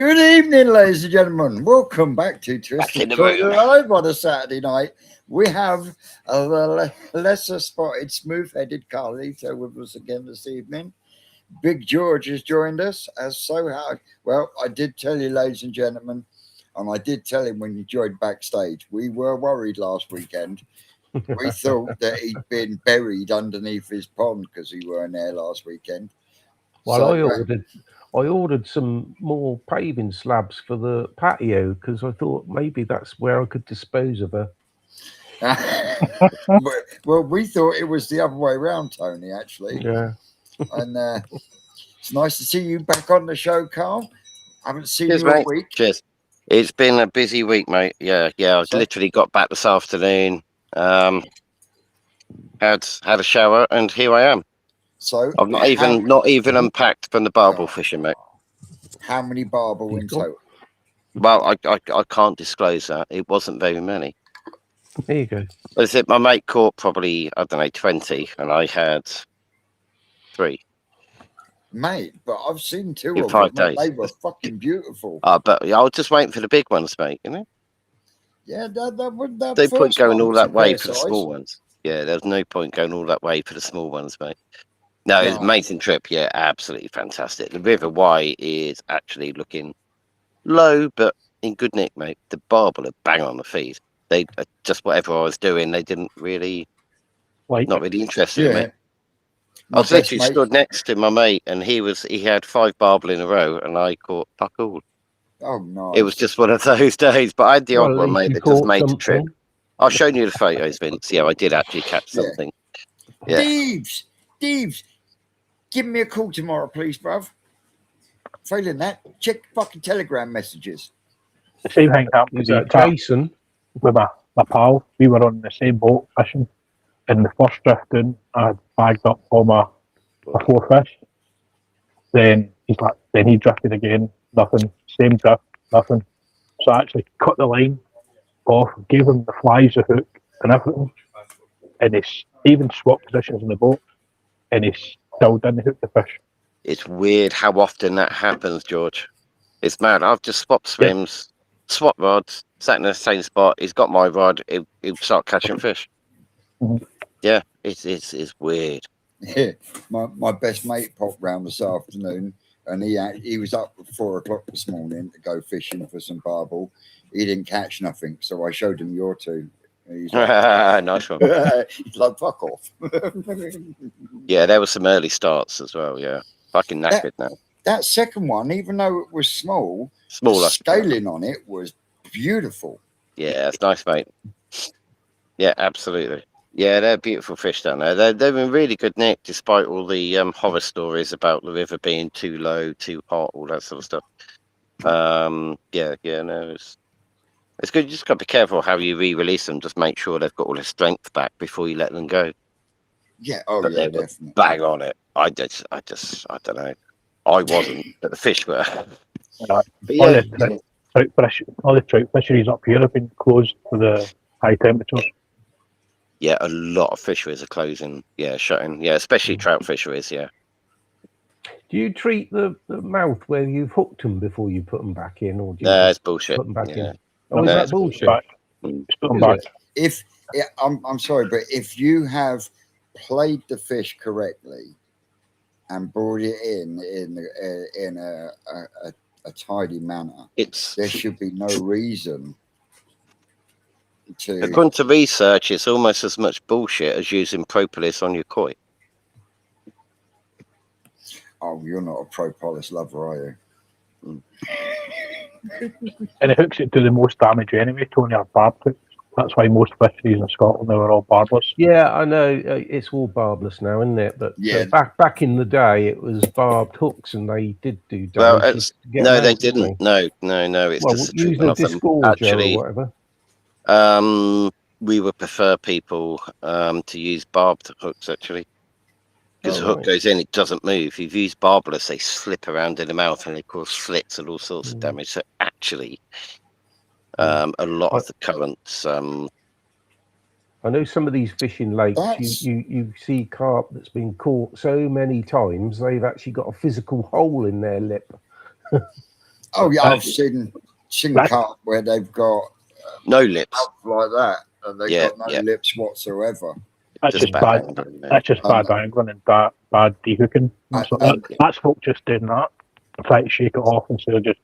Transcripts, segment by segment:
Good evening, ladies and gentlemen. Welcome back to Back in Twisted the Toilet room. Live on a Saturday night. We have the lesser spotted, smooth-headed Carlito with us again this evening. Big George has joined us, as so how. Well, I did tell you, ladies and gentlemen, and I did tell him when you joined backstage. We were worried last weekend. We thought that he'd been buried underneath his pond because he weren't there last weekend. Well, So, I ordered some more paving slabs for the patio because I thought maybe that's where I could dispose of her. well, we thought it was the other way around, Tony, actually. Yeah. And it's nice to see you back on the show, Carl. I haven't seen Cheers, you all mate. week. Cheers. It's been a busy week, mate. Yeah. I So- literally got back this afternoon. Had a shower, and here I am. So I've not even unpacked from the barbel fishing, mate. How many barbel in total? Well, I can't disclose that. It wasn't very many. There you go. Is it? My mate caught probably 20, and I had 3. Mate, but I've seen 2 In of 5 them. days. They were fucking beautiful. But I was just waiting for the big ones, mate. You know, Yeah, that no point first going one all was a that way fair for the size. small ones. Yeah, there's no point going all that way for the small ones, mate. No, it's an Right. amazing trip. Yeah, absolutely fantastic. The River Wye is actually looking low, but in good nick, mate. The barbel are bang on the feed. They just whatever I was doing, they didn't really, not really interested in me. I was literally stood next to my mate, and he had 5 barbel in a row, and I caught fuck all. Oh, nice. It was just one of those days. But I had the odd one, mate, that just made the trip. something. I'll show you the photos, Vince. Yeah, I did actually catch Yeah. something. Yeah. Deeves, give me a call tomorrow, please, bruv. Failing that, check fucking Telegram messages. The same thing happened Is to me that Jason? with my pal. We were on the same boat fishing. In the first drift in, I had bagged up all my 4 fish. Then he drifted again, nothing. Same drift, nothing. So I actually cut the line off, gave him the flies, the hook, and everything. And he even swapped positions in the boat, and he still didn't hook the fish. It's weird how often that happens, George. It's mad. I've just swapped swims, swapped rods, sat in the same spot. He's got my rod. He'll start catching fish. Mhm. Yeah, it's weird. Yeah, my best mate popped round this afternoon, and he was up at 4 o'clock this morning to go fishing for some barbel. He didn't catch nothing, so I showed him your 2. He's like, Nice one. he's like, fuck off. Yeah, there were some early starts as well. Yeah, fucking knackered now. That second one, even though it was small, Smaller. the scaling on it was beautiful. Yeah, it's nice, mate. Yeah, absolutely. Yeah, they're beautiful fish down there. They're in really good nick, despite all the horror stories about the river being too low, too hot, all that sort of stuff. No, it's good. You just got to be careful how you re-release them. Just make sure they've got all their strength back before you let them go. Yeah, But yeah, they were definitely. bang on it. I don't know. I wasn't, but the fish were. All But yeah, the trout fisheries up here have been closed for the high temperatures. yeah, a lot of fisheries are closing. Yeah, shutting. Yeah, especially trout fisheries. Yeah. Do you treat the mouth where you've hooked them before you put them back in, or do you It's bullshit. put them back Yeah. in? Oh, is No, that it's bullshit? It's put them Is back. it? I'm sorry, but if you have played the fish correctly and brought it in a tidy manner, It's there should be no reason to. according to research, it's almost as much bullshit as using propolis on your koi. Oh, you're not a propolis lover, are you? And it hooks it to the most damage anyway, Tony, are barb hooks. That's why most fisheries in Scotland, they were all barbless. Yeah, I know. It's all barbless now, isn't it? But Yeah. back in the day, it was barbed hooks, and they did do damage. Well, to get no, them they out, didn't. No. It's Well, just the using treatment a of them. disgorger Actually, or whatever. we would prefer people to use barbed hooks actually, because the hook right. goes in, it doesn't move. If you've used barbless, they slip around in the mouth and they cause slits and all sorts of damage. So actually, a lot of the currents. I know some of these fishing lakes, That's- you see carp that's been caught so many times they've actually got a physical hole in their lip. Oh yeah, I've seen carp where they've got No lips. mouth like that, and they've Yeah, got no yeah. lips whatsoever. That's just bad. angling, mate. That's just bad angling and bad dehooking. And- That's folk just doing that. Try to shake it off instead of just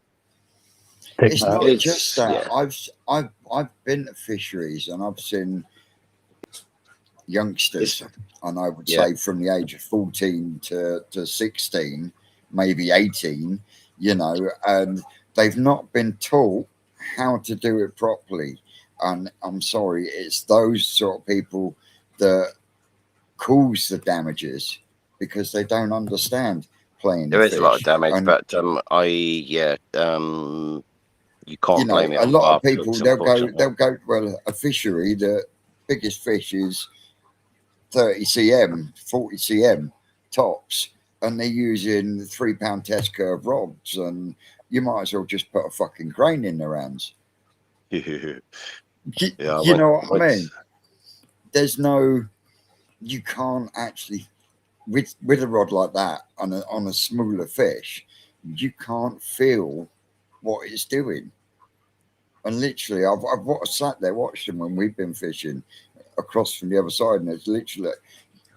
taking It's it out. not It's- just that. yeah. I've been to fisheries and I've seen youngsters, and I would Yeah. say from the age of 14 to 16, maybe 18, you know, and they've not been taught how to do it properly. And I'm sorry, it's those sort of people that cause the damages because they don't understand playing There the is a lot of fish. damage, And, but you can't you know, blame it a on lot of barb people hooks, they'll unfortunately. go well, a fishery, the biggest fish is 30 cm, 40 cm tops, and they're using 3 pound test curve rods, and you might as well just put a fucking crane in their hands. You, Yeah, you know what I mean? There's no, you can't actually with a rod like that on a smaller fish, you can't feel what it's doing. And literally, I've sat there watched them when we've been fishing across from the other side, and it's literally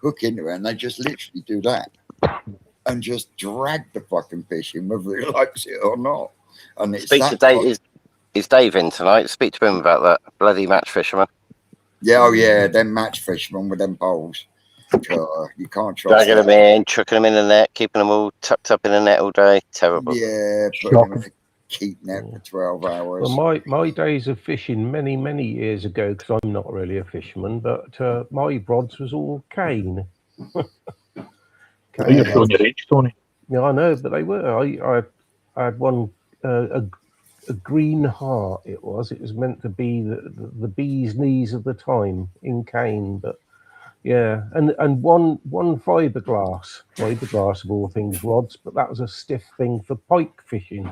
hook into it, and they just literally do that and just drag the fucking fish in, whether it likes it or not. And it's Speak to that. Dave. Is Dave in tonight? Speak to him about that bloody match fisherman. Yeah, oh yeah, them match fishermen with them poles. You can't trust Dragging that. them in, chucking them in the net, keeping them all tucked up in the net all day. Terrible. Yeah, putting them in a keep net for 12 hours. Well, my days of fishing many years ago, because I'm not really a fisherman, but my rods was all cane. You're showing your age, Tony. Yeah, I know, but they were. I had one a green heart. It was meant to be the bee's knees of the time in cane, but yeah, and one fiberglass of all things rods, but that was a stiff thing for pike fishing.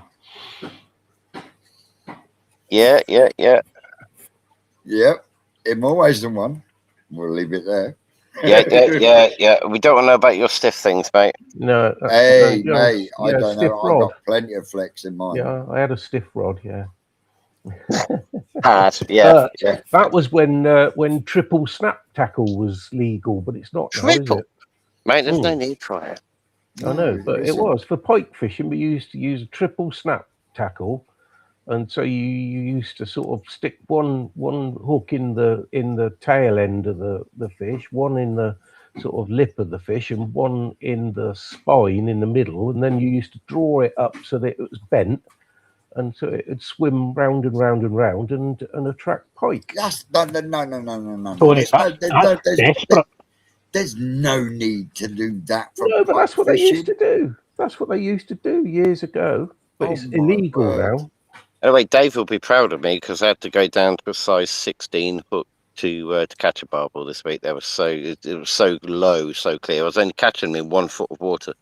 Yeah. Yep, in more ways than one. We'll leave it there. Yeah. We don't want to know about your stiff things, mate. No, Hey, yeah, mate, I yeah, don't stiff know. rod. I've got plenty of flex in mine. Yeah, I had a stiff rod. Yeah. Hard. Yeah. That was when triple snap tackle was legal, but it's not now, is Triple? it? Mate, there's no need for it. I know, No, but it isn't. was for pike fishing. We used to use a triple snap tackle, and so you used to sort of stick one hook in the tail end of the fish, one in the sort of lip of the fish, and one in the spine in the middle, and then you used to draw it up so that it was bent, and so it would swim round and round and round and attract pike. That's no. Tony, that's desperate. There's no need to do that for No, but pike that's what they fishing. used to do. That's what they used to do years ago. But Oh it's my illegal word. now. Anyway, Dave will be proud of me because I had to go down to a size 16 hook to catch a barbel this week. It was so low, so clear. I was only catching them in 1 foot of water.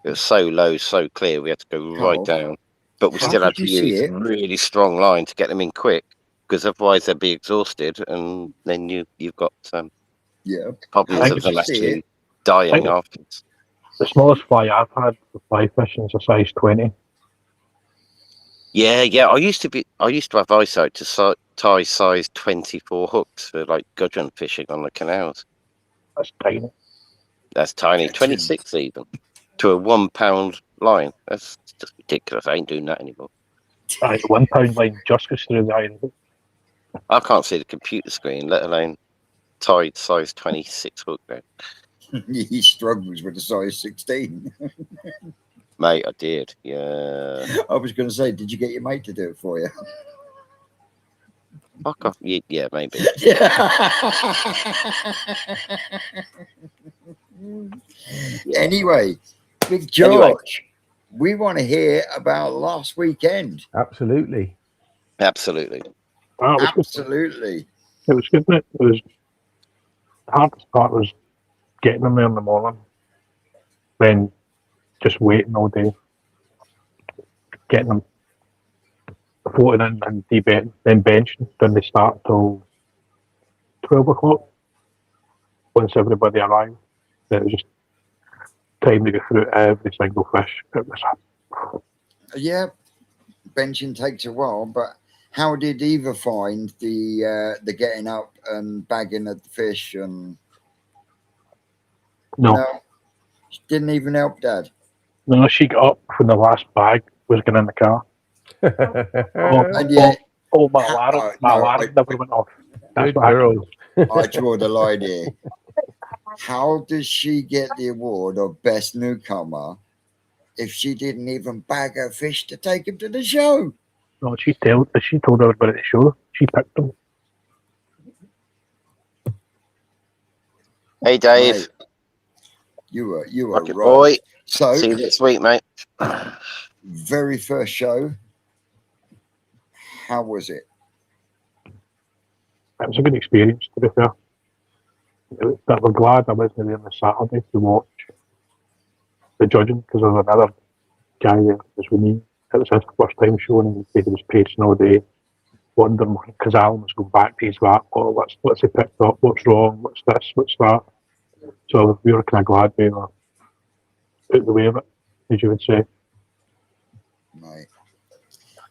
It was so low, so clear. We had to go right Carl, down, but we how still had did to you see use it? really strong line to get them in quick, because otherwise they'd be exhausted, and then you've got Yeah. problems How of did them you see actually it? dying afterwards. The smallest fly I've had for fly fishing is a size 20. Yeah. I used to have eyesight to tie size 24 hooks for like gudgeon fishing on the canals. That's tiny. That's tiny, Gudgeon. 26 even to a 1 pound line. That's just ridiculous. I ain't doing that anymore. The 1 pound line just goes through the iron hook. I can't see the computer screen, let alone tied size 26 hook there. He struggles with a size 16. Mate, I did. Yeah. I was going to say, did you get your mate to do it for you? Fuck off. Yeah, maybe. Anyway, Big George, Anyway. we want to hear about last weekend. Absolutely. Absolutely. That was good. Absolutely. It was good. It was the hardest part was getting them there in the morning, then just waiting all day, getting them floating in and debedding, then benching. Then they start till 12 o'clock. Once everybody arrived, then it was just time to go through every single fish. It was Yeah, benching takes a while, but how did Eva find the getting up and bagging of the fish? And No, she didn't even help Dad. no, she got up when the last bag was getting in the car. And yet, Oh, my How- alarm, no, my alarm I- never went off. That's Good what happened. girl. I draw the line here. How does she get the award of best newcomer if she didn't even bag her fish to take him to the show? No, she told everybody at the show. She picked them. Hey, Dave. Mate, you were Rocket right. boy. So See you next week, mate. very first show. How was it? It was a good experience, to be fair. But we're glad I wasn't there on the Saturday to watch the judging because there was another guy there that was with me. It was his first time showing, and he was pacing all day, wondering because Alan was going back to his back. Oh, what's he picked up? What's wrong? What's this? What's that? So we were kind of glad we were out the way of it, as you would say. Mate,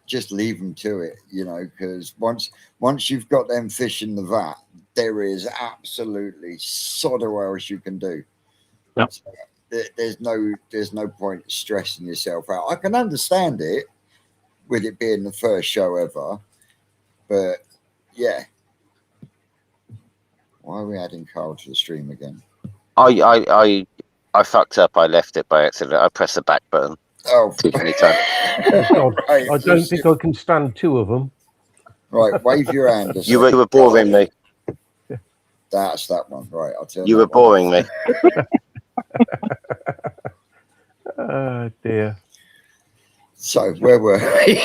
just leave them to it, because once you've got them fish in the vat, there is absolutely sod all else you can do. Yep. So, there's no point stressing yourself out. I can understand it with it being the first show ever, but yeah. Why are we adding Carl to the stream again? I fucked up. I left it by accident. I pressed the back button Oh, too many times. Right, I don't think I can stand two of them. right, wave your hand. You were boring me. That's that one. Right, I'll tell You were boring me. Oh dear. So where were we?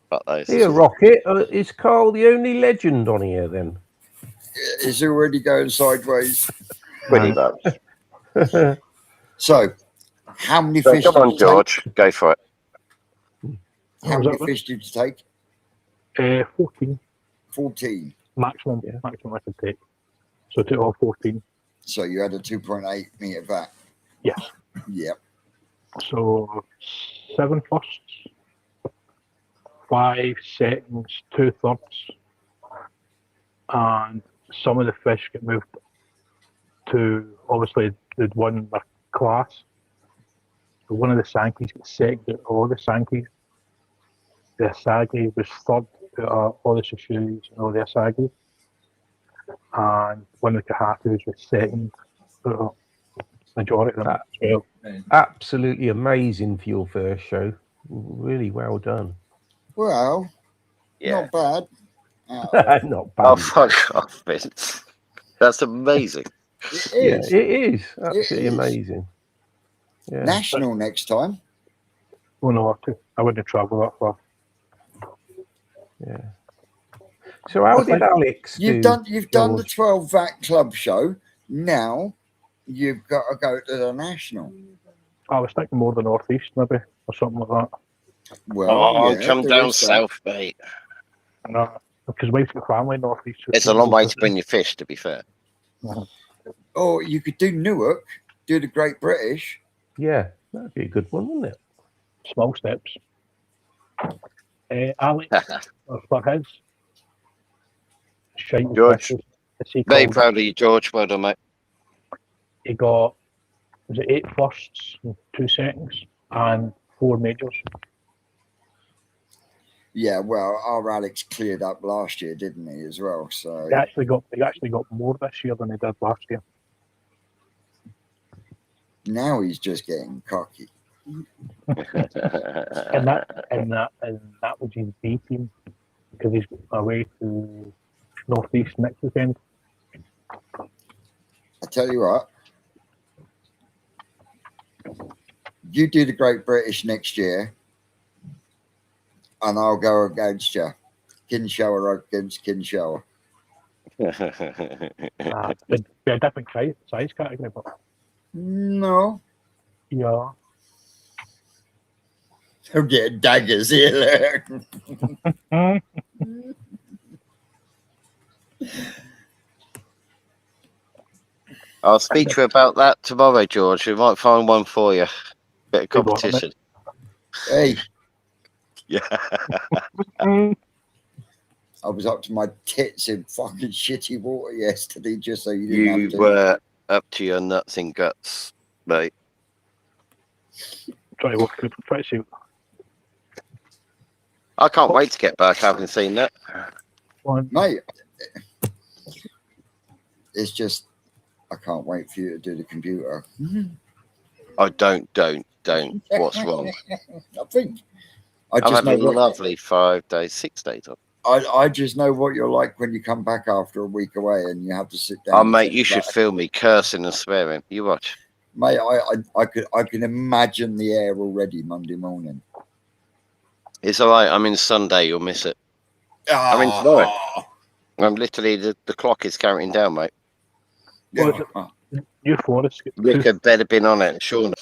Fuck those. Here, Rocket. Is Carl the only legend on here then? It's already going sideways. Pretty much. So, how many So, fish come did on, you George. Go for it. take? How was many that, fish did you take? 14 14. maximum Yeah. I could take. So I took all 14. So you had a 2.8 meter vat. Yes. Yep. So 7 firsts, 5 seconds, 2 thirds, and some of the fish get moved to obviously the one with class. So one of the Sankeys gets second at all the Sankeys. The Asagi was third at all the Shishus and all the Asagi. And one of the Kahatus was second at majority of them as well. Absolutely amazing for your first show. Really well done. Well, Yeah. not bad. Not Oh, bad. fuck off, Vince. That's amazing. It Yeah, is. it is absolutely is. amazing. Yeah. National next time. Oh no, I wouldn't travel that far. Yeah. So how did Alex You've do? done the George? 12 vat club show. Now you've got to go to the national. I was thinking more the northeast maybe or something like that. Well, Oh, yeah, come there down is that. south, mate. No, because wife's got family northeast. so It's a long way to bring your fish, to be fair. Or you could do Newark, do the Great British. Yeah, that'd be a good one, wouldn't it? Small steps. Alex, for his shite George, fishes, as he Very called it, proud of you, George. Well done, mate. he got, was it 8 firsts, and 2 seconds, and 4 majors. Yeah, well, our Alex cleared up last year, didn't he, as well? So He actually got more this year than he did last year. now he's just getting cocky. And that was his B team because he's away to northeast next weekend. I tell you what, you do the Great British next year, and I'll go against you. Kinshower against Kinshower. It'd be a different size category, but No, yeah. I'm getting daggers here. Look. I'll speak to you about that tomorrow, George. We might find one for you. Bit of Good one, competition. Hey, Yeah. I was up to my tits in fucking shitty water yesterday, just so you didn't You have to. were up to your nuts and guts, mate. Trying to work out, try to see. I can't wait to get back. I haven't seen that. One. Mate, it's just, I can't wait for you to do the computer. Oh, don't. What's wrong? Nothing. I I've just had know a what, lovely 5 days, 6 days off. I just know what you're like when you come back after a week away and you have to sit down. Oh, and mate, think you should about- feel me cursing and swearing. You watch. Mate, I can imagine the air already Monday morning. It's all right. I'm in Sunday. You'll miss it. I mean, tomorrow. I'm literally, the clock is counting down, mate. Yeah. New Forest get Rick two, had better been on it. Sean.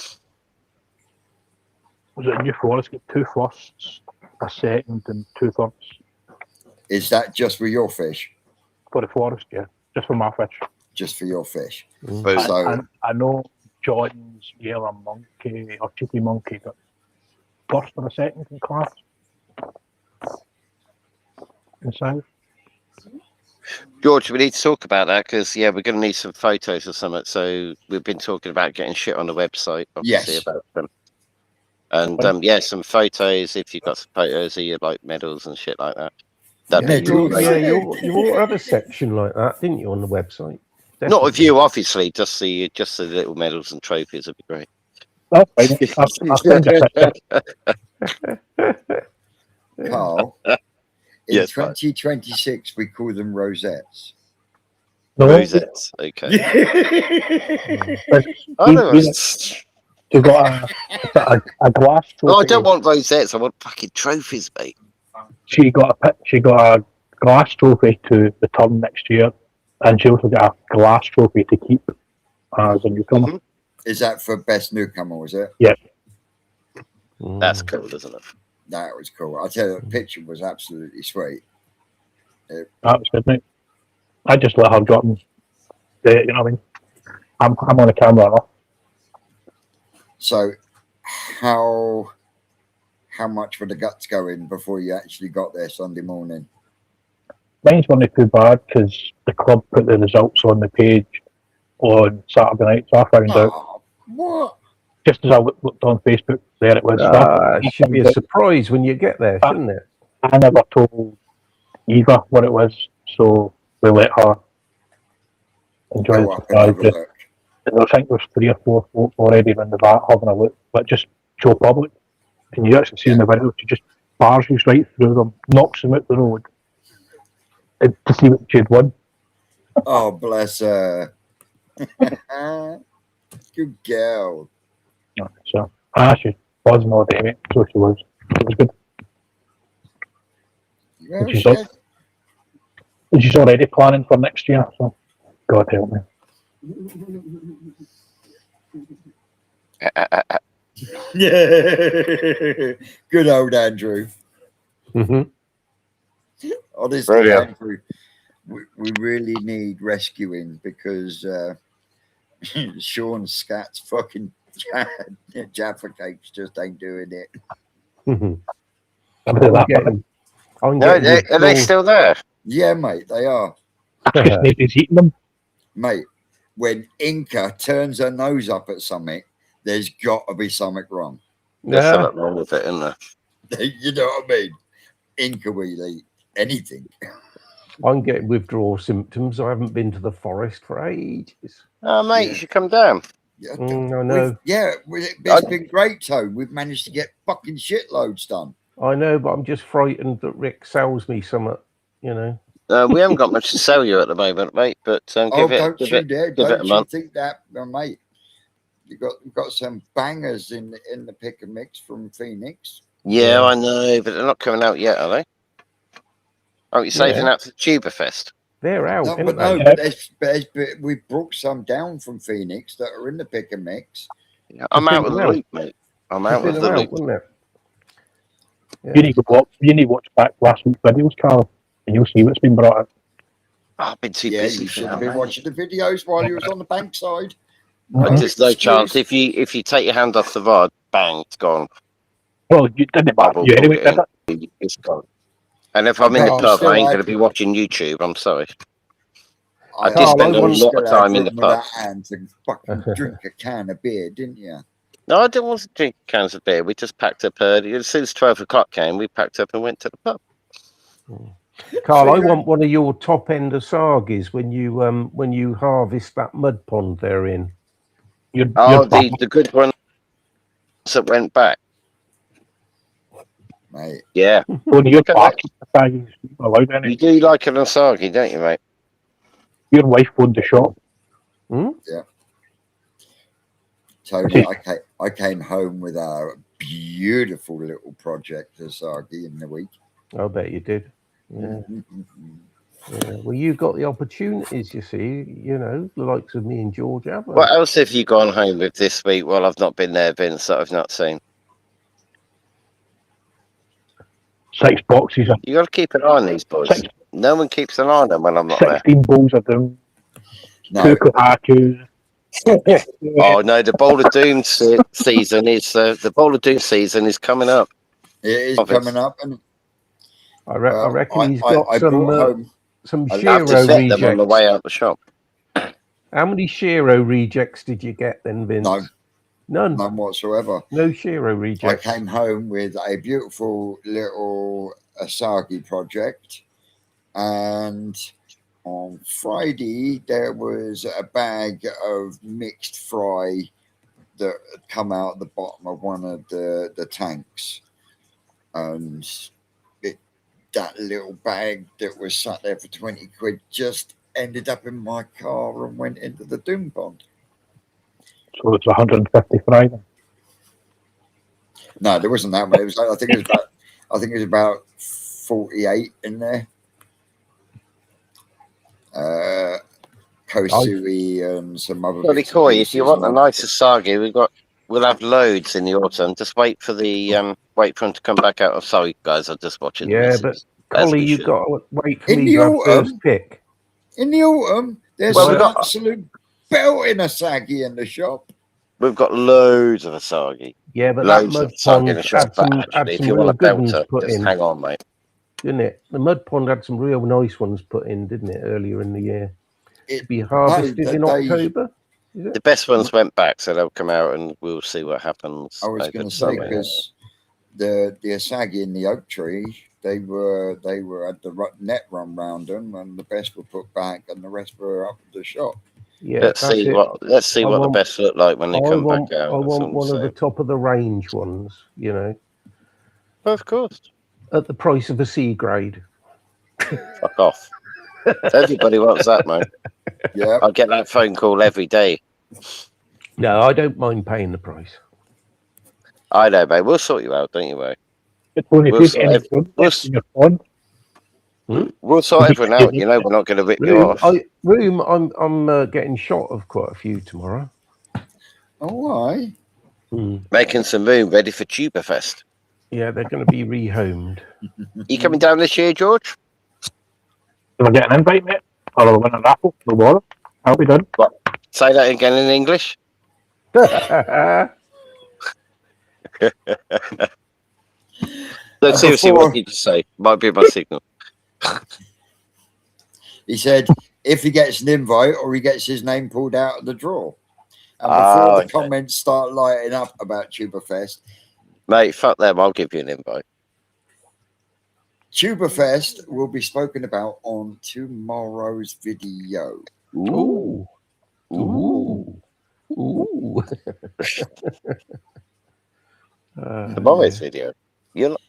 was it New Forest get 2 firsts, a second, and 2 thirds Is that just for your fish? for the Forest? Yeah, just for my fish. Just for your fish. Mm. Boom. So And I know Jordan's yellow monkey or cheeky monkey got first or a second in class. In South. George, we need to talk about that because, yeah, we're going to need some photos or something. So we've been talking about getting shit on the website, obviously, Yes. about them. And, yeah, some photos, if you've got some photos of your, like, medals and shit like that. That'd be Medals? great. Yeah, you ought to have a section like that, didn't you, on the website? Not of Definitely. you, obviously, just the little medals and trophies would be great. That's fine. I'll send you a picture. Carl, in Yes, mate. 2026 we call them rosettes. No, Rosettes, okay. I know. you got a glass trophy. Oh, I don't want rosettes. I want fucking trophies, mate. She got a glass trophy to return next year, and she also got a glass trophy to keep as a newcomer. Mhm. Is that for best newcomer, was it? Mm. That's cool, isn't it? That was cool. I tell you, the picture was absolutely sweet. That was good, mate. I just let her drop them. You know what I mean? I'm on the camera now. So how much were the guts going before you actually got there Sunday morning? Mine's weren't too bad because the club put the results on the page on Saturday night, so I found out Oh, what? just as I looked on Facebook. There it was. It should be a surprise when you get there, shouldn't it? I never told Eva what it was, so we let her enjoy Go the up and have a surprise. look. And I think there's 3 or 4 folk already in the vat having a look, but just show public. And you actually see in the video, she just barges right through them, knocks them out the road and to see what she'd won. Oh, bless her. Good girl. So, she was not day, mate, so she was. It was good. Well, She's shit. And she's already planning for next year, so God help me. Yeah. Good old Andrew. Mm-hmm. Honestly, Brilliant. Andrew, we really need rescuing because Sean Scott's fucking Jaffa cakes just ain't doing it. Mm-hmm. I'm doing that, but I'm No, getting are they still there? Yeah, mate, they are. that's because nobody's eating them. Mate, when Inca turns her nose up at something, there's got to be something wrong. There's Yeah. something wrong with it, isn't there? You know what I mean? Inca will eat anything. I'm getting withdrawal symptoms. I haven't been to the forest for ages. Oh, mate, Yeah. you should come down. Yeah, I know. It's been great, Toad. We've managed to get fucking shitloads done. I know, but I'm just frightened that Rick sells me something, you know. We haven't got much to sell you at the moment, mate, but Don't give you it dare! give it a Don't you month. think that, mate? You've got some bangers in the pick and mix from Phoenix. Yeah, I know, but they're not coming out yet, are they? Aren't you saving that for Tuberfest? They're out, No, aren't but they? no, but we brought some down from Phoenix that are in the pick and mix. Yeah, I'm It's out been of the out. loop, mate. I'm out of They're the out, loop. wasn't it? Yeah. You need to watch back last week's videos, Carl, and you'll see what's been brought out. Oh, I've been too Yeah, busy you for should that, have been mate. watching the videos while you was on the bankside. But there's no Excuse. chance. If you take your hand off the rod, bang, it's gone. Well, you didn't matter Bubble you anyway, ball did it? game. It's gone. And if I'm in the But you pub, still I ain't had going to be watching YouTube. I'm sorry. I did Carl, spend I a want- lot of time in the with pub. our hands and fucking drink a can of beer, didn't you? No, I didn't want to drink cans of beer. We just packed up early. As soon as 12 o'clock came, we packed up and went to the pub. Carl, So I you want one of your top end Asagis when you harvest that mud pond they're in. Oh, the good ones that went back. mate. Yeah. When you're Look at back, you allowed any. You do like an Asagi, don't you, mate? Your wife owned the shop. Tony, I came home with our beautiful little project Asagi in the week. I bet you did. Yeah. Yeah. Well, you've got the opportunities, you see, the likes of me and George haven't. What else have you gone home with this week while I've not been there, Vince, that I've not seen? 6 boxes of You got to keep an eye on these boys. No one keeps an eye on them when I'm not there. 16 bowls of them. No, 2 kohakus. Oh no, the Bowl of Doom season is the Bowl of Doom season is coming up. it is Of it. coming up, and I reckon he's I got brought home. some I I have to Shiro set them on the rejects. way out the shop. How many Shiro rejects did you get then, Vince? No, None. none whatsoever. No Shiro I rejects. came home with a beautiful little Asagi project, and on Friday there was a bag of mixed fry that had come out the bottom of one of the tanks, and that little bag that was sat there for 20 quid just ended up in my car and went into the Doom pond. So it's 150 fry then. No, there wasn't that many. I think it was about 48 in there. Kosui and some other. Bloody bits and Koi, if you pieces, want a and nice Asagi, we'll have loads in the autumn. Just wait for them to come back out. Oh, sorry guys, I'm just watching. the Yeah, missus, but as Collie, we you've should. got to wait for In me the to have autumn? first pick. in the autumn, there's Well, some we got- absolute belting Asagi in the shop. We've got loads of Asagi. Yeah, but that Loads mud of Asagi in pond the shop. had But some actually, if you want real a good ones belter, put just in, hang on, mate. didn't it? The mud pond had some real nice ones put in, didn't it, earlier in the year? It- Be harvested in they- October. Is it? The best ones went back, so they'll come out and we'll see what happens. I was over going to the say summer. because the Asagi in the oak tree, they were at the net run round them, and the best were put back, and the rest were up at the shop. Yeah, Let's that's see it. what the want- best look like when they I come want, back out. I That's want all one I'm of the saying. top of the range ones, Of course. at the price of a C grade. Fuck off. Everybody wants that, mate. Yeah, I get that phone call every day. No, I don't mind paying the price. I know, mate. We'll sort you out, don't you, mate? It's only We'll take sort any ev- food we'll left in your pond. We'll sort everyone out. You know, we're not going to rip you off. I'm getting shot of quite a few tomorrow. all right. Making some room ready for Tuberfest. Yeah, they're going to be rehomed. You coming down this year, George? If I get an invite, mate, or I'll win a raffle, no bother. I'll be done. Say that again in English. No, seriously, what did you say? Might be my signal. He said if he gets an invite or he gets his name pulled out of the draw. And before Ah, the okay. comments start lighting up about Tuberfest, Mate, fuck them. I'll give you an invite. Tuberfest will be spoken about on tomorrow's video. Ooh. Ooh. Ooh. Tomorrow's video. You're not...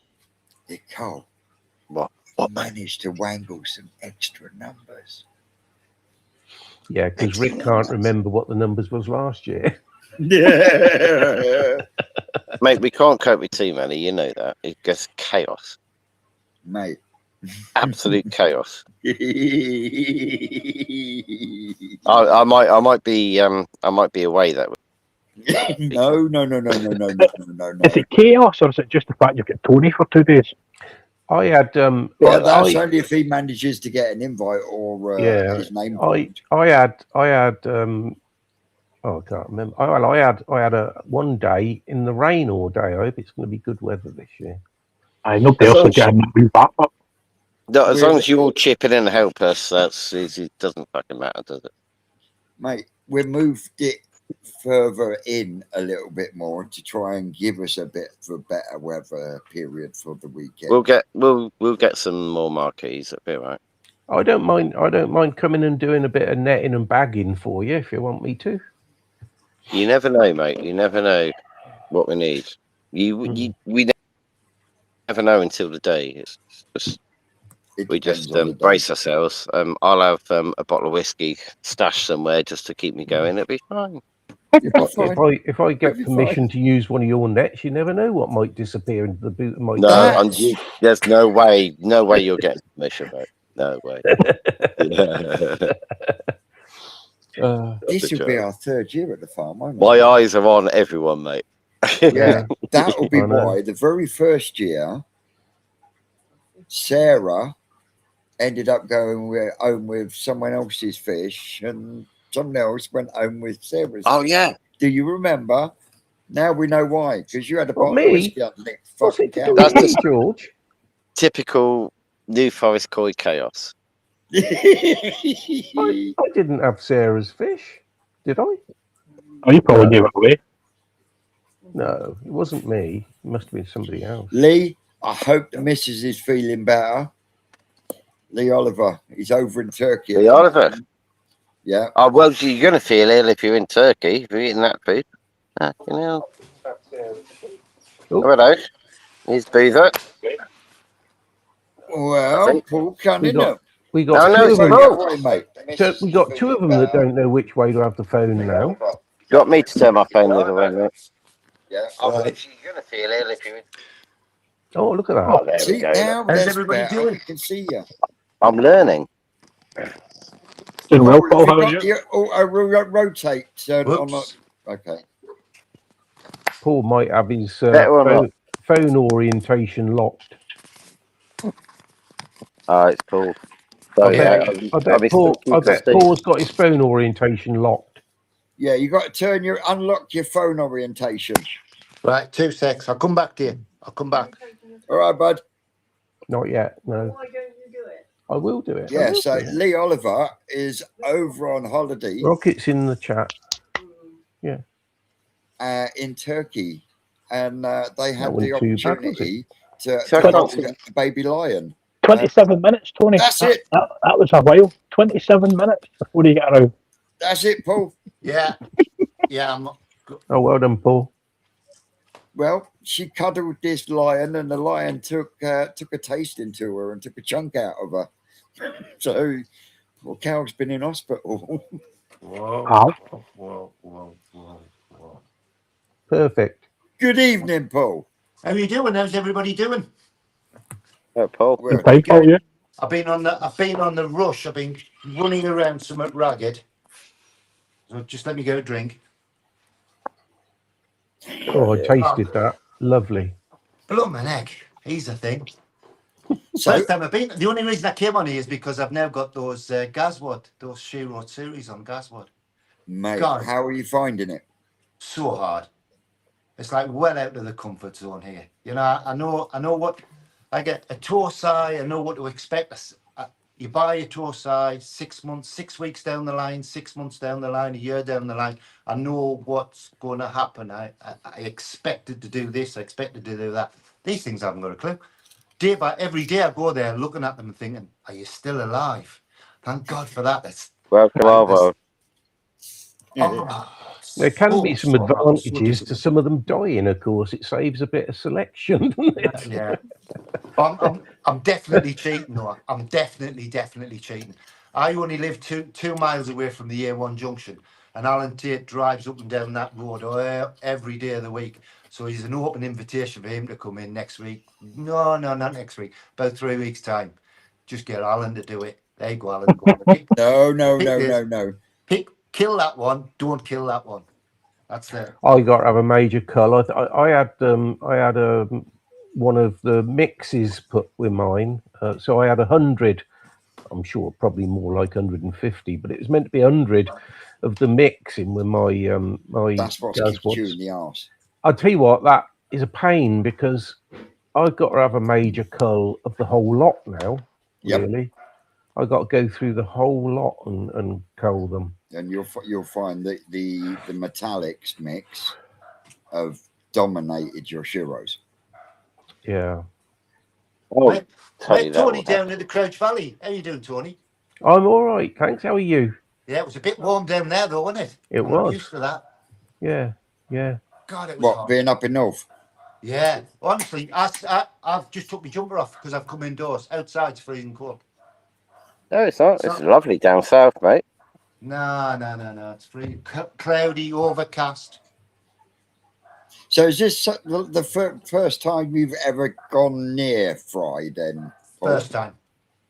Hey, Carl, What? I managed to wangle some extra numbers. Yeah, because Rick can't remember what the numbers was last year. Yeah, Mate, we can't cope with T-Money. You know that. It gets chaos. mate. Absolute chaos. No, I might be away that week. no. Is it chaos or is it just the fact you've got Tony for 2 days? I had Well, that's only if he manages to get an invite or Yeah, his name. I called. had Oh, I can't remember. Well, I had a one day in the rain all day. I hope it's going to be good weather this year. Nobody As else long will as get in that wee back up. No, as We're- long as you all chip in and help us, that's it. Doesn't fucking matter, does it? Mate, we moved it further in a little bit more to try and give us a bit of a better weather period for the weekend. We'll get some more marquees. That'll be all right. I don't mind coming and doing a bit of netting and bagging for you if you want me to. You never know, mate. You never know what we need. We never know until the day. It's just It we depends just on the day. brace ourselves. I'll have a bottle of whiskey stashed somewhere just to keep me going. It'll be fine. You'll be fine. If I get It'll be permission fine. to use one of your nets, you never know what might disappear into the boot. Might No, That's- there's no way you're getting permission, mate. No way. This will be our third year at the farm, won't it? My eyes are on everyone, mate. Yeah, that'll be I know. why the very first year, Sarah ended up going home with someone else's fish, and someone else went home with Sarah's. Oh yeah. Do you remember? Now we know why, because you had a What, bottle of me? whiskey underneath. What's Fucking it to cow. do That's with me, just- George? Typical New Forest Koi chaos. I didn't have Sarah's fish, did I? Oh, you probably gave it away. No, it wasn't me. It must have been somebody else. Lee, I hope the missus is feeling better. Lee Oliver, he's over in Turkey. Lee Oliver? Yeah. Oh well, you're gonna feel ill if you're in Turkey if you're eating that food. You know. Oh. Hello. Here's Beaver. Well, Paul Cunningham. We got Oh, no, two it's of them. not. Sorry, mate. So we got two of them that don't know which way to have the phone now. Got me to turn my phone the other way, mate. Yeah. Right. You're gonna feel ill if you're in. Oh, look at that! Oh, there See we go. now, How's that's everybody better. doing? I can see you. I'm learning. Doing well, Paul, Paul. How have are you you? got the rotate on Whoops. okay. Paul might have his Better or not? phone orientation locked. Oh, it's cool. So, I bet, yeah, I bet Paul's got his phone orientation locked. Yeah, you got to unlock your phone orientation. Right, 2 secs. I'll come back to you. I'll come back. All right, bud. Not yet. No. Why don't you do it? I will do it. I Yeah, will so do it. Lee Oliver is over on holiday Rocket's in the chat. in Turkey, and they had That the wasn't too bad, was it? opportunity to So hold that's- a baby lion. 27 minutes, Tony. That's that, it. That was a while. 27 minutes before you get around. That's it, Paul. Yeah. Yeah, I'm Oh, well done, Paul. Well, she cuddled this lion, and the lion took a taste into her and took a chunk out of her. So, poor cow's been in hospital. Whoa. Ow. Whoa. Perfect. Good evening, Paul. How are you doing? How's everybody doing? Oh, Paul. Well, Good time for you. I've been on the rush. I've been running around somewhat ragged. So just let me go drink. Oh, I tasted that. Lovely. Bloomin' heck. He's the thing. so First time I've been. The only reason I came on here is because I've now got those Gaswood, those Shearwood series on Gaswood. mate, God. how are you finding it? So hard. It's like well out of the comfort zone here. You know, I know what I get a Torsai. I know what to expect. You buy a Torsai 6 weeks down the line, 6 months down the line, a year down the line. I know what's going to happen. I expected to do this. I expected to do that. These things I haven't got a clue. Every day I go there looking at them and thinking, are you still alive? Thank God for that. That's Welcome, Arvo. There can be some advantages to disappointed. some of them dying, of course. It saves a bit of selection, doesn't it? Yeah. I'm definitely cheating though. I'm definitely cheating. I only live two miles away from the A1 junction, and Alan Tate drives up and down that road every day of the week. So he's an open invitation for him to come in next week. No, not next week. About 3 weeks' time. Just get Alan to do it. There you go, Alan. Go. No. Kill that one. Don't kill that one. That's the. I got to have a major cull. I had one of the mixes put with mine, so I had 100. I'm sure probably more like 150, but it was meant to be 100. of the mixing with my my That's what's gas kicked you watts. in the arse. I'll tell you what, that is a pain because I've got to have a major cull of the whole lot now. Yep. Really, I've got to go through the whole lot and cull them. And you'll find that the metallics mix have dominated your churros. Yeah, Oh, Met tell you that Tony will down in the Crouch Valley. How you doing, Tony? I'm all right, thanks. How are you? Yeah, it was a bit warm down there, though, wasn't it? It I'm not was. used to that. Yeah. God, it was What, hot. being up in North? Yeah, honestly, I've just took my jumper off because I've come indoors. Outside's freezing cold. No, it's not. It's So- lovely down south, mate. No. It's cloudy, overcast. So is this the first time you've ever gone near Fry then? Paul? First time.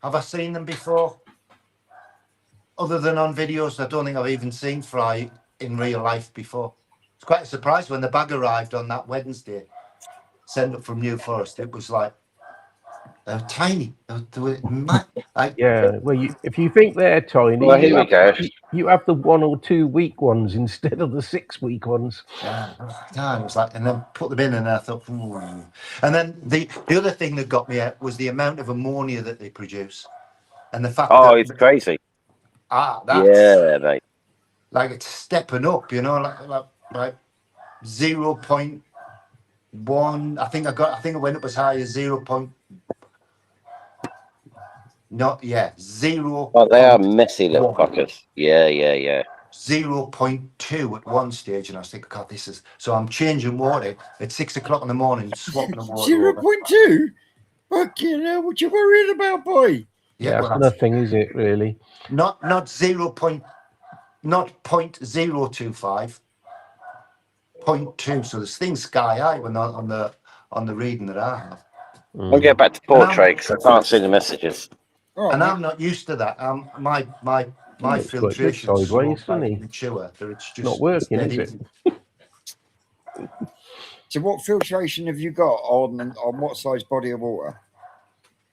Have I seen them before? Other than on videos, I don't think I've even seen Fry in real life before. It's quite a surprise when the bag arrived on that Wednesday, sent up from New Forest. It was like, they were tiny. They were like, Yeah. Well, if you think they're tiny, Well, here we go. You have the 1 or 2 week ones instead of the 6 week ones. yeah, it was like, and then put them in, and I thought, ooh. And then the other thing that got me out was the amount of ammonia that they produce, and the fact Oh, that it's crazy. that's Yeah, mate. like it's stepping up, like 0.1. I think it went up as high as 0. Not yeah, 0. Oh, they are messy little fuckers. Yeah. 0.2 at one stage, and I was thinking, God, this is so. I'm changing water at 6 o'clock in the morning, swapping the water. 0.2? Fucking hell, what you worried about, boy? Yeah, well, that's nothing, is it? Really? not 0.025, 0.2. So this thing's sky high when on the reading that I have. I'll get back to portrait because I can't see the messages. All right, And mate. I'm not used to that. My looks quite good filtration sideways, doesn't he? mature. It's just Not working, dead is it? easy. So what filtration have you got on what size body of water?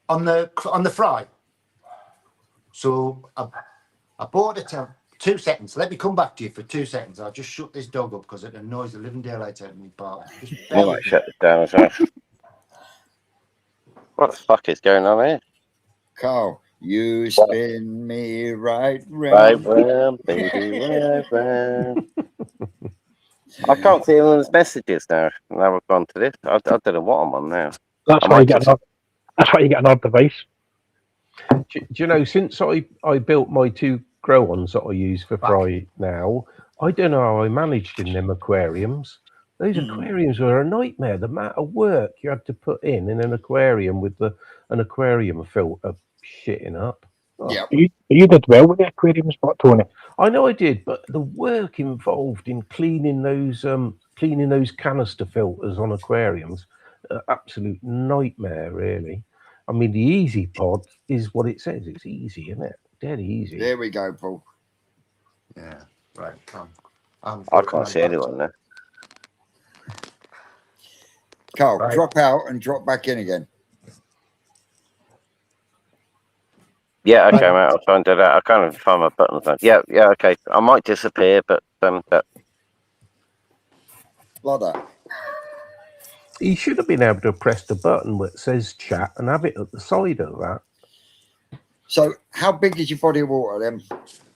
On the Fry. So I bought it. 2 seconds. Let me come back to you for 2 seconds. I'll just shut this dog up because it annoys the living daylights out of me. But I might shut it down as well. What the fuck is going on here? Carl, you spin me right Right round. round, baby, right round. I can't see anyone's messages now. Now we've gone to this. I don't know what I'm on now. That's I why might you get just- another. That's why you get another device. Do you know, since I built my 2 grow-ons that I use for Fry now, I don't know how I managed in them aquariums. Those aquariums were a nightmare. The amount of work you had to put in an aquarium with an aquarium filter shitting up. Oh, Yeah. You did well with the aquariums, but Tony. I know I did, but the work involved in cleaning those canister filters on aquariums, absolute nightmare, really. I mean, the Easy Pod is what it says. It's easy, isn't it? Dead easy. There we go, Paul. yeah, right. I can't see anyone there. Carl, Right. drop out and drop back in again. Yeah, okay, mate. I'll try and do that. I can't even find my buttons. Yeah, okay. I might disappear, but Like that. He should have been able to press the button that says chat and have it at the side of that. So how big is your body of water then?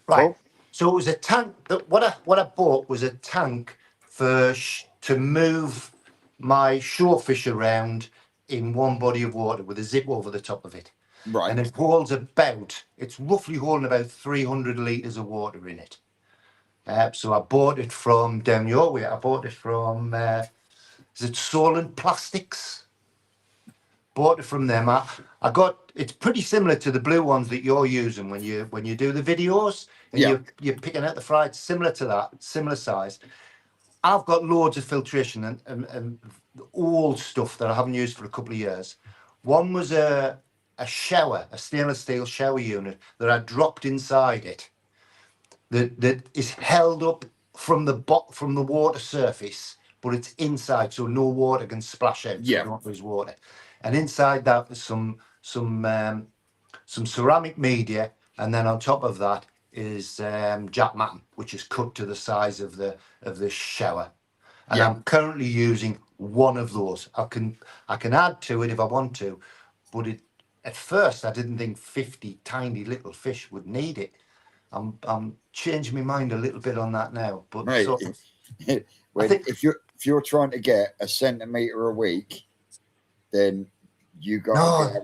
Right. Paul? So it was a tank. What I bought was a tank to move my shorefish around in one body of water with a zip over the top of it. Right. And it's roughly holding about 300 litres of water in it. So I bought it from down your way. I bought it from, is it Solent Plastics? Bought it from them. It's pretty similar to the blue ones that you're using when you do the videos and Yeah. you're picking out the fry. It's similar to that, similar size. I've got loads of filtration and old stuff that I haven't used for a couple of years. One was a stainless steel shower unit that I dropped inside it that is held up from the water surface, but it's inside so no water can splash out. Yeah. So don't lose water. And inside that was some ceramic media, and then on top of that Jack Matten, which is cut to the size of the shower, and Yeah. I'm currently using one of those. I can add to it if I want to, but at first I didn't think 50 tiny little fish would need it. I'm changing my mind a little bit on that now, but Mate, sort of, when, think- if you're trying to get a centimetre a week, then you got to no,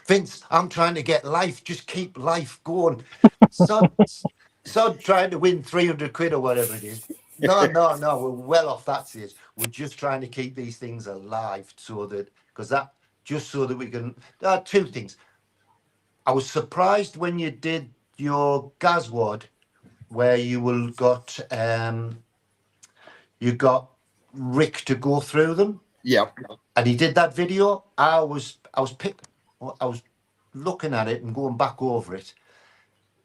Vince, I'm trying to get life. Just keep life going. Sod trying to win 300 quid or whatever it is. No, we're well off that stage. We're just trying to keep these things alive so that, just so that we can. There are two things. I was surprised when you did your Gazwad, where you got Rick to go through them. Yeah. And he did that video. I was looking at it and going back over it.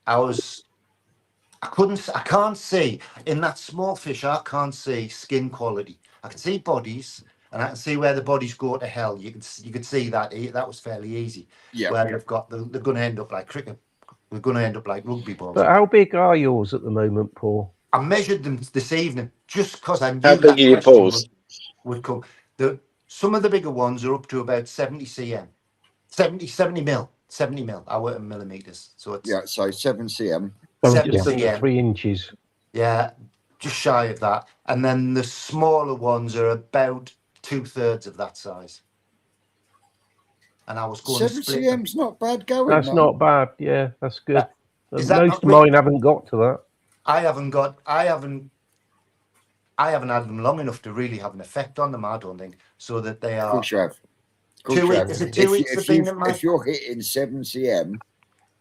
I can't see in that small fish. I can't see skin quality. I can see bodies, and I can see where the bodies go to hell. You could see that. That was fairly easy. Yeah. Where they're going to end up like cricket. They're going to end up like rugby balls. But how big are yours at the moment, Paul? I measured them this evening just because I knew How big that are your question balls? would come. Some of the bigger ones are up to about 70 cm, 70 mil. I work in millimeters, so it's Yeah. So 7 cm. 7 Just under cm. 3 inches. Yeah, just shy of that. And then the smaller ones are about 2/3 of that size. And I was going 7 to split them. cm's not bad going. That's no. not bad. Yeah, that's good. Is that Most not of mine haven't got to that. I haven't had them long enough to really have an effect on them, I don't think. So that they Of are course you have. Of course 2 you weeks. have. Is it 2 weeks of being in my If you're hitting 7 cm,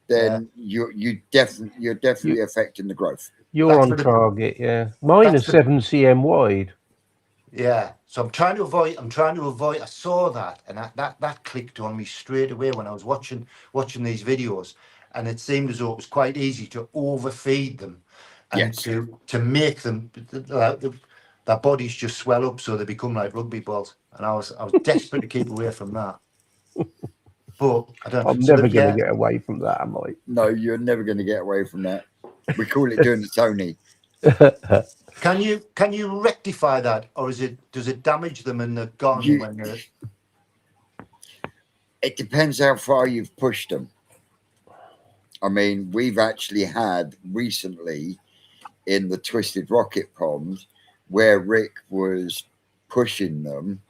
then you're definitely affecting the growth. You're That's on for the- target, yeah. Mine are that's the- 7 cm wide. Yeah, so I'm trying to avoid. I saw that, and that clicked on me straight away when I was watching these videos, and it seemed as though it was quite easy to overfeed them, and Yes. to make them their bodies just swell up so they become like rugby balls, and I was desperate to keep away from that. But I don't. I'm so never that- going yeah, to get away from that, am I? No, you're never going to get away from that. We call it doing the Tony. Can you rectify that, or does it damage them and they're gone You- when they're? It depends how far you've pushed them. I mean, we've actually had recently in the Twisted Rocket Pond where Rick was pushing them.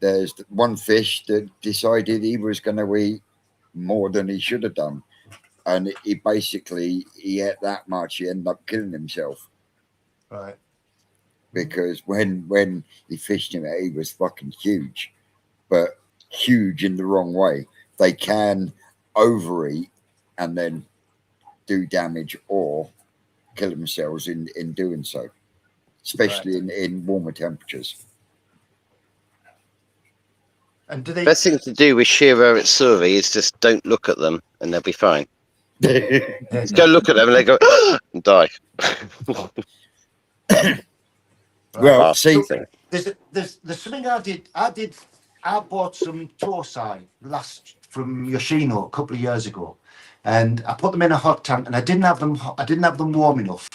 There's one fish that decided he was going to eat more than he should have done. And he ate that much, he ended up killing himself. Right. Because when he fished him, he was fucking huge, but huge in the wrong way. They can overeat and then do damage or kill themselves in doing so, especially in warmer temperatures. And do they? Best thing to do with Shiro at Suri is just don't look at them and they'll be fine. Just go look at them and they go and die. Well, see, There's something I did. I bought some Torsai from Yoshino a couple of years ago, and I put them in a hot tank, and I didn't have them warm enough.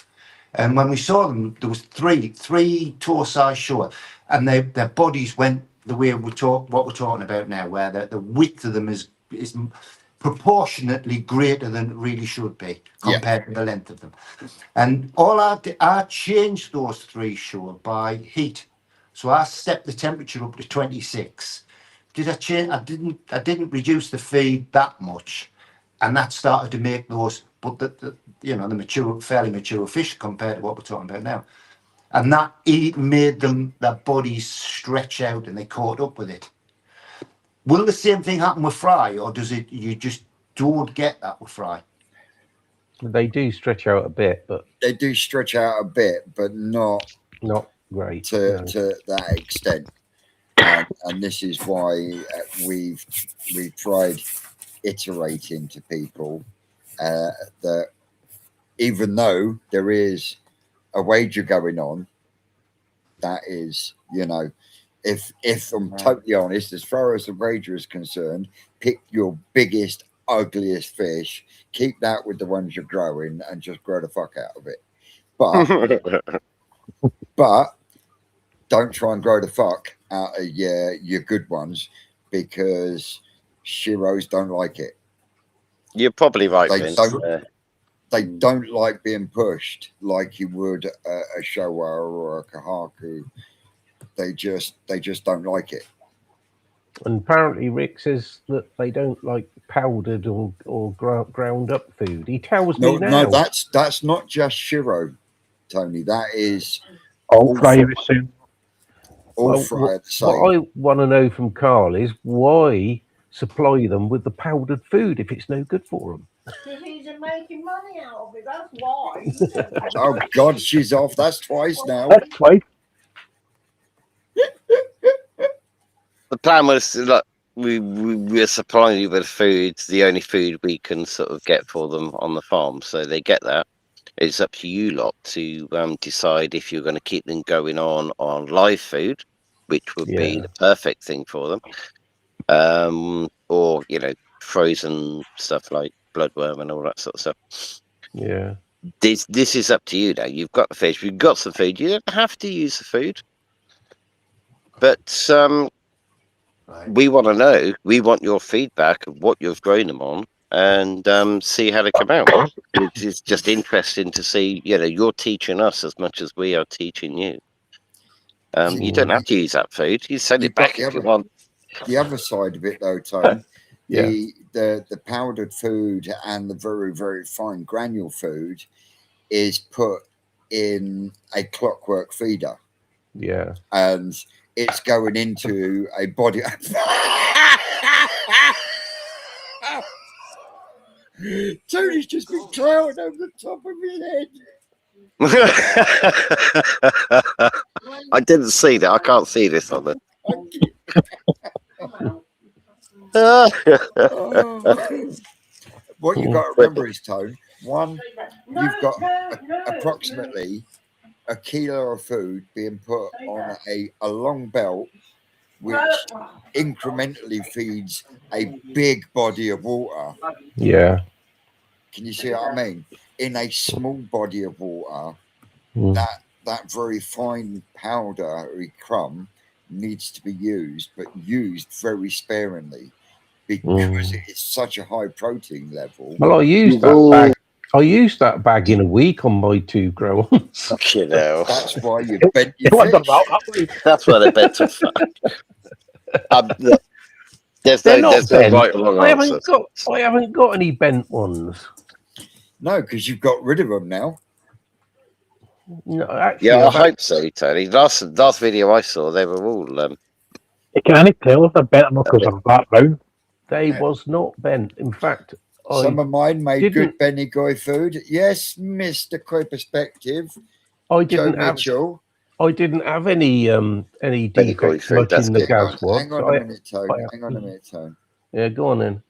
And when we saw them, there was three Torsai Showa, and their bodies went the way what we're talking about now, where the width of them is proportionately greater than it really should be compared to the length of them. And all I changed those three Showa by heat. So I stepped the temperature up to 26. Did I change? I didn't reduce the feed that much, and that started to make those. But the fairly mature fish compared to what we're talking about now, and that made their bodies stretch out, and they caught up with it. Will the same thing happen with fry, or does it? You just don't get that with fry. They do stretch out a bit, but they do stretch out a bit, but not great to that extent. And this is why we've tried iterating to people that even though there is a wager going on, that is, if I'm totally honest, as far as the wager is concerned, pick your biggest ugliest fish. Keep that with the ones you're growing and just grow the fuck out of it. But don't try and grow the fuck out of your good ones, because Shiros don't like it. You're probably right, They Vince. don't- They don't like being pushed like you would a Showa or a Kahaku. They just don't like it. And apparently Rick says that they don't like powdered or ground up food. He tells me now. No, that's not just Shiro, Tony. That is All fry was saying. all Well, fried the same. What I want to know from Carl is why supply them with the powdered food if it's no good for them. Because he's making money out of it. That's why. Oh God, she's off. That's twice now. That's why. The plan was like we're supplying you with food, the only food we can sort of get for them on the farm, so they get that. It's up to you lot to decide if you're going to keep them going on live food, which would be Yeah. the perfect thing for them, or frozen stuff like bloodworm and all that sort of stuff. Yeah. This is up to you now. You've got the fish. We've got some food. You don't have to use the food, but Right. we want to know. We want your feedback of what you've grown them on, and see how they come out. It's just interesting to see. You're teaching us as much as we are teaching you. You don't have to use that food. You send You've it back got if you the want. The other side of it, though, Tony, Yeah. the powdered food and the very, very fine granule food is put in a clockwork feeder, Yeah. and it's going into a body. Tony's just been trailing over the top of his head. I didn't see that. I can't see this on it. Oh. What you've got to remember is, Tone, one, you've got approximately a kilo of food being put on a long belt, which incrementally feeds a big body of water. Yeah. Can you see what I mean? In a small body of water, Mm. that very fine powdery crumb needs to be used, but used very sparingly, because it is such a high protein level. Well, I used that bag in a week on my 2 grow-ons. That's why you bent You your want them fish. out that way. That's why they're better. Look, there's They're no not bent. right or wrong I answer. haven't got any bent ones. No, because you've got rid of them now. No, actually, Yeah, I I've hope so, Tony. Last video I saw, they were all. You can't tell if they're better because they're that round. they was not bent. In fact, Some of mine made didn't- good Benny food. Yes, Mr. Quay Perspective, I Joe didn't have Mitchell. any Benny Goy defects food, much that's in the good. Gazwad. Hang on So a minute, Tone. I- Hang on a minute, Tone. yeah, go on then.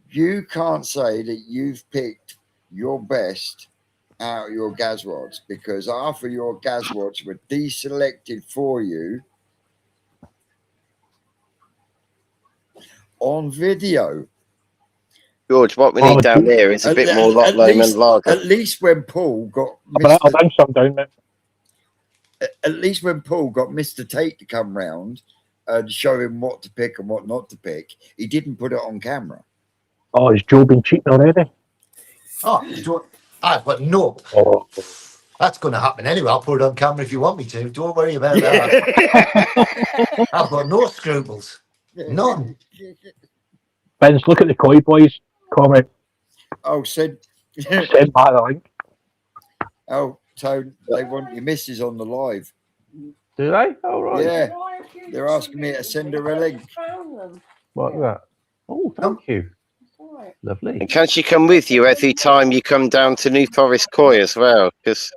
You can't say that you've picked your best out of your Gazwads, because half of your Gazwads were deselected for you on video. George, what we need down there is a bit more Loch Lomond lager. At least when Paul got But I'll bring some down there. at least when Paul got Mr. Tate to come round and show him what to pick and what not to pick, he didn't put it on camera. Oh, has Joe been cheating already? Oh, you don't. I've got no. Oh, That's going to happen anyway. I'll put it on camera if you want me to. Don't worry about that. I've got no scruples. None. Vince, look at the Koi Boys comment. Oh, said, Send back the link. oh, Tone, they want your missus on the live. Do they? Oh, right. Yeah, they're asking me to send her a link. Like that. Oh, thank you. Lovely. And can she come with you every time you come down to New Forest Koi as well? Because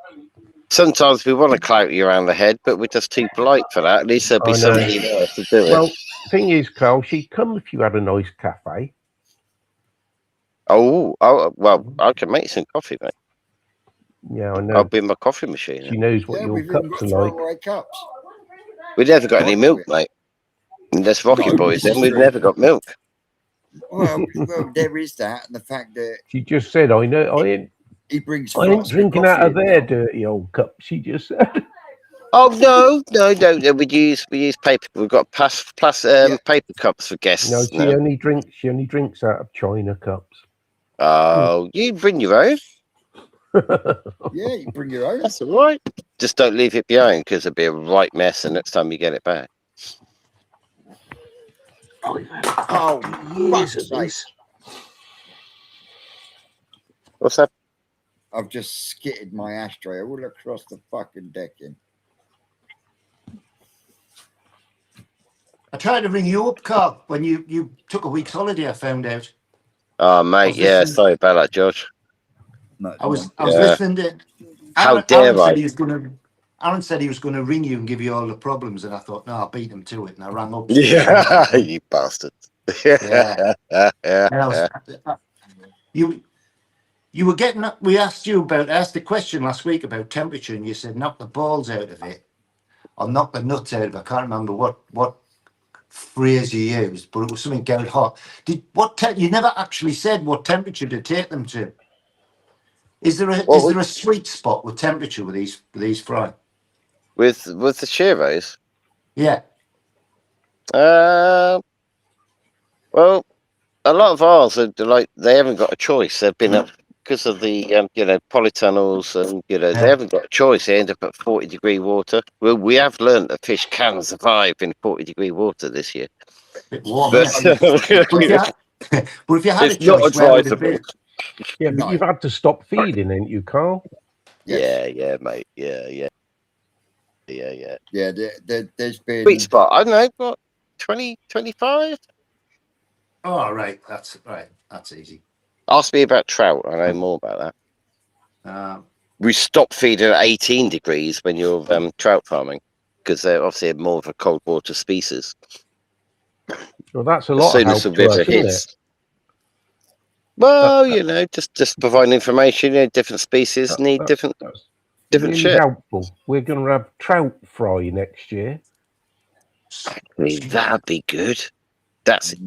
sometimes we want to clout you around the head, but we're just too polite for that. At least there'll be I know. somebody there to do it. Well, thing is, Carl, she'd come if you had a nice cafe. Oh, well, I can make some coffee, mate. Yeah, I I'll know. bring my coffee machine. She knows what Yeah, your we've even cups got are like. throwaway cups. We've never got any milk, mate. And there's Rocky No, Boys, this then is we've true. never got milk. Well, there is that, and the fact that She just said, "I know, he brings. I ain't flask of drinking out coffee of in their now. dirty old cup." She just said, Oh no! We use paper. We've got Yeah. paper cups for guests. "No, she now. only drinks out of china cups." Oh, you bring your own. Yeah, you bring your own. That's all right. Just don't leave it behind because it'll be a right mess the next time you get it back. Oh, Years fuck's of sake. this. What's that? I've just skitted my ashtray all across the fucking decking. I tried to ring you up, Carl, when you took a week's holiday. I found out. Oh, mate. Yeah, listening- sorry about that, George. No, I was Yeah. listening to. How Aaron, dare Aaron I? said he was going to. Aaron said he was going to ring you and give you all the problems, and I thought, no, I'll beat him to it. And I rang up. Yeah, you bastard. Yeah. yeah. And I was, you were getting up. We asked the question last week about temperature, and you said knock the balls out of it, or knock the nuts out of it. I can't remember what phrase you used, but it was something get hot. You never actually said what temperature to take them to. Is there a sweet spot with temperature with these fry? With the Sheros? Yeah. Well, a lot of ours are like they haven't got a choice. They've been up because of the polytunnels, and they haven't got a choice. They end up at 40-degree water. Well, we have learned that fish can survive in 40-degree water this year. Bit warm, But, isn't it? But if you had a it's not choice, where would it be? advisable. Yeah, but No. you've had to stop feeding, ain't you, Carl? Yes. Yeah, mate. Yeah. Yeah, there's been. Sweet spot. I don't know. What 20, 25? Oh, right. That's right. That's easy. Ask me about trout. I know more about that. We stop feeding at 18 degrees when you're trout farming because they're obviously more of a cold water species. Well, that's a As lot of soon help as the to us, river isn't it? hits. Well, just providing information. Different species need different Really shit. helpful. We're going to have trout fry next year. I mean, that'd be good. That'd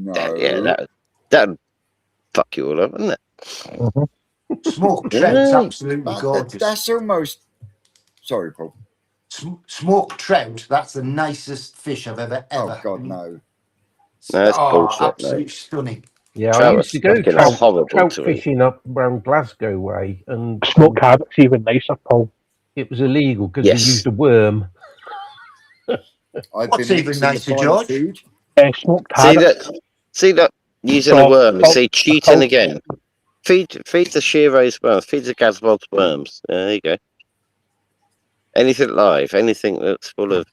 fuck you all up, wouldn't it? Smoked trout's absolutely That, gorgeous. that's almost. Sorry, Paul. Smoked trout. That's the nicest fish I've ever. Oh God, no. No, that's bullshit, absolutely mate. stunning. Yeah, Trout I used to is go fucking trout horrible to eat. fishing up around Glasgow way, and Smoked haddock's even nicer, Paul. it was illegal because Yes. we used a worm. I've What's been even mixing the nicer, fine George? food. Smoked See haddock. that? Using a So- worm. so- See, cheating again. Feed the Sheros worms. Feed the Gazbod's worms. There you go. Anything live. Anything that's full of.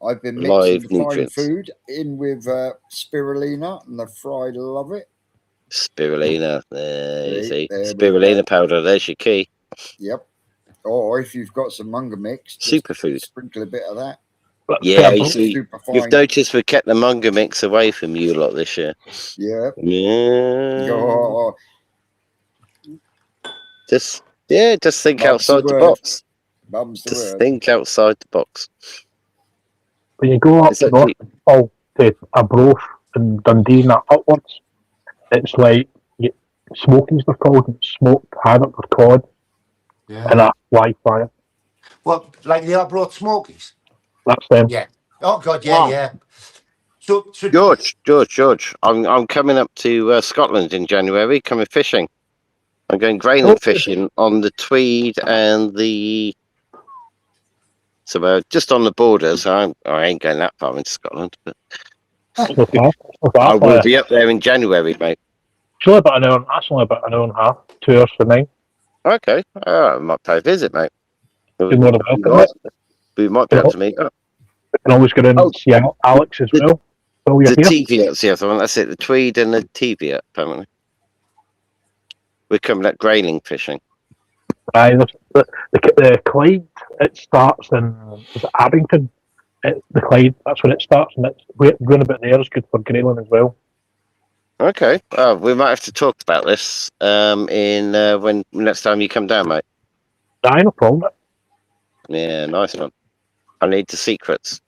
I've been Live mixing the fine nutrients. food in with spirulina, and the fried love it. Spirulina. There you see. There we Spirulina go. powder. There's your key. Yep. Or if you've got some Munger mix, just Superfood. sprinkle a bit of that. Yeah, you see, Super you've fine. noticed we kept the Munger mix away from you lot this year. Yeah. Yeah. Oh, Just think Mum's outside the the word. box. mum's the Just word. think outside the box. When you go up It's north, actually, Paul, to Arbroath and Dundee and that upwards, it's like smokies they're called, and smoked haddock or cod, Yeah. and a live fire. Well, like the Arbroath Smokies. That's them. Yeah. Oh God, yeah. So George, I'm coming up to Scotland in January, coming fishing. I'm going grayling fishing on the Tweed and the. So just on the border, so I ain't going that far into Scotland, but That's no far. That's no I far. will be up there in January, mate. It's only about an hour. That's only about an hour and a half. 2 hours for 9. Okay, I might pay a visit, mate. You're more than welcome. We might be able to meet up. You can always get in and see Alex as well. Oh, you're The here. Teviot's the other one. That's it. The Tweed and the Teviot, apparently. We're coming at grayling fishing. Aye, the Clyde, it starts in is it Abington. The Clyde, that's when it starts, and it's going about there is good for Grayling as well. Okay. We might have to talk about this in when next time you come down, mate. Aye, no problem. Yeah, nice one. I need the secrets.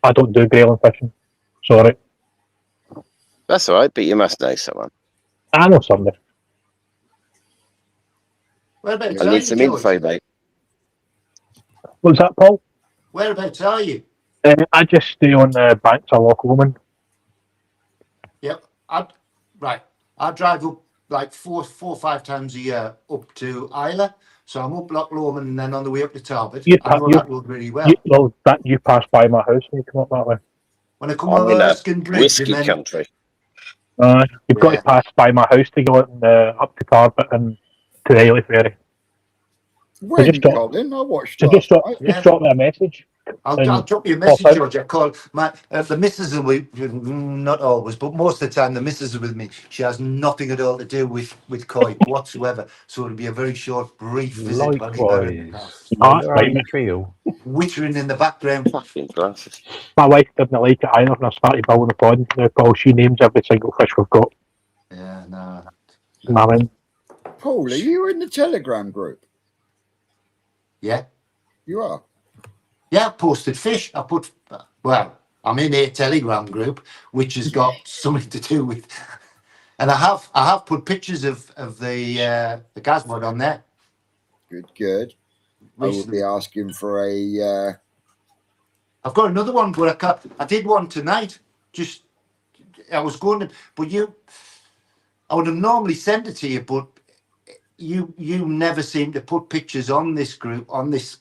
I don't do Grayling fishing. Sorry. That's all right, but you must know someone. I know somebody. Whereabouts I are need you, some George? info, mate. What's that, Paul? Whereabouts are you? I just stay on the banks of Loch Lomond. Yep. I drive up like four or 5 times a year up to Isla. So I'm up Loch Lomond and then on the way up to Talbot. I know that road really well. You pass by my house when you come up that way. When I come I'm over in a Erskine Bridge whiskey and then country. You've got to pass by my house to go up to Talbot and to the Ailey Ferry. When, just drop- Colin? I watched So last night. Yeah. just drop me a message. I'll drop you a message, George. I call the missus are with, not always, but most of the time the missus are with me. She has nothing at all to do with Coy whatsoever. So it'll be a very short, brief visit. While you're in the house. Likewise. I know how you feel. Wittering in the background. Fucking glasses. My wife didn't like it either, and I started building a pond. Now, Paul, she names every single fish we've got. Yeah, no. I mean, Paul, are you in the Telegram group? Yeah. You are. Yeah, I posted fish. I'm in a Telegram group, which has got something to do with, and I have put pictures of the gasmod on there. Good. I will be asking for a. I've got another one, but I did one tonight. I was going to, but I would have normally sent it to you, but you never seem to put pictures on this group on this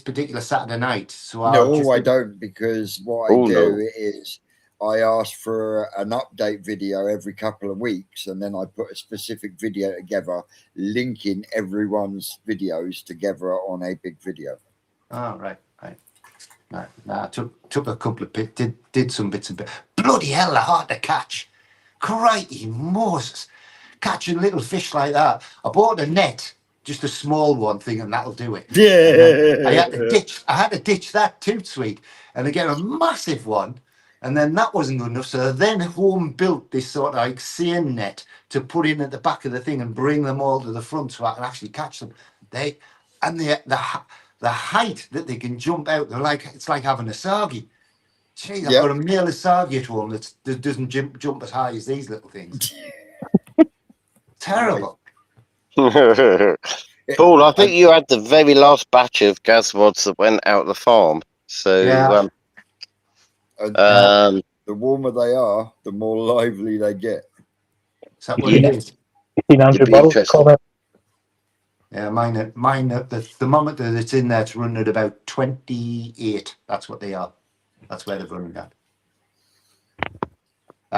particular Saturday night. So I don't, because what I do is I ask for an update video every couple of weeks, and then I put a specific video together, linking everyone's videos together on a big video. Oh, right. No, I took a couple of did some bits and bits. Bloody hell, they're hard to catch. Crikey Moses. Catching little fish like that. I bought a net, just a small one, thinking that'll do it. Yeah. I had to ditch that too, sweet, and again a massive one. And then that wasn't good enough. So I then home built this sort of like seine net to put in at the back of the thing and bring them all to the front so I can actually catch them. The height that they can jump out, it's like having a sargie. Jeez, I've got a male sargie at home that doesn't jump as high as these little things. Terrible. Paul, I think you had the very last batch of gasmods that went out the farm. So Yeah. The warmer they are, the more lively they get. Is that what it is? 1,500 It'd be barrels. interesting. Comment. Yeah, mine. The thermometer that's in there's running at about 28. That's what they are. That's where they're running at.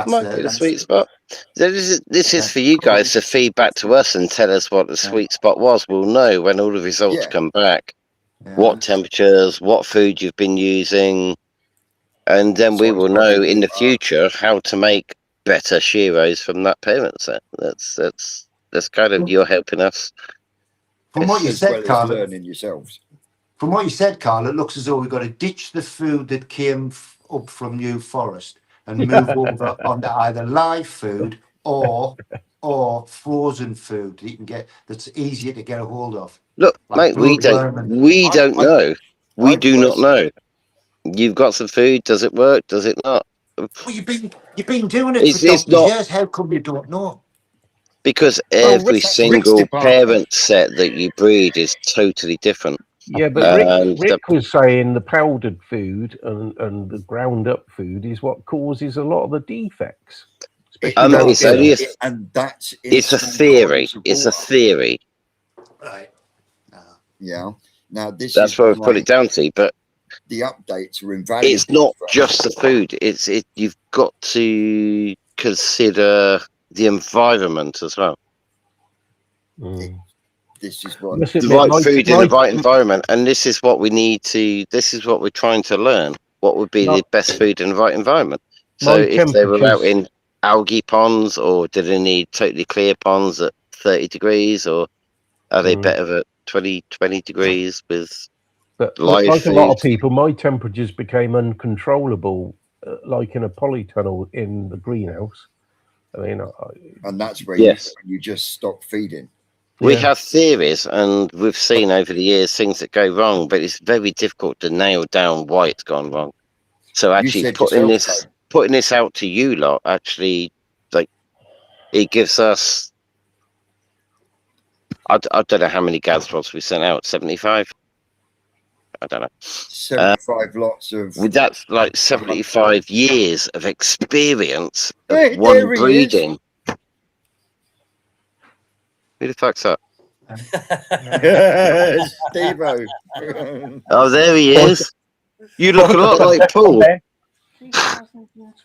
Might be the sweet spot. This is for you guys to feed back to us and tell us what the sweet spot was. We'll know when all the results come back. Yeah. What temperatures, what food you've been using, and then we will know in the future how to make better sheros from that parent set. That's kind of you're helping us. From what you As said, well as Carl. learning yourselves. From what you said, Carl, it looks as though we've got to ditch the food that came up from New Forest and move over onto either live food or frozen food that you can get that's easier to get a hold of. Look, Like mate, we don't know. We do not know. You've got some food. Does it work? Does it not? Well, you've been doing it It's for donkey's not- years. How come you don't know? Because Well, every Rick's single department. parent set that you breed is totally different. Yeah, but And Rick was saying the powdered food and the ground up food is what causes a lot of the defects. It's only a, and that's it's a in some theory. columns of It's a water. theory. Right. Yeah. Now That's is what I put why it down to. But the updates are invaluable. it's not for us. just the food. You've got to consider the environment as well. This is what Must The admit, right food in the right environment, and this is what we need to. This is what we're trying to learn. What would be No. the best food in the right environment? So My if they were out temperatures- in algae ponds, or do they need totally clear ponds at 30 degrees, or are they better at 20 degrees with But live like a lot of food? people, my temperatures became uncontrollable, like in a polytunnel in the greenhouse. I mean, and that's where Yes. you just stop feeding. We yeah. have theories, and we've seen over the years things that go wrong, but it's very difficult to nail down why it's gone wrong. So actually said putting yourself, putting this out to you lot actually, like, it gives us. I don't know how many gas rods we sent out. 75. I don't know. 75 lots of. That's like 75 years of experience of Hey, one there he is. breeding. Who the fuck's that? Steve-O. Oh, there he is. You look a lot like Paul. Ben,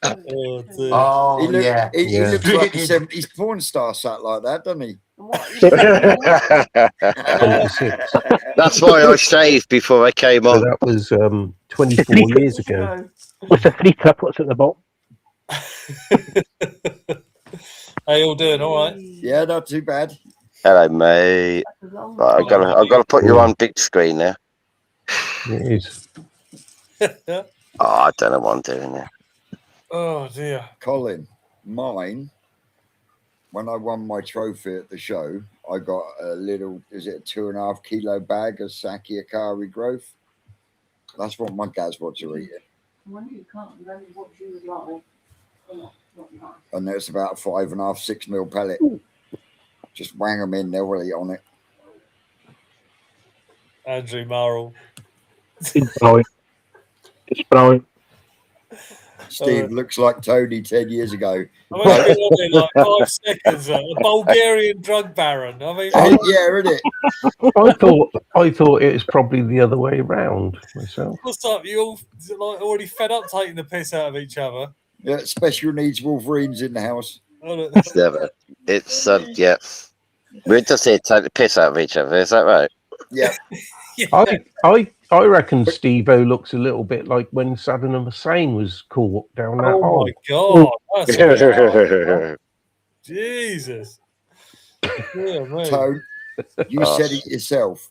Oh, dear. Oh, He, look, yeah. he Yeah. looks like a 70s porn star sat like that, doesn't he? That's 26. why I shaved before I came So on. that was 24 years ago. with the 3 triplets at the bottom. How you all doing? All right. Yeah, not too bad. Hello, mate. Right, I've got to put you on big screen now. It is. Oh, I don't know what I'm doing now. Oh dear. Colin, mine, when I won my trophy at the show, I got a little, is it a 2.5 kilo bag of Saki Akari growth? That's what my Gazwods are eating. You can't remember what you was like. And there's about 5.5, 6 mil pellet. Just wang them in, they'll really on it. Andrew Murrell. It's brilliant. It's brilliant. Steve looks like Tony 10 years ago. I mean, I've been on there like 5 seconds. A Bulgarian drug baron. I mean, Yeah, isn't it? I thought it was probably the other way around myself. what's up? You all like already fed up taking the piss out of each other? Yeah, special needs Wolverines in the house. It's never. It's yeah. We're just here to take the piss out of each other. Is that right? Yeah. I reckon Steve-O looks a little bit like when Saddam Hussein was caught down that Oh hole. my god! That's Jesus. Yeah, mate. Tone, you Oh. said it yourself.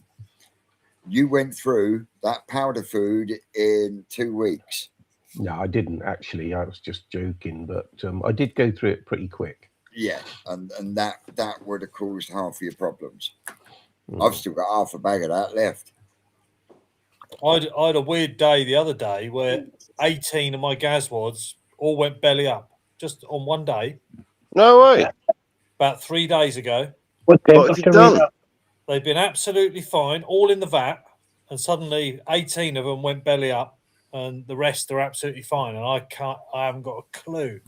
You went through that powder food in 2 weeks. No, I didn't actually. I was just joking, but I did go through it pretty quick. Yeah, and that would have caused half of your problems. Mm. I've still got half a bag of that left. I had a weird day the other day where 18 of my Gazwads all went belly up just on one day. No way. About 3 days ago, What What have you temperature done? was that? they've been absolutely fine, all in the vat, and suddenly 18 of them went belly up, and the rest are absolutely fine. And I haven't got a clue.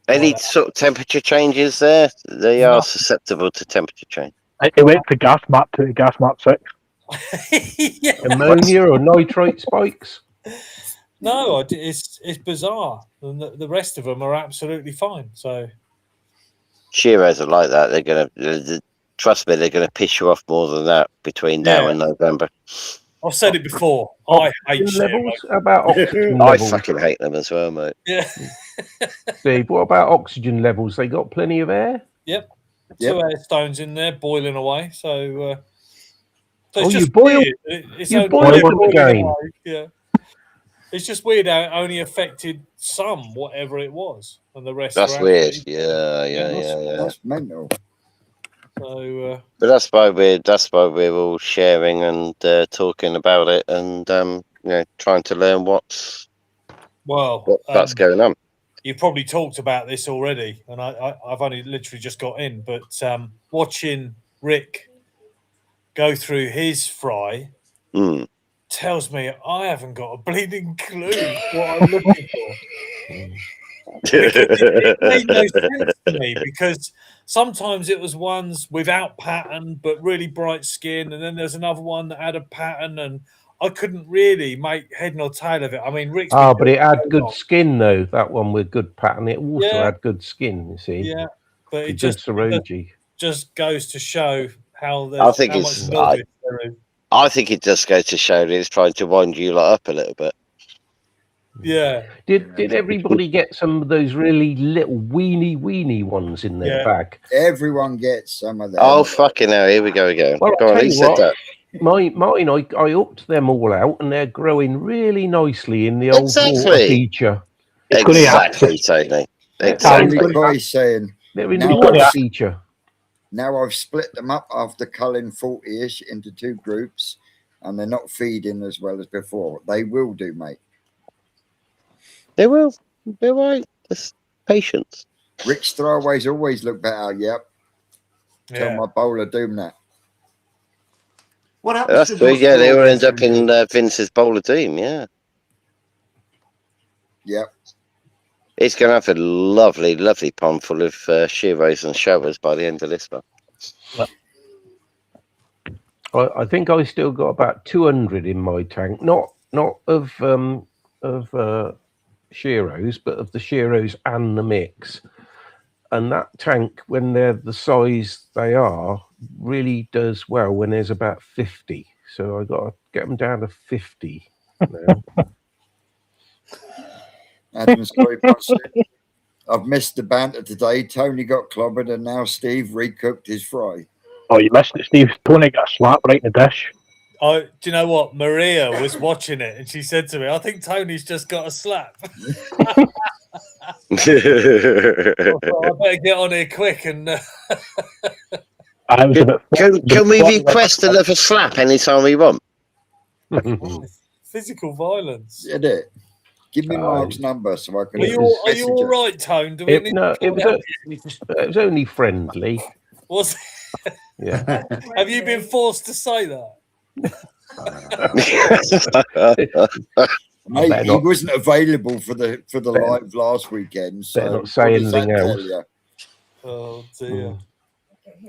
Any Well, sort of temperature changes there? They No. are susceptible to temperature change. It went to gas map 2 to gas map 6. Yeah. Ammonia or nitrate spikes? No, it's bizarre, and the rest of them are absolutely fine. So Shearers are like that. They're gonna trust me. They're gonna piss you off more than that between now Yeah. and November. I've said it before. I hate Oxygen shit. levels? How about oxygen I levels? fucking hate them as well, mate. Yeah. Steve, what about oxygen levels? They got plenty of air? Yep. Yep. 2 air stones in there boiling away. So, Oh, it's you just boil- weird. It's you only boil boiling them again. away, yeah. It's just weird how it only affected some, whatever it was, and the rest. That's were weird. absolutely- Yeah. That's mental. So But that's why we're all sharing and talking about it and trying to learn what's well, going on. you've probably talked about this already, and I've only literally just got in, but watching Rick go through his fry Mm. tells me I haven't got a bleeding clue what I'm looking for. It made no sense to me because sometimes it was ones without pattern but really bright skin, and then there's another one that had a pattern, and I couldn't really make head nor tail of it. I mean, Rick's Ah, been but doing it had so good long. skin though. That one with good pattern. It also Yeah. had good skin. You see, Yeah, but it good just Saroji. goes to show how I think how it's- much novice there is. I think it just goes to show that it's trying to wind you lot up a little bit. Yeah, Did everybody get some of those really little weeny ones in their Yeah. bag? Everyone gets some of them. Oh fucking hell! Here we go again. Well, I'll Go on, tell who you said what. that? Mine, I upped them all out, and they're growing really nicely in the old water Exactly. feature. It's gonna Exactly, Tony. Tony Exactly. Boy's saying, They're in Now the I've water got- feature. now I've split them up after culling 40-ish into 2 groups, and they're not feeding as well as before. They will do, mate. They will. Be all right. Just patience. Rick's throwaways always look better. Yep. Tell Yeah. my bowler doom that. What happens That's to true. those Yeah, they all throwaways end up when in you- Vince's bowl of doom. Yeah. Yep. It's going to have a lovely, lovely pond full of shearways and showers by the end of this one. I think I still got about 200 in my tank, not of shearos, but of the shearos and the mix. And that tank, when they're the size they are, really does well when there's about 50. So I got to get them down to 50 now. Adam Scotty Boston. I've missed the banter today. Tony got clobbered, and now Steve recooked his fry. Oh, you missed it, Steve. Tony got a slap right in the dish. Oh, do you know what? Maria was watching it and she said to me, I think Tony's just got a slap. I thought, I better get on here quick and I was about Can we request another slap anytime we want? physical violence. Did it? Give me Mark's number so I can. Are you all right, Tone? Do we need No, to it was only friendly. Was Yeah. have you been forced to say that? Mate, better he not- wasn't available for the live last weekend. So better not say what does that anything tell else. you? Oh dear.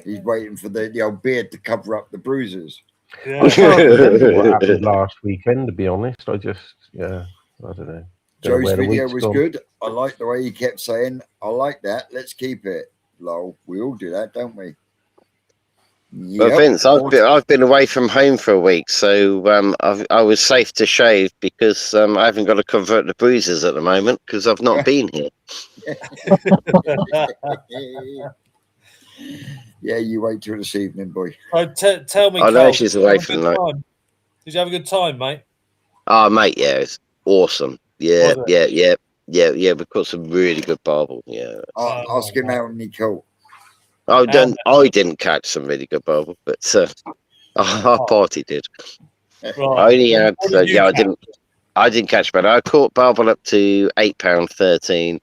He's waiting for the old beard to cover up the bruises. Yeah. I can't remember what happened last weekend, to be honest. I don't know. Don't know Joe's where the video week's was gone. good. I like the way he kept saying, "I like that. Let's keep it." Lol. We all do that, don't we? Well, Yep. Vince, I've been away from home for a week, so I was safe to shave because I haven't got to convert the bruises at the moment because I've not been here. Yeah, you wait till this evening, boy. Oh, tell me, I know Carl, she's did you away have a from good that. time? Did you have a good time, mate? Oh, mate, yeah, it's awesome. Yeah, Was it? yeah. We've got some really good barbel. Yeah, Ask him how many caught. I didn't catch some really good barbel, but our party did. Right. I only had What did you I catch? didn't catch bad. I caught barbel up to £8.13,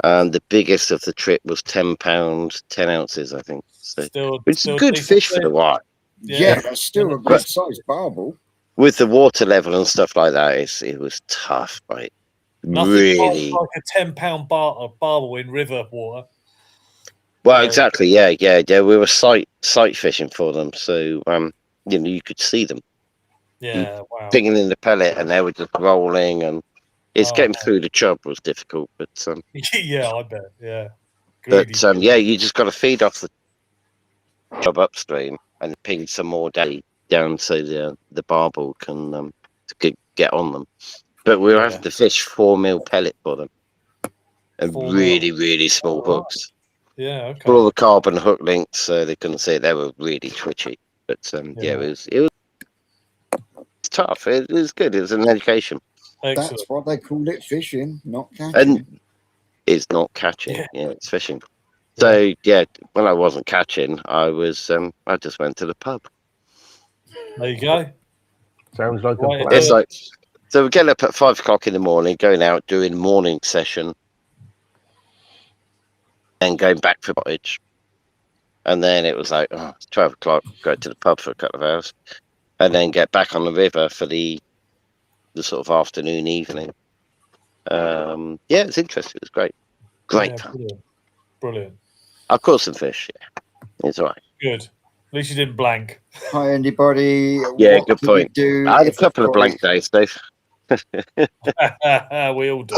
and the biggest of the trip was £10, 10 ounces, I think. So it's Still good decent fish for the white. Yeah. Yeah, that's still a good But- size barbel. With the water level and stuff like that, it was tough, mate. Nothing Really. like a £10 barbel in river water. Well, exactly. Yeah. We were sight fishing for them, so you could see them Yeah, wow. pinging in the pellet, and they were just rolling, and it's Oh, getting man. through the chub was difficult, but Yeah, I bet. Yeah. Greedy. yeah, you just got to feed off the chub upstream and ping some more down so the barbel can get on them. But we were having to fish 4 mil pellet for them, and 4 mil. really, really small Oh, hooks. Yeah, okay. For all the carbon hook links, so they couldn't see it. They were really twitchy. But Yeah. it was tough. It was good. It was an education. Excellent. That's what they called it, fishing, not catching. And it's not catching. Yeah. Yeah, it's fishing. So yeah, when I wasn't catching, I just went to the pub. There you go. Sounds like a Right, plan. It's like, so we get up at 5 o'clock in the morning, going out doing morning session, and going back for cottage. And then it was like 12 o'clock, go to the pub for a couple of hours, and then get back on the river for the sort of afternoon, evening. Yeah, it's interesting. It was great. Great Yeah, fun. brilliant. Brilliant. I caught some fish. Yeah, it's all right. Good. At least you didn't blank. Hi, anybody. Yeah, What good do we point. Do I had a if couple of Corey- blank days, Dave. We all do.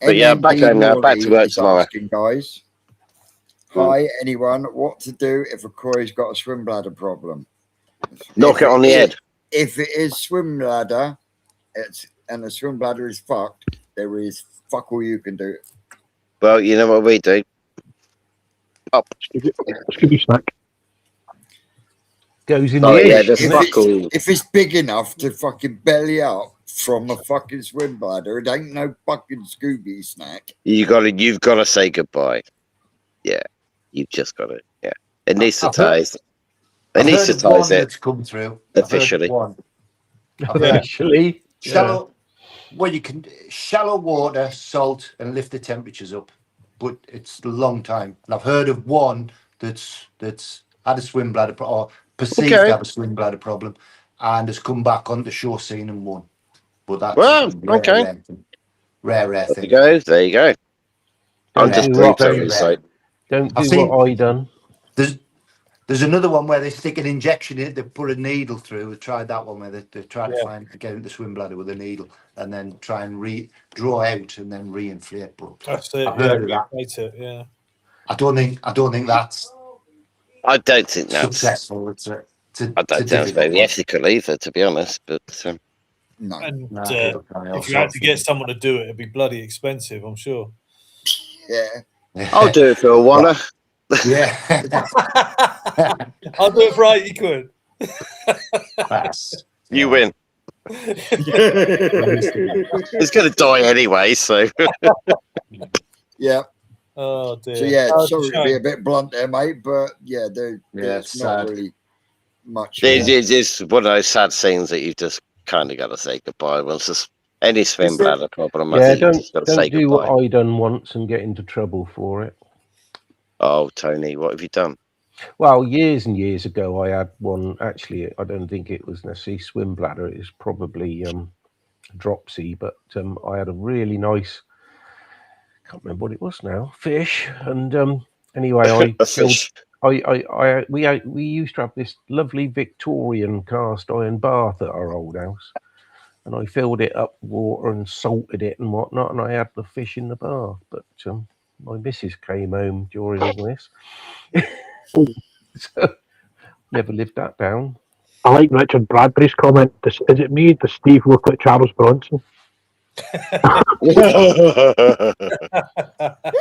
But yeah, I'm back NMB home now, back to Morley work is tomorrow. asking, guys. Hi, anyone. What to do if a Corey's got a swim bladder problem? Knock it on the head. If it is swim bladder, and the swim bladder is fucked, there is fuck all you can do. Well, you know what we do? Scooby snack. Goes in Oh, the yeah, edge. there's If doesn't it? fuck all. if it's big enough to fucking belly up from a fucking swim bladder, it ain't no fucking Scooby snack. You've got to say goodbye. Yeah, you've just got to. Yeah, it needs to I've heard- ties. It needs to I've heard one ties it that's come through. I've heard officially. one. I've heard Officially. shallow well, you can shallow water, salt, and lift the temperatures up, but it's a long time. And I've heard of one that's had a swim bladder or perceived Okay. to have a swim bladder problem, and has come back on the shore scene and won. But that's Well, a rare, okay. rare thing. Rare There you thing. go. There you go. I'm Don't just do brute what- on this site. Don't I've do seen- what I done. There's another one where they stick an injection in it, they put a needle through. We tried that one where they try to get into the swim bladder with a needle and then try and draw out and then re-inflate. But That's it. I've heard of Yeah, that. that's it. Yeah. I don't think that's I don't think that's. successful. It's a I don't think that's difficult very one. ethical either, to be honest. But No. And Nah, people try all if you had sorts to of get things. someone to do it, it'd be bloody expensive, I'm sure. Yeah. I'll do it for a wanna. Yeah. I'll do it for 80 quid. That's- You yeah. win. It's going to die anyway, so. Yeah. Oh dear. So yeah, Oh, it's a sorry to be shame. a bit blunt there, mate, but yeah, there's it's not sad. really much. It's one of those sad scenes that you just kind of got to say goodbye. Once there's any swim Is there- bladder problem, I Yeah, think you just got to say don't do goodbye. what I done once and get into trouble for it. Oh, Tony, what have you done? Well, years and years ago, I had one. Actually, I don't think it was necessarily swim bladder. It was probably dropsy. But I had a really nice. Can't remember what it was now. Fish. And anyway, I A filled. fish. We used to have this lovely Victorian cast iron bath at our old house, and I filled it up with water and salted it and whatnot, and I had the fish in the bath. But my missus came home during all this. So, never lived that down. I like Richard Bradbury's comment. Is it me? Does Steve look like Charles Bronson?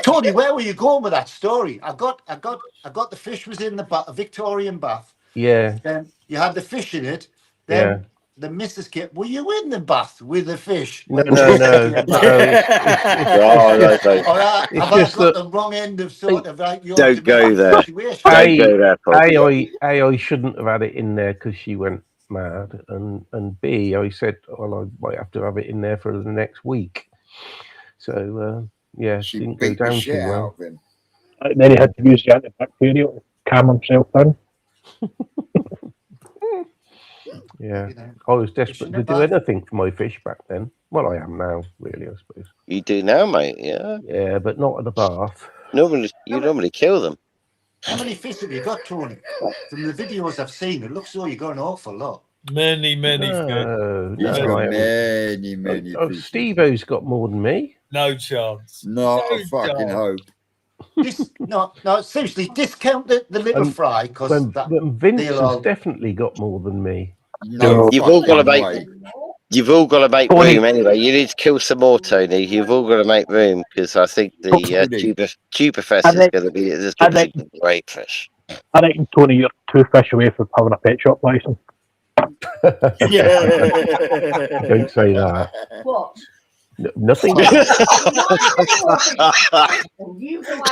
Tony, where were you going with that story? I got the fish was in a Victorian bath. Yeah, Then you had the fish in it. Then the missus kept. Were you in the bath with the fish? no. It's Oh, no, don't. All right, It's have I just got that- the wrong end of sort of like your Don't go there. situation? Hey, Don't go there, Paul. I shouldn't have had it in there because she went mad, and B, I said, well, I might have to have it in there for the next week. So yeah, She didn't go beat the down too shit well. out of him. And then he had to use the antibacterial to calm himself down. Yeah, You know, I was in desperate the to do bath. anything for my fish back then. Well, I am now, really, I suppose. You do now, mate. Yeah. Yeah, but not at the bath. You normally kill them. How many fish have you got, Tony? From the videos I've seen, it looks as though you got an awful lot. Many fish. No, He's no, got I haven't. many Oh, people. Steve-O's got more than me. No chance. Not No a fucking chance. hope. No, seriously, discount the little fry because When Vince they're has all- definitely got more than me. No, You've all got to fucking make- way. You've all got to make Tony. room anyway. You need to kill some more, Tony. You've all got to make room because I think the Tony. Tuberfest I is think- going to be just I going to think- be a great fish. I reckon, Tony, you're 2 fish away from having a pet shop license. Don't say that. What? Nothing. You go out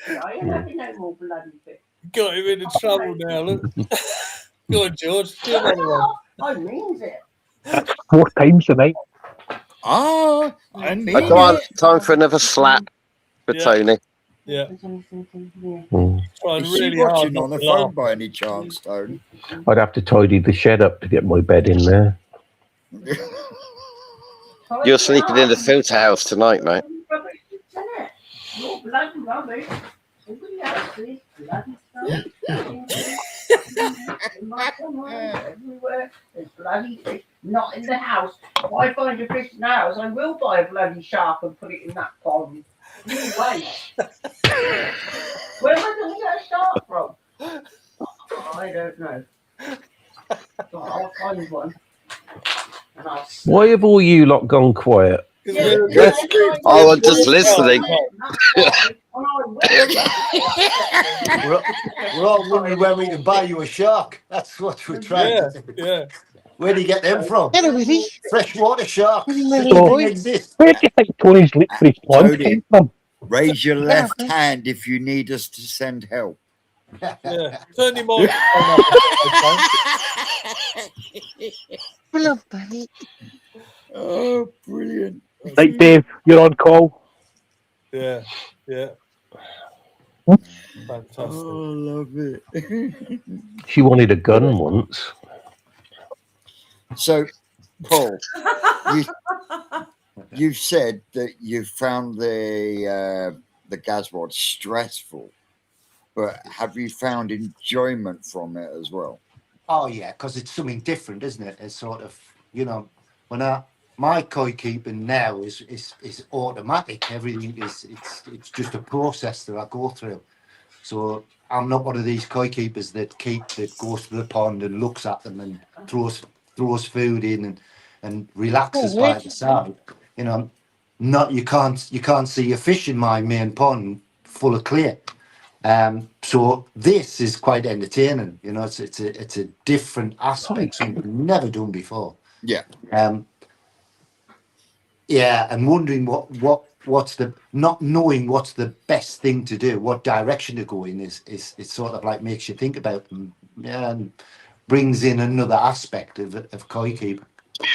there. I ain't having no more bloody fish. Got him into trouble now. Look. Go on, George. Do another one. I means it. 4 times a night. Ah, I mean Time for another slap for Yeah. Tony. Yeah. Mm. Trying Is she really hard watching not on the to phone laugh. by any chance, Tony? I'd have to tidy the shed up to get my bed in there. You're sleeping in the filter house tonight, mate. You're bloody rubbish. Everybody else is bloody everywhere. There's bloody fish. Not in the house. If I find a fish in the house, I will buy a bloody shark and put it in that pond. No way. Where am I going to get a shark from? I don't know. But I'll find one. And I'll Why have all you lot gone quiet? Oh, I'm just listening. We're all wondering where we can buy you a shark. That's what we're trying Yeah, to do. yeah. Where do you get them from? Hello, Willie. Freshwater sharks. They So- don't exist. Where do you think Tony's leak for his plunge Tony. came from? Raise your left hand if you need us to send help. Yeah. Turn your microphone up. Okay. Oh, brilliant. Right, Dave, you're on call. Yeah, yeah. Oh, Fantastic. I love it. She wanted a gun once. So, Paul, you've said that you found the gas rod stressful, but have you found enjoyment from it as well? Oh yeah, because it's something different, isn't it? It's sort of, you know, my koi keeping now is automatic. Everything it's just a process that I go through. So I'm not one of these koi keepers that goes to the pond and looks at them and throws food in and relaxes by the side. You know, not you can't see a fish in my main pond full of clear. So this is quite entertaining. You know, it's a different aspect, something we've never done before. Yeah. Yeah, and wondering what's the not knowing what's the best thing to do, what direction to go in is sort of like makes you think about them, yeah, and brings in another aspect of koi keep.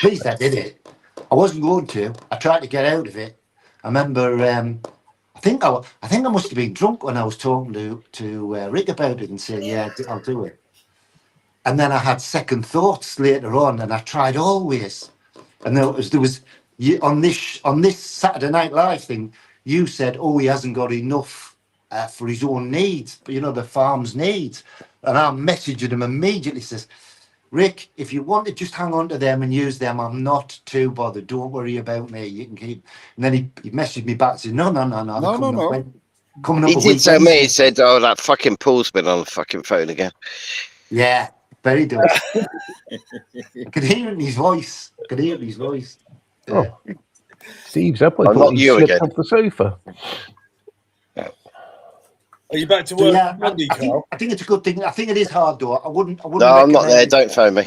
Pleased I did it. I wasn't going to. I tried to get out of it. I remember. I think I must have been drunk when I was talking to Rick about it and saying, "Yeah, I'll do it." And then I had second thoughts later on, and I tried always. And there was you on this Saturday Night Live thing. You said, "Oh, he hasn't got enough for his own needs, but you know the farm's needs." And I messaged him immediately. Says, "Rick, if you want to just hang on to them and use them, I'm not too bothered. Don't worry about me. You can keep." And then he messaged me back and said, "No. Coming up He a did tell me. He weekend." said, "Oh, that fucking Paul's been on the fucking phone again." Yeah, very good. I could hear it in his voice. Yeah. Oh, Steve's up. I Oh, thought not he you slipped again. off the sofa. Are you back to So, work yeah, Monday, Carl? I think it's a good thing. I think it is hard though. I wouldn't. No, I'm not there. recommend it. Don't phone me.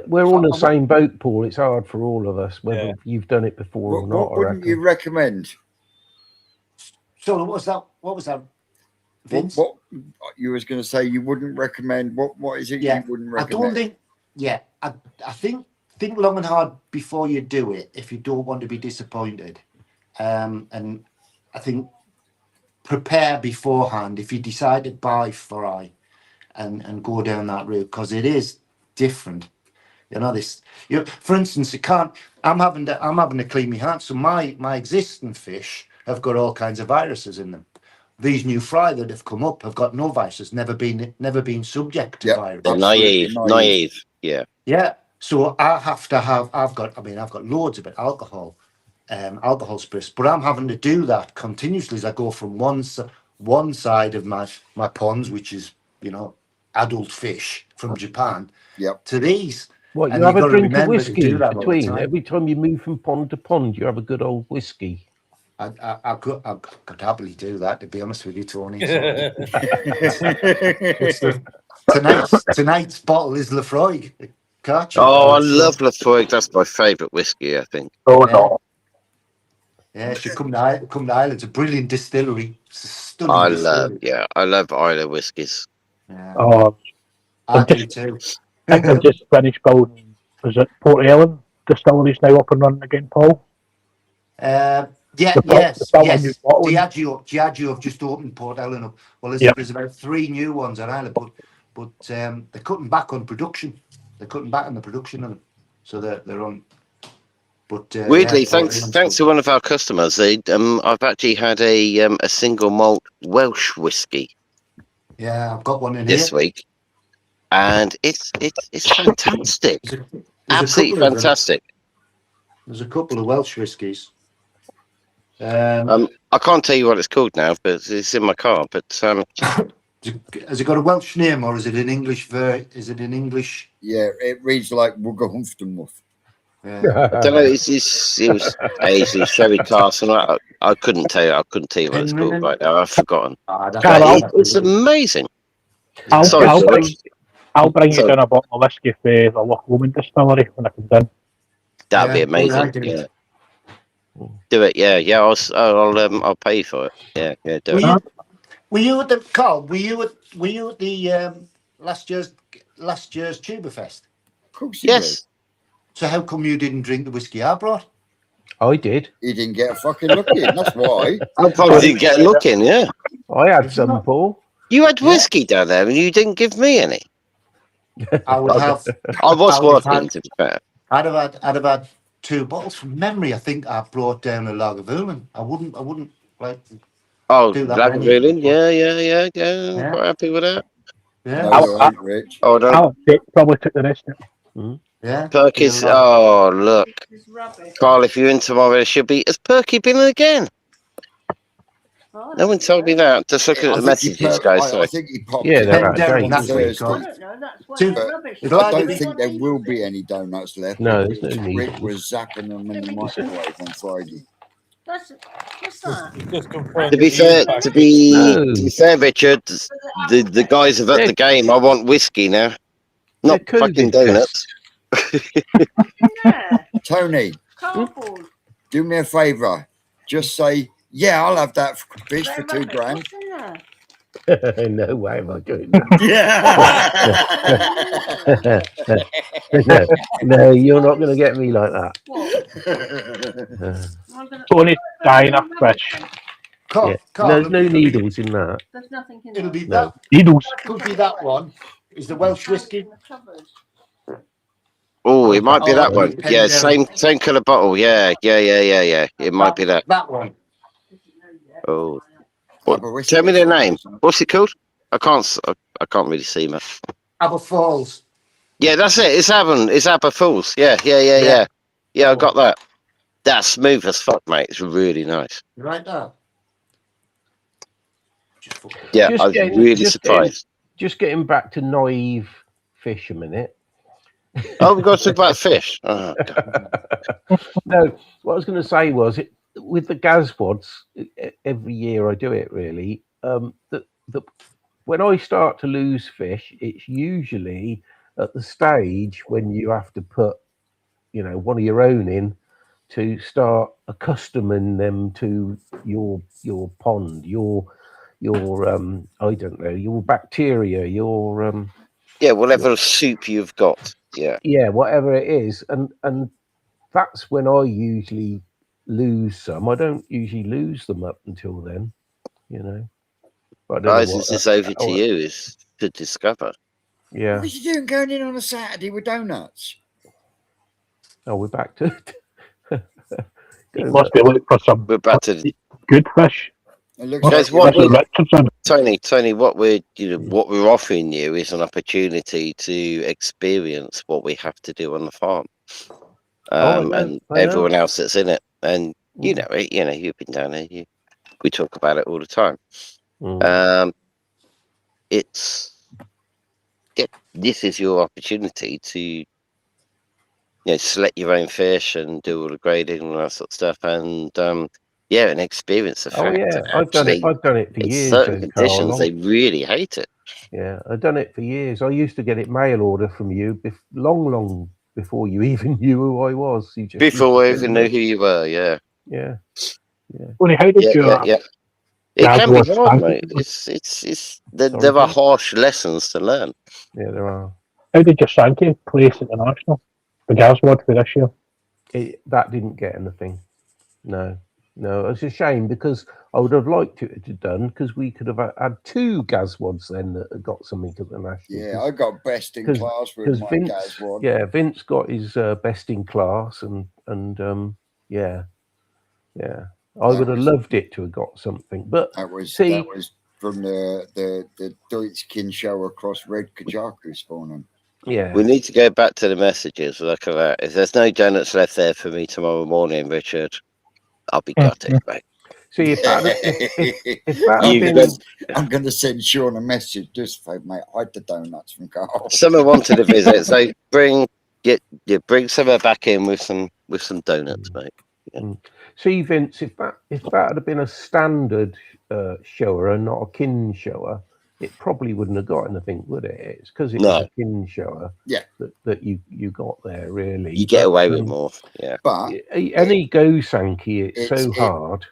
We're on the same boat, Paul. It's hard for all of us, whether Yeah. you've done it before or What, not. what I wouldn't you reckon. recommend? So what was that? What was that? Vince? What you was going to say? You wouldn't recommend. What is it Yeah, you wouldn't I recommend? don't think. Yeah, I think long and hard before you do it if you don't want to be disappointed. And I think prepare beforehand if you decide to buy fry and go down that route because it is different. You know this. For instance, I'm having to clean my hands. So my existing fish have got all kinds of viruses in them. These new fry that have come up have got no viruses. Never been subject to Yep. virus. They're Absolutely naive. Yeah. Yeah. So I have to have. I've got loads of it. Alcohol spritz, but I'm having to do that continuously as I go from one side of my ponds, which is adult fish from Japan, Yep. to these. What, And you have you've a got to drink of remember to whiskey do that all the between time. every time you move from pond to pond. You have a good old whiskey. I could happily do that, to be honest with you, Tony. Tonight's bottle is Lefroy. Oh, I love Lafroig. That's my favourite whiskey, I think. Oh, Yeah. no. Yeah, should come to Ireland. It's a brilliant distillery. It's a stunning distillery. I love Islay whiskies. Yeah. Oh, I do too. I think they've just finished building. Was it Port Ellen distillery's now up and running again, Paul? Yes. Diageo have just opened Port Ellen up. Well, there's about 3 new ones on Ireland, but they're cutting back on production. They're cutting back on the production of them, so they're on. But Weirdly, thanks to one of our customers, I've actually had a single malt Welsh whiskey. Yeah, I've got one in this here week, and it's fantastic. Absolutely fantastic. There's a couple of Welsh whiskies. I can't tell you what it's called now, but it's in my car. But has it got a Welsh name or is it an English? Is it in English? Yeah, it reads like Wuggerhumpfdenmuff. Yeah. I don't know. It was aged Sherry Castle. I couldn't tell you. I couldn't tell you what it's called right now. I've forgotten. It's amazing. I'll bring you down a bottle of whiskey for the Loch Lomond distillery when I come down. That'd be amazing. Yeah. Do it. Yeah. I'll pay for it. Yeah. Do it. Were you at the Carl? Were you at, the last year's Tuberfest? Of course. Yes. So how come you didn't drink the whiskey I brought? I did. He didn't get a fucking look in. That's why. I probably didn't get a look in, yeah. I had It's some, not- Paul. You had Yeah. whiskey down there and you didn't give me any. I would have. I was I would have watching, had- to be fair. I'd have had 2 bottles from memory. I think I brought down a Lagavulin. I wouldn't like. Oh, Do that Lagavulin, many. yeah. Yeah. Quite happy with that. Yeah, No, you ain't, Rich. Hold on. Alex Dick probably took the rest of it. yeah. Perky's. Yeah, Oh, look. This is rubbish. Carl, if you're in tomorrow, it should be. Has Perky been again? Oh, No one told me that. Just looking at the I think he messages, popped- guys. I Sorry. think he popped Yeah, in they're on out of date. That's Thursday. I don't know. That's why Two- they're rubbish. It's I like don't the- think there will be any donuts left. No, because there's no need. Rick was zapping them in the microwave on Friday. What's that? Just confirm To be that fair, you back to it. be, No. to be fair, Richard, the guys have upped the game. I want whiskey now, not They're fucking COVID donuts. Yeah, Tony, cardboard. do me a favour. Just say, yeah, I'll have that fish for They're $2 rubbish. grand. What's in there? No way am I doing that. Yeah. No, you're not going to get me like that. What? I'm gonna- Tony dying of fish. Carl, Yeah. Carl, No, it'll no be- needles in that. There's nothing in It'll there. be No. that. Needles. Could be that one. Is the Welsh whiskey? Cupboard. Oh, it might be Oh, that one. pen Yeah, down. same colour bottle. Yeah. It might be that. That one. Oh, what? Tell me their name. What's it called? I can't really see, man. Aber Falls. Yeah, that's it. It's Aber Falls. Yeah. Yeah, I got that. That's smooth as fuck, mate. It's really nice. You right there? Yeah, Just I was getting- really just surprised. Just getting back to naive fish a minute. Oh, we've got to talk about fish. Oh, God. No, what I was going to say was with the Gazwods, every year I do it really. When I start to lose fish, it's usually at the stage when you have to put, one of your own in to start accustoming them to your pond, your I don't know, your bacteria, your Yeah, whatever soup you've got. Yeah. whatever it is, and that's when I usually lose some. I don't usually lose them up until then, But I don't know Guys, what- this is over to you is to discover. Yeah. What are you doing going in on a Saturday with donuts? Oh, we're back to He must be looking for some We're back to good fish. It looks Guys, like what you're- we- Richardson. Tony. What we're offering you is an opportunity to experience what we have to do on the farm, I know. and everyone else that's in it. And you know it. You've been down there. We talk about it all the time. This is your opportunity to select your own fish and do all the grading and all that sort of stuff, and and experience the Oh fact yeah, that I've done it. actually I've done it for in years. certain Carl, conditions they really hate it. Yeah, I've done it for years. I used to get it mail order from you long before you even knew who I was. You just Before I used to even send knew me- who you were, yeah. Yeah. Tony, how did you? Yeah. It Yeah, can be I've hard, watched- mate. There are harsh lessons to learn. Yeah, there are. How did your Sankey place at the national? The Gazwood for this year. That didn't get anything. No, it's a shame because I would have liked it to have done because we could have had 2 Gazwods then that had got something at the national. Yeah, I got best in 'cause- class with because my Vince, Gazwad. yeah, Vince got his best in class, and yeah, I would have loved it to have got something, but That was See- from the Deutsch Kin show across Red Kajaku spawning. yeah, We need to go back to the messages. Look at that. If there's no donuts left there for me tomorrow morning, Richard, I'll be gutted, mate. see if that if that You had guys- been, I'm going to send Sean a message. Just say, mate, hide the donuts from Carl. Someone wanted to visit, so bring someone back in with some donuts, mate. see Vince, if that had been a standard shower and not a kin shower, it probably wouldn't have got anything, would it? It's because it No. was a kin shower, Yeah. that you got there really. You get But, away with more, yeah. But Any go Sankey, it's so It's- hard.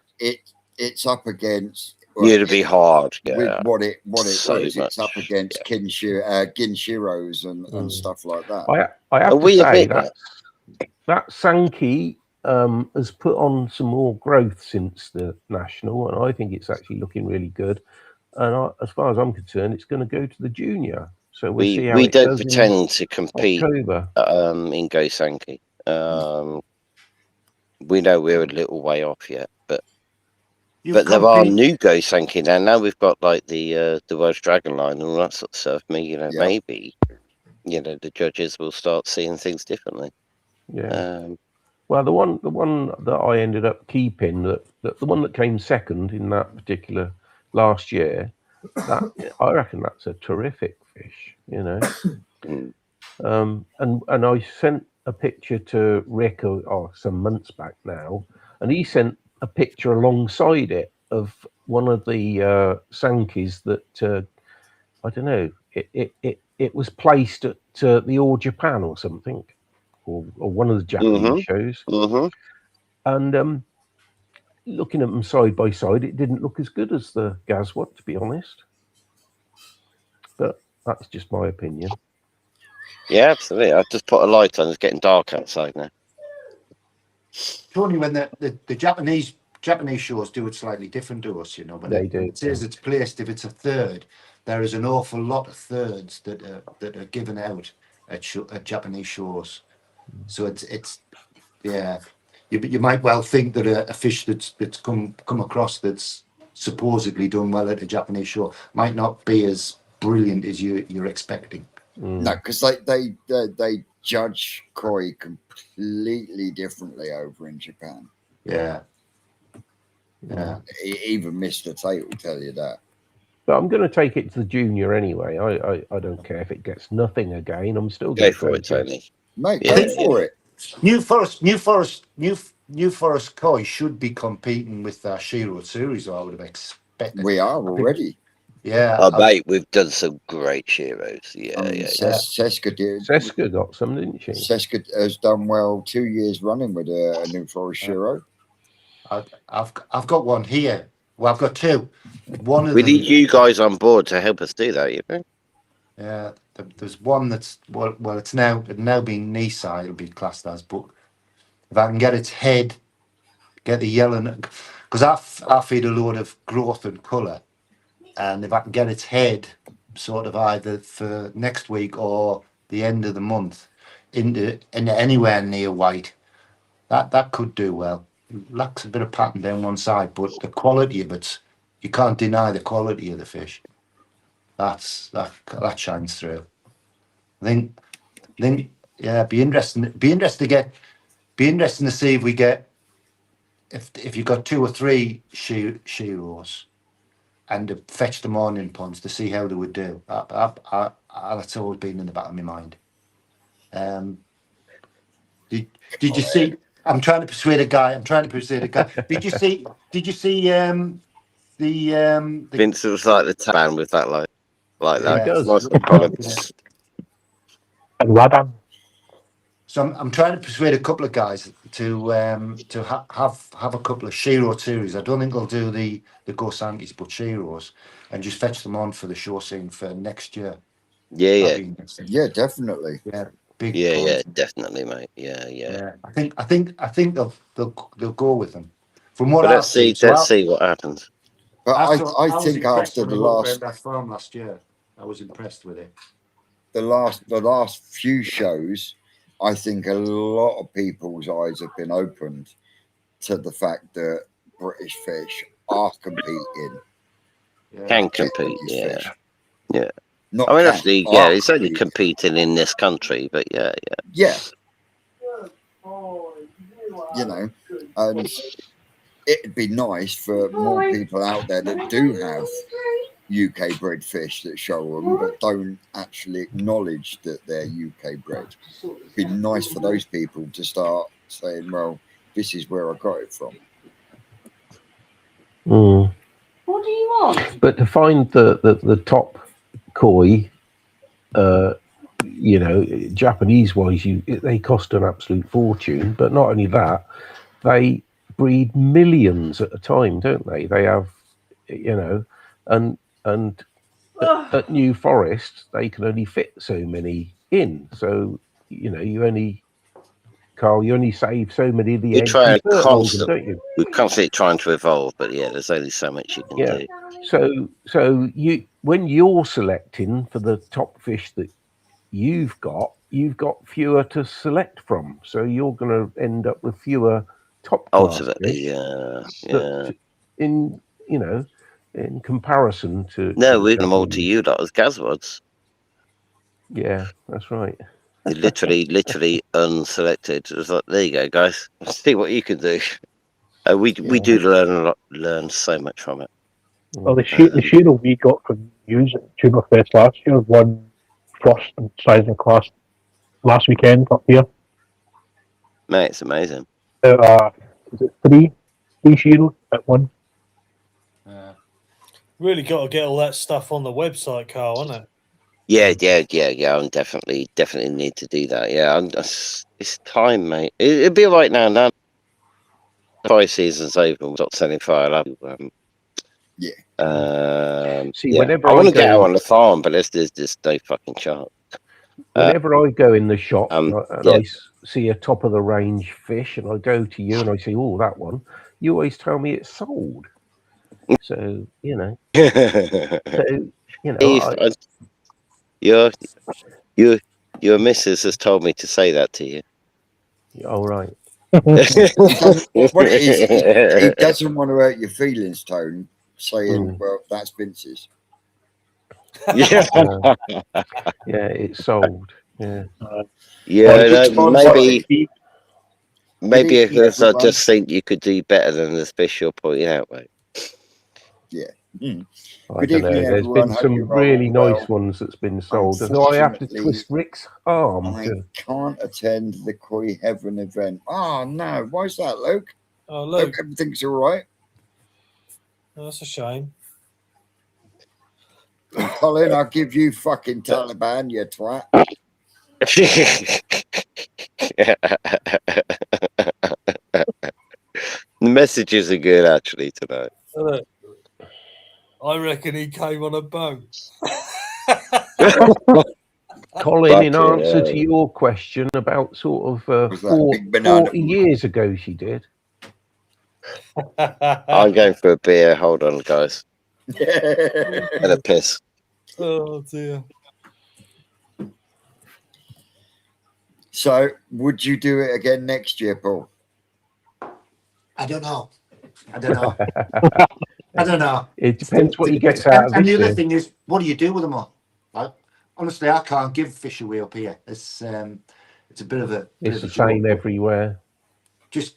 it's up against It'd be hard, with yeah. what it So is. It's up much, against yeah. Ginshiros and stuff like that. I have And to we say admit that that Sankey has put on some more growth since the national, and I think it's actually looking really good. And as far as I'm concerned, it's going to go to the junior. So we'll see how We it don't does in pretend to compete October. in Go Sankey. We know we're a little way off yet, but You've there are compete- new Go Sankey now. Now we've got like the Welsh Dragon line and all that sort of stuff. Yeah. Maybe the judges will start seeing things differently. Yeah. Well, the one that I ended up keeping, the one that came second in that particular last year, I reckon that's a terrific fish. Mm. And I sent a picture to Rick some months back now, and he sent a picture alongside it of one of the Sankeys that I don't know. It was placed at the All Japan or something, or one of the Japanese shows. Mm-hmm. And looking at them side by side, it didn't look as good as the Gazwat, to be honest. But that's just my opinion. Yeah, absolutely. I've just put a light on. It's getting dark outside now. Tony, when the Japanese shows do it slightly different to us, but They do, it says it's placed if it's a third. There is an awful lot of thirds that are given out at Japanese shows. So it's yeah. You might well think that a fish that's come across that's supposedly done well at a Japanese show might not be as brilliant as you're expecting. No, because they judge koi completely differently over in Japan. Yeah. Even Mr. Tate will tell you that. But I'm going to take it to the junior anyway. I don't care if it gets nothing again. I'm still Go going for it, Tony. Mate, Yeah, go for it. New Forest koi should be competing with our Shiro series. I would have expected. We are already. Yeah. Mate, we've done some great Shiros. Yeah. Seska did. Seska got some, didn't she? Seska has done well 2 years running with a New Forest Shiro. I've got one here. Well, I've got two. One of We them, need you guys on board to help us do that, you think? Yeah, there's one that's it's now being knee side. It'll be classed as, but if I can get its head, get the yellow, because I feed a load of growth and colour, and if I can get its head sort of either for next week or the end of the month into anywhere near white, that could do well. It lacks a bit of pattern down one side, but the quality of it, you can't deny the quality of the fish. That shines through. I think yeah, be interesting to see if we get if you got 2 or 3 Shiros and to fetch the morning ponds to see how they would do. That's always been in the back of my mind. Did you see? I'm trying to persuade a guy. Did you see? The Vincent was like the tan with that like that. He does. Nice collar. And Ladan. So I'm trying to persuade a couple of guys to have a couple of Shiro series. I don't think they'll do the Go Sankis, but Shiros, and just fetch them on for the show scene for next year. Yeah. Yeah, definitely. Yeah, big. Yeah, definitely, mate. Yeah. I think they'll go with them. From what But I've let's seen, see what happens. But I was think impressed after when the I walked last around that farm last year, I was impressed with it. the last few shows, I think a lot of people's eyes have been opened to the fact that British fish are competing. Can compete, British yeah. fish. Yeah. Not I mean, can, actually, are it's only competing. competing in this country, but yeah. Yeah. And it'd be nice for more people out there that do have UK bred fish that show them, but don't actually acknowledge that they're UK bred. It'd be nice for those people to start saying, well, this is where I got it from. What do you want? But to find the top koi, Japanese wise, they cost an absolute fortune. But not only that, they breed millions at a time, don't they? They have, and at New Forest they can only fit so many in. So you only Carl. You only save so many of the You eggs try and to fertilize them, don't you? We're constantly trying to evolve, but yeah, there's only so much you can Yeah. do. So you, when you're selecting for the top fish that you've got fewer to select from. So you're going to end up with fewer top class Ultimately, fish. yeah. That in in comparison to No, we're the them all to you lot as Gazwods. Yeah, that's right. They're literally unselected. It's like, there you go, guys. See what you can do. We do learn so much from it. Well, the Shearer we got from using Tuberfest last year won first in sizing class last weekend up here. Mate, it's amazing. Is it three Shearers at one? Really got to get all that stuff on the website, Carl, isn't it? Yeah. I'm definitely need to do that. Yeah, it's time, mate. It'll be all right now. Now, fire season's over. We'll stop selling fire. See, yeah. whenever I want I to get go- out on the farm, but there's just no fucking chance. Whenever I go in the shop and yeah. I see a top of the range fish, and I go to you and I say, "Oh, that one," you always tell me it's sold. So Your missus has told me to say that to you. All right. What it is, he doesn't want to hurt your feelings, Tone, saying, well, that's Vince's. Yeah. Yeah, it's sold. Yeah. Maybe because I just think you could do better than the fish you're pointing out, mate. Yeah. I don't know. There's been some really nice ones that's been sold. Do I have to twist Rick's arm? I can't attend the Koi Heaven event. Oh, no. Why is that, Luke? Oh, Luke. Everything's all right. Oh, that's a shame. And Colin, I'll give you fucking Taliban, you twat. The messages are good, actually, tonight. I reckon he came on a boat. Colin, in answer to your question about sort of 40 years ago, she did. I'm going for a beer. Hold on, guys. And a piss. Oh, dear. So, would you do it again next year, Paul? I don't know. I don't know. It depends what you get out of it. And the other thing is, what do you do with them all? Like, honestly, I can't give fish away up here. It's a bit of a. It's the same everywhere. Just.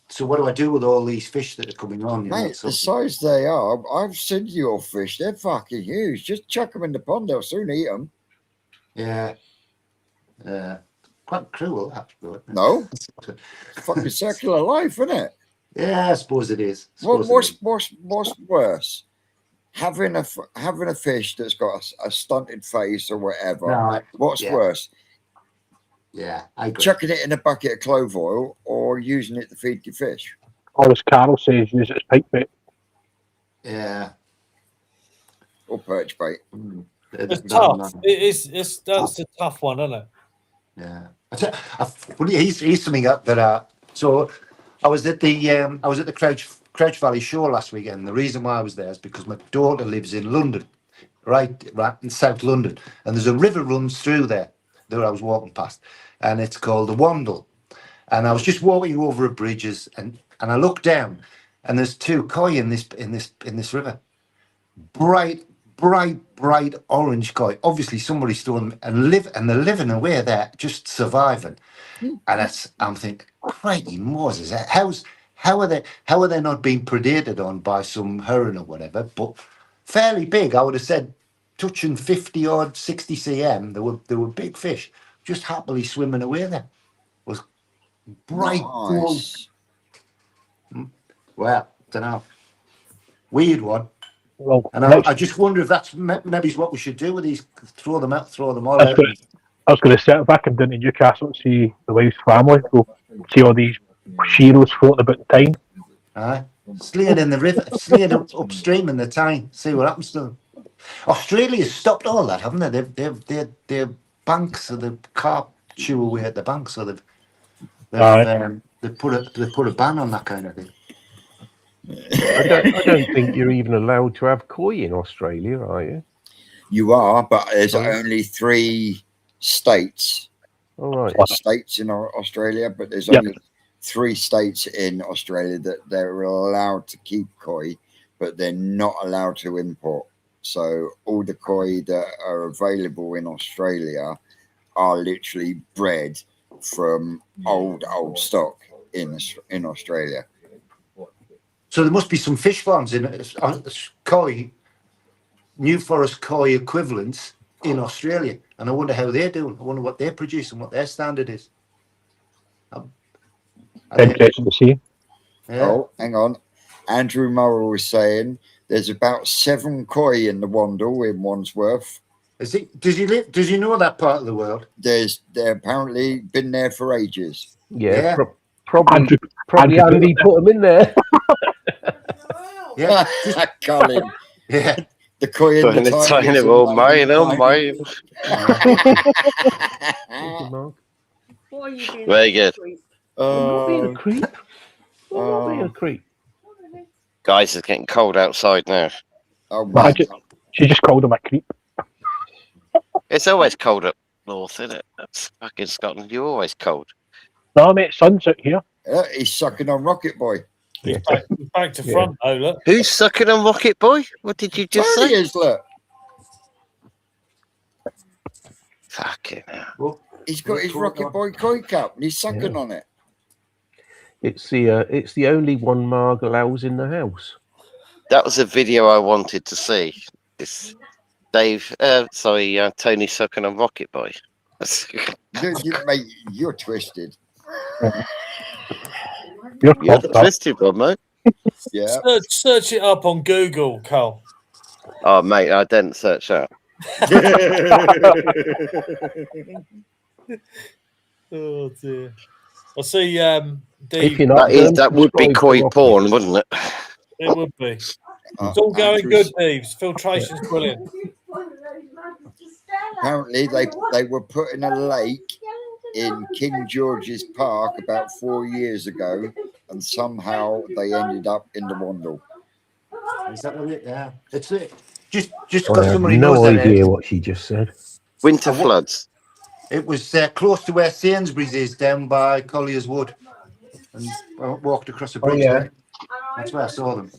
So, what do I do with all these fish that are coming on? Mate, the size they are, I've seen your fish. They're fucking huge. Just chuck them in the pond. They'll soon eat them. Yeah. Quite cruel, actually. No. It's fucking circular life, isn't it? Yeah, I suppose it is. What's worse? Having a fish that's got a stunted face or whatever. No, what's worse? Yeah, I agree. Chucking it in a bucket of clove oil or using it to feed your fish. Or as Carol says, use it as pike bait. Yeah. Or perch bait. It's tough. That's a tough one, isn't it? Yeah. He's something up that. So I was at the Crouch Valley Shore last weekend. The reason why I was there is because my daughter lives in London, right in South London, and there's a river runs through there that I was walking past, and it's called the Wandle. And I was just walking over a bridges, and I looked down, and there's two koi in this river, bright orange koi. Obviously, somebody's stolen them and they're living away there, just surviving. And I'm thinking, crikey Moses, how are they not being predated on by some heron or whatever? But fairly big, I would have said, touching 50 odd 60 cm. They were big fish, just happily swimming away there. It was bright gold. Well, don't know, weird one. Well, and I just wonder if that's maybe what we should do with these. Throw them all out. I was going to sit back and down to Newcastle and see the wife's family. Go see all these Shearers floating about the Tyne. Aye. Sling it in the river, sling it upstream in the Tyne. See what happens to them. Australia's stopped all that, haven't they? Their banks, so the carp chew away at the banks, so They put a ban on that kind of thing. I don't think you're even allowed to have koi in Australia, are you? You are, but there's Oh. only 3 states. All right. States in Australia, but there's Yep. only 3 states in Australia that they're allowed to keep koi, but they're not allowed to import. So all the koi that are available in Australia are literally bred from old stock in Australia. So there must be some fish farms in koi, New Forest koi equivalents in Australia, and I wonder how they're doing. I wonder what they produce and what their standard is. Interesting to see. Yeah. Oh, hang on. Andrew Morrow was saying there's about 7 koi in the Wandle in Wandsworth. Is it? Does he know that part of the world? They're apparently been there for ages. Yeah. Yeah. Probably Andrew Andy put them in there. Yeah. Colin, Yeah. the koi in the tiny old mine, mine. Why are you being Very good. I'm not being a Oh, creep. I'm not being a creep. Guys, it's getting cold outside now. oh But man. she just called him a creep. It's always cold up north, isn't it? That's fucking Scotland. You're always cold. No, mate, sun's out here. He's sucking on Rocket Boy. Yeah. Back to Yeah. front, though, look. Who's sucking on Rocket Boy? What did you just Tony say? is, look. Fucking hell. He's got his Rocket Boy koi cup and he's sucking on it. It's the only one Marg allows in the house. That was a video I wanted to see. It's Tony sucking on Rocket Boy. Mate, you're twisted. You're You're the fucked up. twisted one, mate. Yeah. Search it up on Google, Carl. Oh, mate, I didn't search that. Oh dear. I see. If you're Dave, not That would be subscribe to koi Rocket. porn, wouldn't it? it would be. It's all going Andrew's- good, Deves. Filtration's brilliant. Apparently, they were putting a lake in King George's Park about 4 years ago, and somehow they ended up in the Wandle. Is that what it? Yeah. It's it. Just I because have somebody no knows that idea what she just said. Winter floods. it was close to where Sainsbury's is, down by Collier's Wood, and I walked across a bridge. yeah. There. That's where I saw them.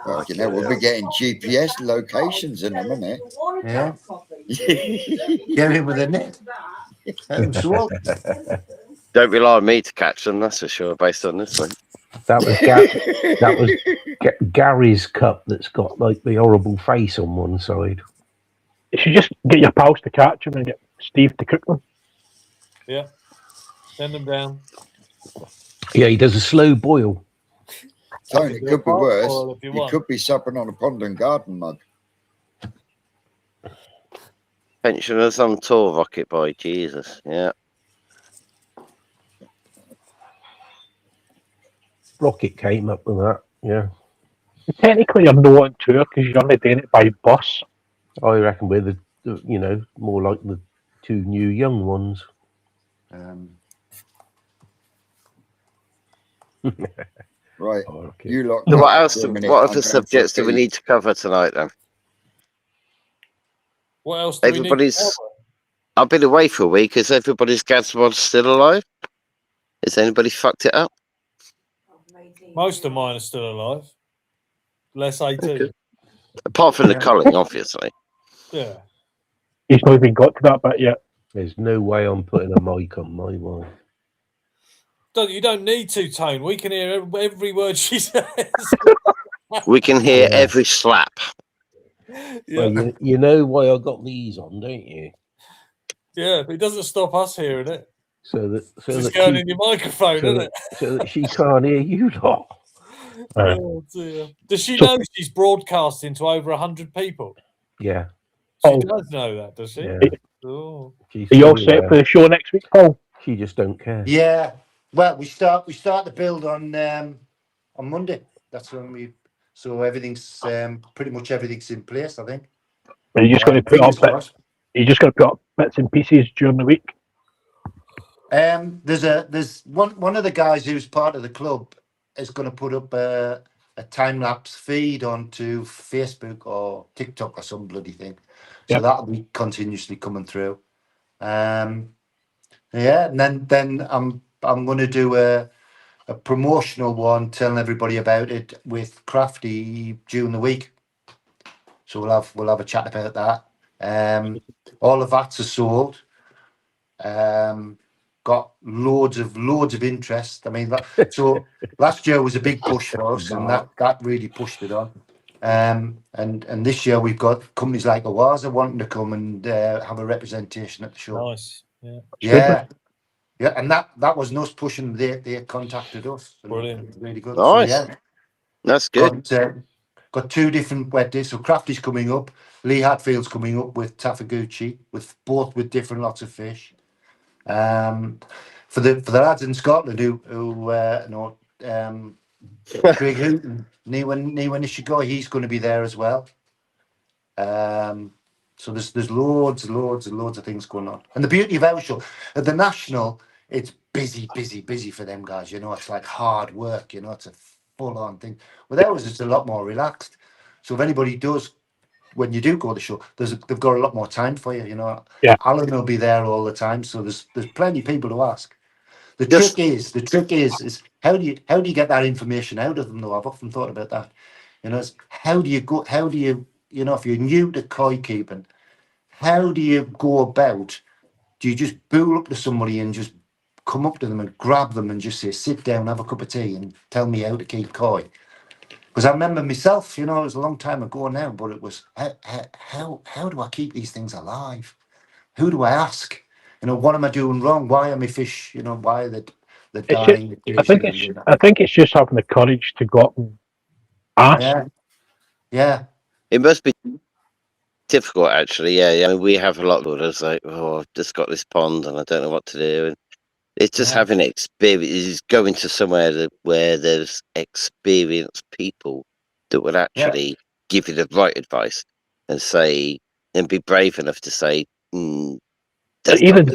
Well, you know, we'll be getting GPS locations in a minute. Yeah. Get in with a net. So, Don't rely on me to catch them, that's for sure, based on this one. That was Gary's cup that's got like the horrible face on one side. You should just get your pals to catch them and get Steve to cook them. Yeah. Send them down. Yeah, he does a slow boil. Tony, it could be worse. If you You want. could be supping on a pond and garden mug. Pensioners on tour, Rocket Boy, Jesus. Yeah. Rocket came up with that. Yeah, Technically, you're not on tour because you're only doing it by bus. I reckon we're the more like the 2 new young ones. Right. Oh, okay. You lot. So what go else? for a minute. What I'm other going for a subjects do we pee. need to cover tonight then? What else do we need to Everybody's. cover? I've been away for a week. Is everybody's Gadsmod still alive? Has anybody fucked it up? Most of mine are still alive. Less 18. Okay. Apart from the culling, obviously. Yeah. He's not even got to that bit yet. There's no way I'm putting a mic on my wife. You don't need to, Tone. We can hear every word she says. We can hear Yeah. every slap. Yeah. Well, you know why I got these on, don't you? Yeah, but it doesn't stop us hearing it. So that It's going in your microphone, so isn't that, it? so that she can't hear you lot. Oh, dear. Does she know she's broadcasting to over 100 people? Yeah. She Oh. does know that, does she? Yeah. Oh. She's Are you all fully set aware. for the show next week, Paul? She just don't care. Yeah. Well, we start the build on Monday. That's when so everything's pretty much everything's in place, I think. Are you just going to put up Fingers bits? crossed. Are you just going to put up bits and pieces during the week? There's one of the guys who's part of the club is going to put up a time lapse feed onto Facebook or TikTok or some bloody thing. So Yep. that'll be continuously coming through. Yeah, and then I'm going to do a promotional one, telling everybody about it with Crafty during the week. So we'll have a chat about that. All the vats are sold. Got loads of interest. I mean, so last year was a big push for us, and that really pushed it on. And this year we've got companies like Awaza wanting to come and have a representation at the show. Nice. Yeah. Yeah. Yeah, and that wasn't us pushing. They contacted us. And Brilliant. it's really good. Nice. So, yeah, That's good. got 2 different wet days. So Crafty's coming up. Lee Hatfield's coming up with Tafaguchi, with different lots of fish. For the lads in Scotland who know Craig Hooton, Niwa Nishigoi, he's going to be there as well. So there's loads of things going on. And the beauty of our show at the National, it's busy for them guys. You know, it's like hard work. You know, it's a full on thing. With ours, it's a lot more relaxed. So if anybody does, when you do go to the show, they've got a lot more time for you. You know, Yeah. Alan will be there all the time. So there's plenty of people to ask. The Yes. trick is how do you get that information out of them? Though I've often thought about that. You know, it's how do you you know, if you're new to koi keeping, how do you go about? Do you just bull up to somebody and just come up to them and grab them and just say, sit down, have a cup of tea and tell me how to keep koi? Because I remember myself, you know, it was a long time ago now, but it was, how do I keep these things alive? Who do I ask? You know, what am I doing wrong? Why are my fish, you know, why are they dying? I think it's just having the courage to go up and ask. Yeah. It must be difficult, actually. Yeah. I mean, we have a lot of orders like, oh, I've just got this pond and I don't know what to do. And it's just having experience, going to somewhere where there's experienced people that would actually give you the right advice and say, and be brave enough to say, that's Even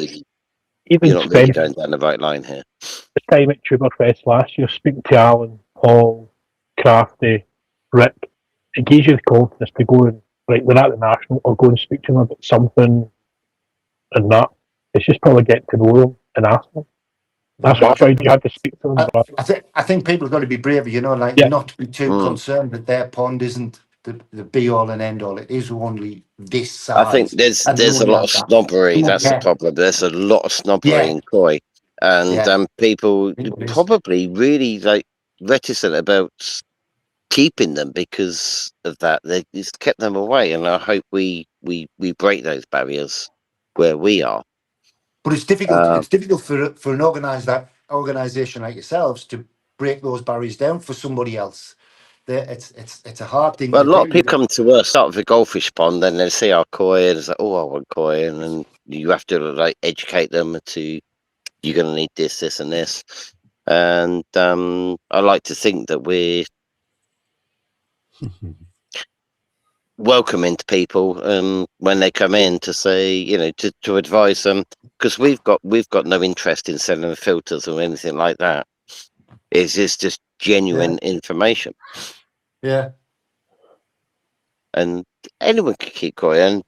you're not really spend going down the right line here. the time at Tuberfest last year, speaking to Alan, Paul, Crafty, Rick, it gives you the confidence to go and, right, we're at the National, or go and speak to them about something and that. It's just probably getting to know them and ask them. That's what I find, you have to speak to them. I think people have got to be braver, you know, like not to be too concerned that their pond isn't the be all and end all. It is only this size. I think there's a lot of snobbery. That's the problem. There's a lot of snobbery in koi, and people probably really like reticent about keeping them because of that. It's kept them away, and I hope we break those barriers where we are. But it's difficult. It's difficult for an organisation like yourselves to break those barriers down for somebody else. It's a hard thing. Well, a lot of people come to us, start with a goldfish pond, then they see our koi and it's like, oh, I want koi, and then you have to like educate them to, you're going to need this, and this. And I like to think that we're welcoming to people when they come in to say, you know, to advise them, because we've got no interest in selling filters or anything like that. It's just genuine information. Yeah. And anyone can keep koi and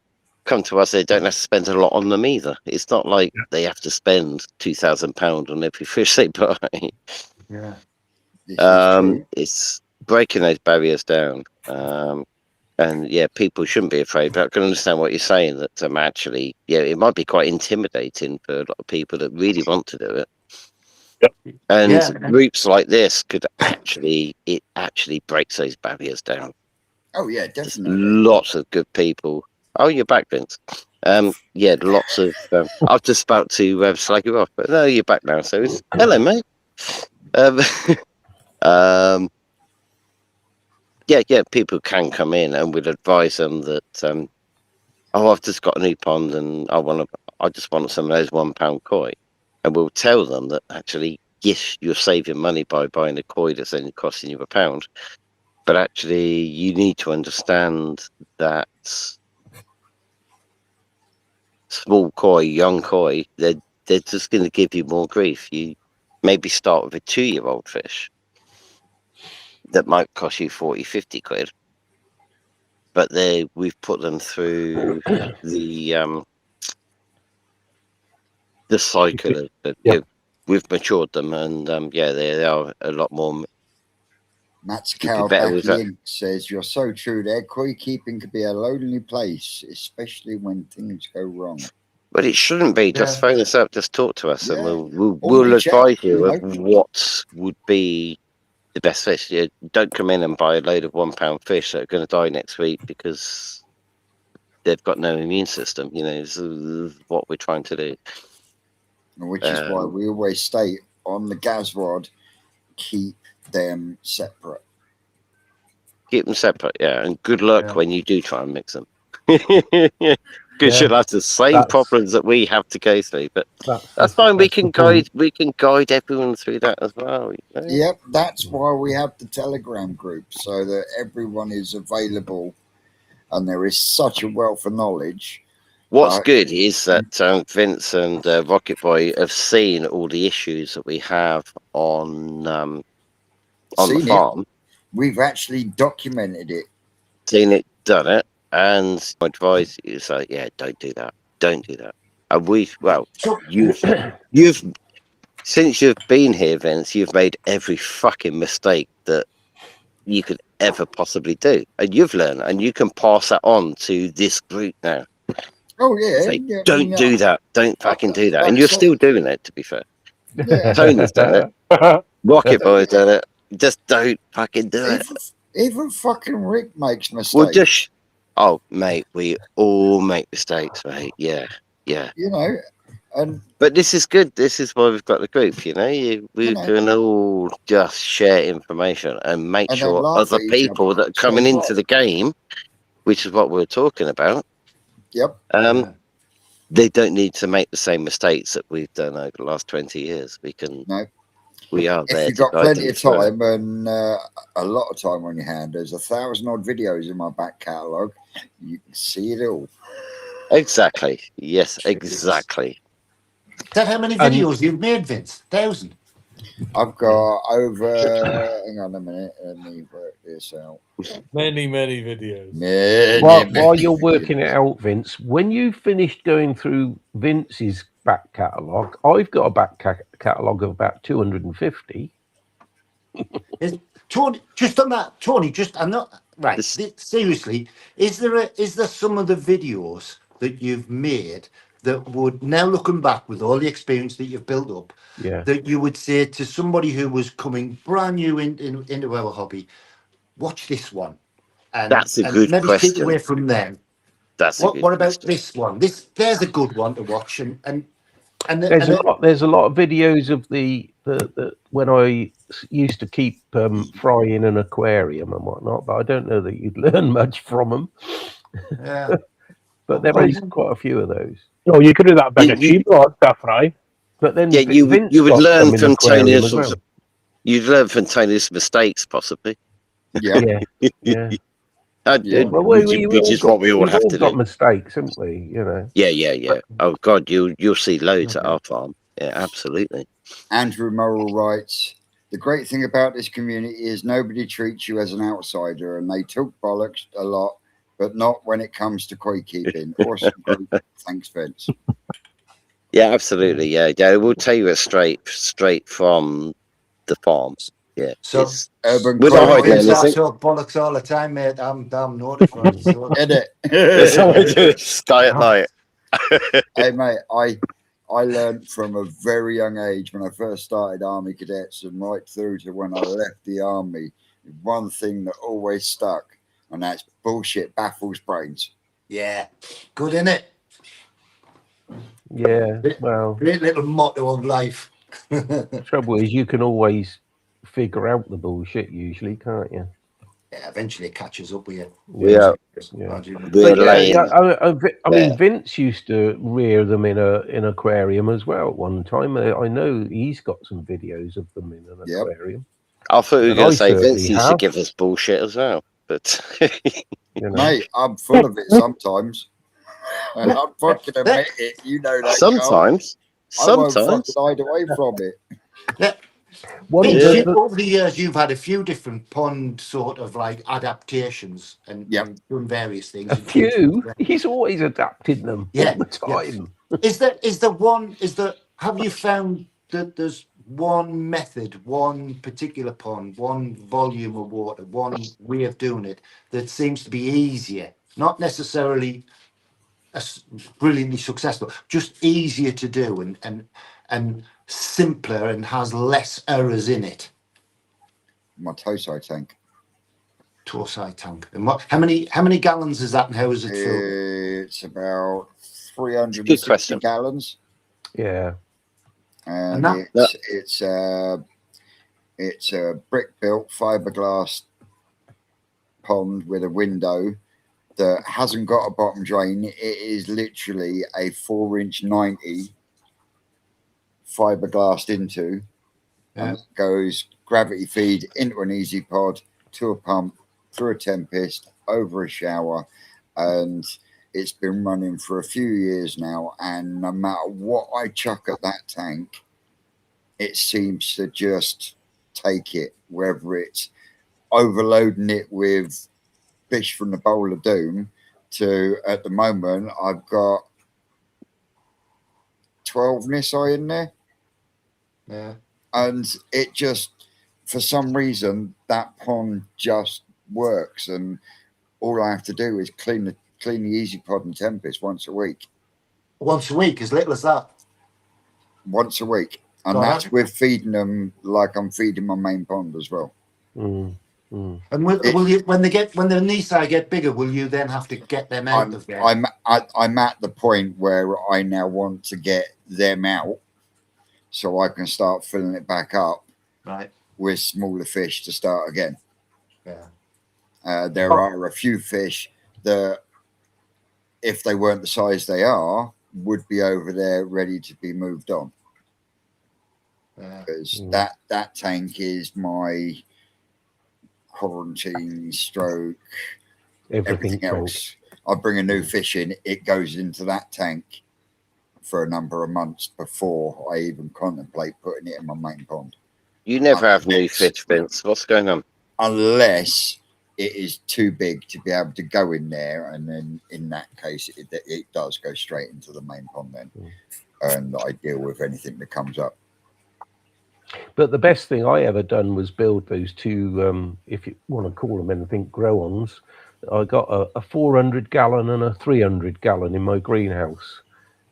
come to us. They don't have to spend a lot on them either. It's not like they have to spend £2,000 on every fish they buy. Yeah. It's breaking those barriers down. And yeah, people shouldn't be afraid. But I can understand what you're saying, that actually, yeah, it might be quite intimidating for a lot of people that really want to do it. And groups like this could actually breaks those barriers down. Oh yeah, definitely. There's lots of good people. Oh, you're back, Vince. Yeah, lots of. I was just about to slag you off, but no, you're back now. So it's hello, mate. Yeah, people can come in, and we'd advise them that, I've just got a new pond, and I just want some of those £1 koi, and we'll tell them that actually, yes, you're saving money by buying a koi that's only costing you £1, but actually, you need to understand that small koi, young koi, they're they're just going to give you more grief. You maybe start with a 2-year-old fish that might cost you 40, 50 quid. But we've put them through the cycle of we've matured them, and they are a lot more. Matt's You'd be better with Cowbacky Inc. says, "You're so true there. Koi keeping could be a lonely place, especially when things go wrong." But it shouldn't be. Just Yeah. phone us up, just talk to us, and Yeah. we'll Or we chat, advise you you of what would be the best fish. You don't come in and buy a load of £1 fish that are going to die next week because they've got no immune system. This is what we're trying to do. Which is why we always state on the gas rod, keep them separate. Keep them separate, yeah. And good luck Yeah. when you do try and mix them. Because you'll have the same That's- problems that we have to go through. But that's fine. We can guide everyone through that as well. Yep, that's why we have the Telegram group, so that everyone is available, and there is such a wealth of knowledge. What's good is that Vince and Rocket Boy have seen all the issues that we have on the farm. We've actually documented it. Seen it, done it, and my advice is don't do that. Don't do that. And you've since you've been here, Vince, you've made every fucking mistake that you could ever possibly do, and you've learned, and you can pass that on to this group now. Oh yeah, Say, don't do that. Don't fucking do that. And you're still doing it, to be fair. Yeah. Tony's done it. Rocket Boy's done it. Just don't fucking do it. Even fucking Rick makes mistakes. Well, just mate, we all make mistakes, mate. Yeah. And But this is good. This is why we've got the group. We can all just share information and make And then sure laugh other at each people other. that are coming So into the game, which is what we're talking about, yep, they don't need to make the same mistakes that we've done over the last 20 years. We are there. if you've to got guide plenty them of through it. time and a lot of time on your hand, there's 1,000 odd videos in my back catalogue. You can see it all. Exactly. Yes, exactly. Is that how many videos you've made, Vince? 1,000. I've got over. Hang on a minute. Let me work this out. Many videos. While you're working it out, Vince, when you finished going through Vince's back catalogue, I've got a back catalogue of about 250. Tony, just on that, Tony, I'm not right. This- Seriously, is there some of the videos that you've made that would, now looking back with all the experience that you've built up, that you would say to somebody who was coming brand new into our hobby, watch this one, and That's a good maybe question. take away from them. What about this one? There's a good one to watch, and There's a lot of videos of the when I used to keep fry in an aquarium and whatnot, but I don't know that you'd learn much from them. Yeah. But there is quite a few of those. Oh, you could do that big cheap lot stuff, right? But then you would learn from Tony's. Tony's. You'd learn from Tony's mistakes, possibly. Yeah. Yeah. Which is what we all have to got do. mistakes, haven't we? Yeah. Oh God, you'll see loads at our farm. Yeah, absolutely. Andrew Morrill writes, the great thing about this community is nobody treats you as an outsider, and they talk bollocks a lot, but not when it comes to koi keeping. Awesome group. Thanks, Vince. Yeah, absolutely. Yeah, we'll tell you it straight from the farms. Yeah. So Urban we don't hide Vince, I anything. talk bollocks all the time, mate. I'm notified. So. Edit. Sky at night. Hey, mate, I learned from a very young age when I first started Army Cadets and right through to when I left the Army. One thing that always stuck, and that's bullshit baffles brains. Yeah, good, innit? Yeah. Well, Great little motto of life. the trouble is you can always figure out the bullshit usually, can't you? Yeah, eventually it catches up with you. Yeah. But laying. I mean, Vince used to rear them in an aquarium as well at one time. I know he's got some videos of them in an aquarium. I thought you were And going I to say certainly Vince used to have. give us bullshit as well, but Mate, I'm full of it sometimes. And I'm fucking admit it. You know that. Carl. won't Sometimes. fucking hide away from it. Yeah. One of Vince, Yeah. over the years, you've had a few different pond sort of like adaptations and, Yep. and done various things. a few. He's always adapted them Yeah, all the yeah. time. Have you found that there's one method, one particular pond, one volume of water, one way of doing it that seems to be easier, not necessarily brilliantly successful, just easier to do and simpler and has less errors in it? My Tosai tank. Torsai tank. And how many gallons is that and how is it filled? It's about Good 360 question. gallons, Yeah. and And it's a brick built fiberglass pond with a window that hasn't got a bottom drain. It is literally a 4-inch 90 fiberglassed into, and it goes gravity feed into an easy pod, to a pump, through a Tempest, over a shower, and it's been running for a few years now. And no matter what I chuck at that tank, it seems to just take it, whether it's overloading it with fish from the Bowl of Doom to, at the moment, I've got 12 Nisai in there. Yeah. And it just, for some reason, that pond just works. And all I have to do is clean the Easy Pod and Tempest once a week. Once a week, as little as that. Once a week. And Right. that's with feeding them like I'm feeding my main pond as well. Mm, mm. And will you, when the Nisai get bigger, will you then have to get them out of there? I'm at the point where I now want to get them out so I can start filling it back up Right. with smaller fish to start again. Yeah. There are a few fish that, if they weren't the size they are, would be over there ready to be moved on. Yeah. Because that tank is my quarantine stroke everything else. I bring a new fish in, it goes into that tank for a number of months before I even contemplate putting it in my main pond. You never have new fish, Vince. What's going on? Unless it is too big to be able to go in there, and then in that case it does go straight into the main pond then, and I deal with anything that comes up. But the best thing I ever done was build those two, if you want to call them anything, grow-ons. I got a 400 gallon and a 300 gallon in my greenhouse.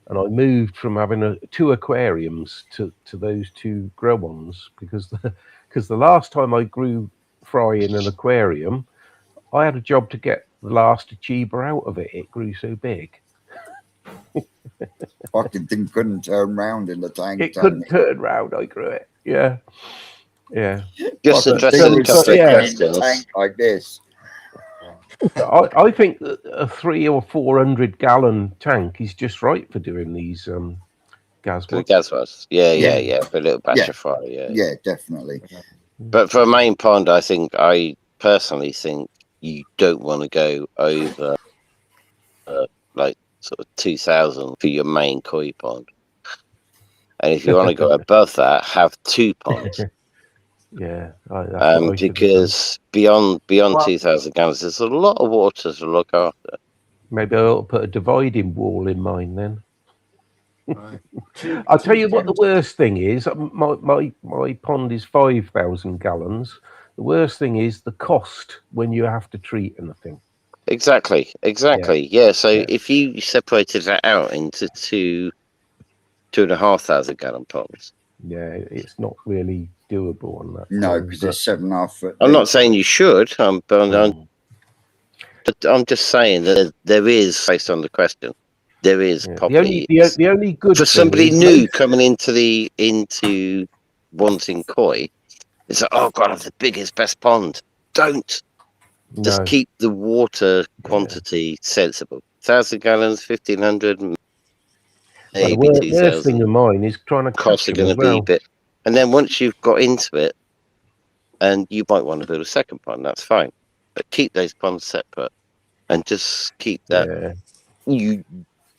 And I moved from having two aquariums to those two grow-ons because the last time I grew fry in an aquarium, I had a job to get the last achiever out of it. It grew so big. Fucking thing couldn't turn round in the tank. It couldn't turn round. I grew it. Yeah. Just Fucking addressing thing a couple of sitting in the questions. tank like this. I think that a 300 or 400 gallon tank is just right for doing these gas. For the Gazwas. Yeah. For a little batch of fry, Yeah, definitely. But for a main pond, I personally think you don't want to go over like sort of 2,000 for your main koi pond. And if you want to go above that, have two ponds. Yeah, because beyond 2,000 gallons, there's a lot of water to look after. Maybe I'll put a dividing wall in mine then. Right. I'll tell you what the worst thing is. My pond is 5,000 gallons. The worst thing is the cost when you have to treat anything. Exactly. Yeah. So if you separated that out into 2,500 gallon ponds. Yeah, it's not really doable on that. No, because it's 7.5 foot. I'm not saying you should, but I'm just saying that there is, based on the question, there is probably the only good for somebody new coming into wanting koi. It's like, oh god, I have the biggest, best pond. Don't just keep the water quantity sensible. 1,000 gallons, 1,500. Maybe the worst thing of mine is trying to costs are going to be a bit. And then once you've got into it, and you might want to build a second pond, that's fine. But keep those ponds separate, and just keep that. You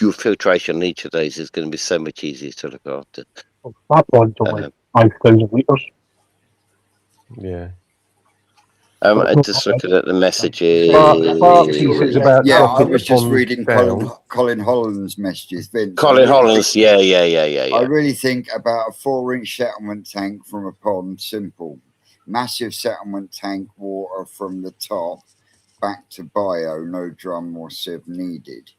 your filtration on each of those is going to be so much easier to look after. My pond's only 5,000 litres. Yeah. And just looking at the messages. Sparksy says about Yeah, I dropping was the just pond reading down. Colin Holland's messages, Vince. Colin I really Holland's, think- yeah. I really think about a 4-inch settlement tank from a pond, simple. Massive settlement tank, water from the top back to bio, no drum or sieve needed.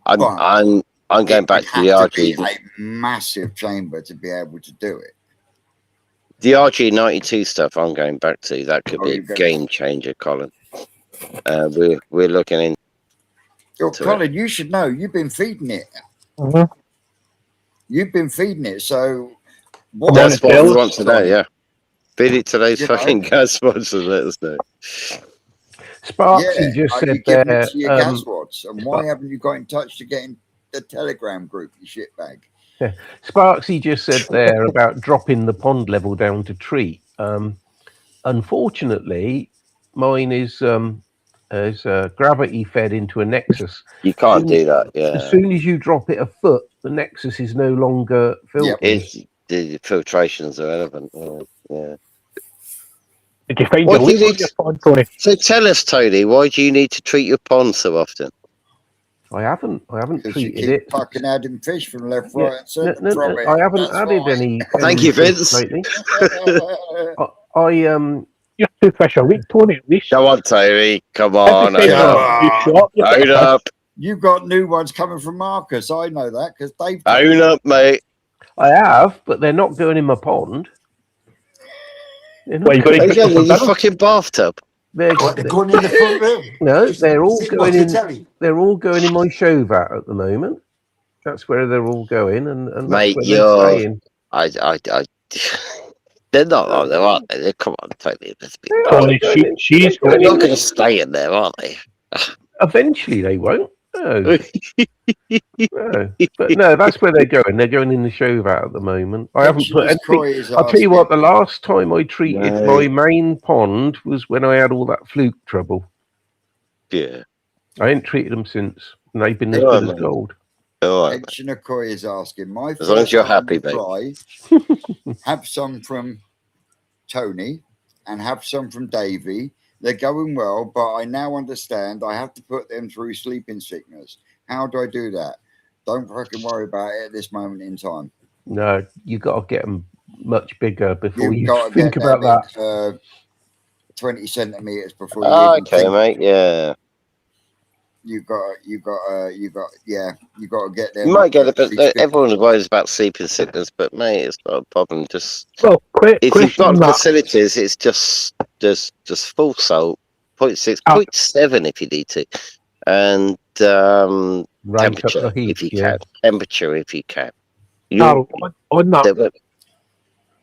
I'm going back to the Have to be RG. a massive chamber to be able to do it. The RG92 stuff I'm going back to. That could be a you go. game changer, Colin. We're looking in. Yo, To Colin, you should know. You've been feeding it. Mm-hmm. You've been feeding it. So Well, That's it what we tells want to know, yeah. Feed it to those You know. fucking gas sponsors, let us know. Sparksy just are you said giving there. it to your gas wads? And why haven't you got in touch to get in the Telegram group, you shitbag? Sparksy just said there about dropping the pond level down to treat. Unfortunately, mine is gravity fed into a Nexus. You can't do that, yeah. As soon as you drop it a foot, the Nexus is no longer filtered. The filtrations are relevant. Yeah. Did you find What a do you leak on need your pond, Tony? So tell us, Tony, why do you need to treat your pond so often? I haven't Because you treated keep it. fucking adding fish from left, Yeah, right, and centre. No, from it. I haven't That's added why. any. Thank you, Vince. Lately. I You're 2 fish a week, Tony, at least. Come on, Tony. Come on. Every Own time up. you shop, you Own up. You've got new ones coming from Marcus. I know that because they've. Own up, mate. I have, but they're not going in my pond. They're not Well, you got going- to- Hey, yeah, in your fucking bathtub. they're- What, they're going in the front room? no, Just they're all sit going watch in. the telly. They're all going in my show vat at the moment. That's where they're all going, and that's Mate, where you're- they're staying. They're not like that, are they? Come on, Tony. Let's be They're Tony, all going in- she's They're going not in. going to stay in there, are they? Eventually, they won't. No. No. But no, that's where they're going. They're going in the show vat at the moment. I haven't put anything. I'll tell you what, the last time I treated No. my main pond was when I had all that fluke trouble. Yeah. I ain't treated them since, and they've been as All right, good as mate. gold. All right. Pensioner Coy is asking. My As long as you're happy, fly, have some from Tony and have some from Davey. They're going well, but I now understand I have to put them through sleeping sickness. How do I do that? Don't fucking worry about it at this moment in time. No, you got to get them much bigger before you got to think get about that. big, 20 centimeters before you Oh, even okay, think. mate. Yeah. You got to get them. You might get it, up to but 650. everyone worries about sleeping sickness. But mate, it's not a problem. Just Well, if you've got question that. facilities, it's just full salt, 0.6, Ah. 0.7 if you need to, and Rank up temperature the heat. if you Yeah. can. Temperature if you can. Carl, on that, They won't-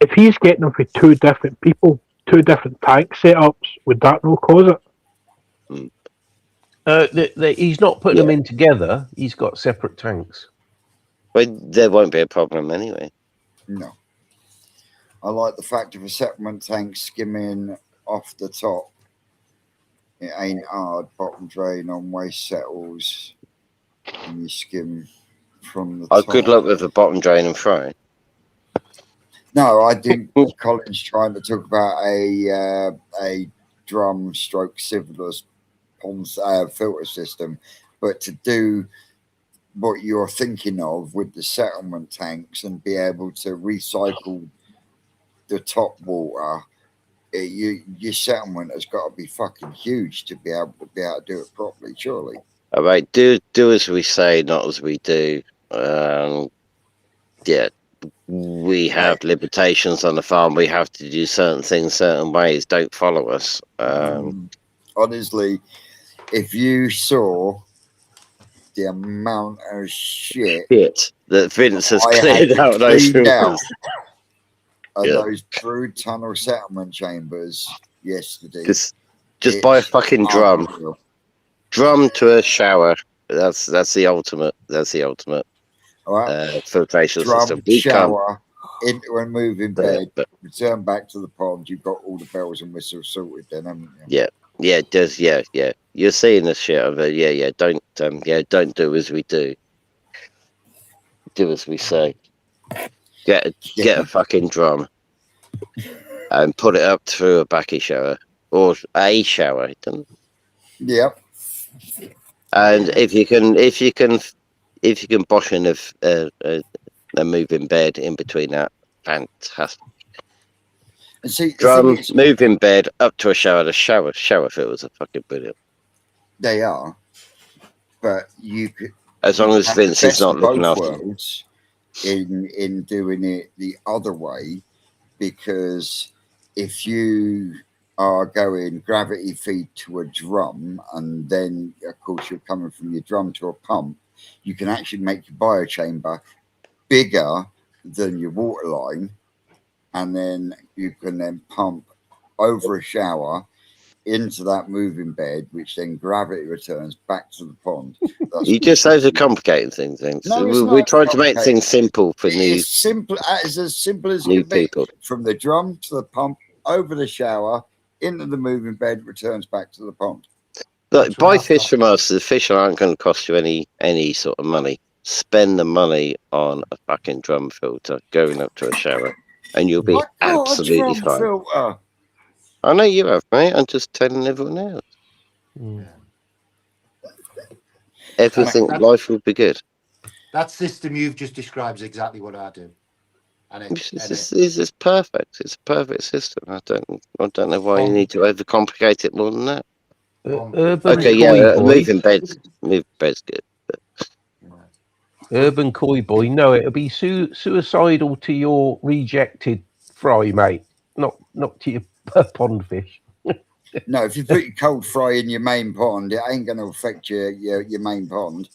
if he's getting them for 2 different people, 2 different tank setups, would that not cause it? He's not putting them in together. He's got separate tanks. But there won't be a problem anyway. No. I like the fact of a settlement tank skimming off the top. It ain't hard. Bottom drain on waste settles. And you skim from the Oh, top. good luck with the bottom drain and frying. No, I think Colin's trying to talk about a drum stroke sievless filter system. But to do what you're thinking of with the settlement tanks and be able to recycle the top water, your settlement has got to be fucking huge to be able to do it properly, surely. All right, do as we say, not as we do. Yeah, we have limitations on the farm. We have to do certain things certain ways. Don't follow us. Honestly, if you saw the amount of shit Shit that Vince has I had cleared to out those clean out filters. of Yeah. those brood tunnel settlement chambers yesterday. Just buy a fucking drum. unreal. Drum to a shower. That's the ultimate. That's the ultimate All right. filtration Drum, system. We can't. shower, into and move in There, bed, but return back to the pond. You've got all the bells and whistles sorted then, haven't you? yeah, it does. Yeah. You're seeing this shit of it. Yeah. Don't do as we do. do as we say. Get a fucking drum and put it up through a backy shower or a shower. Yep. And if you can bosh in a moving bed in between that, fantastic. And see, the Drum, thing is, moving bed up to a shower. The shower filters are fucking brilliant. they are, but you could. As long as have the Vince is best not of looking both after. worlds in doing it the other way, because if you are going gravity feed to a drum and then of course you're coming from your drum to a pump, you can actually make your biochamber bigger than your water line, and then you can then pump over a shower into that moving bed, which then gravity returns back to the pond. That's You just overcomplicating things. No, it's We're not trying to make complicated. things simple for new It's simple. It's as simple as new can be. people. From the drum to the pump, over the shower, into the moving bed, returns back to the pond. Look, That's buy what I've fish got. from us. The fish aren't going to cost you any sort of money. Spend the money on a fucking drum filter going up to a shower, and you'll be I got a absolutely drum fine. filter. I know you have, mate. I'm just telling everyone else. Mm. Everything, life will be good. That system you've just described is exactly what I do. And It's perfect. It's a perfect system. I don't know why you need to overcomplicate it more than that. Urban Okay, Koi yeah, Boy. moving bed's good. Urban Koi Boy. No, it'll be suicidal to your rejected fry, mate. Not to your pond fish. No, if you put your cold fry in your main pond, it ain't going to affect your main pond.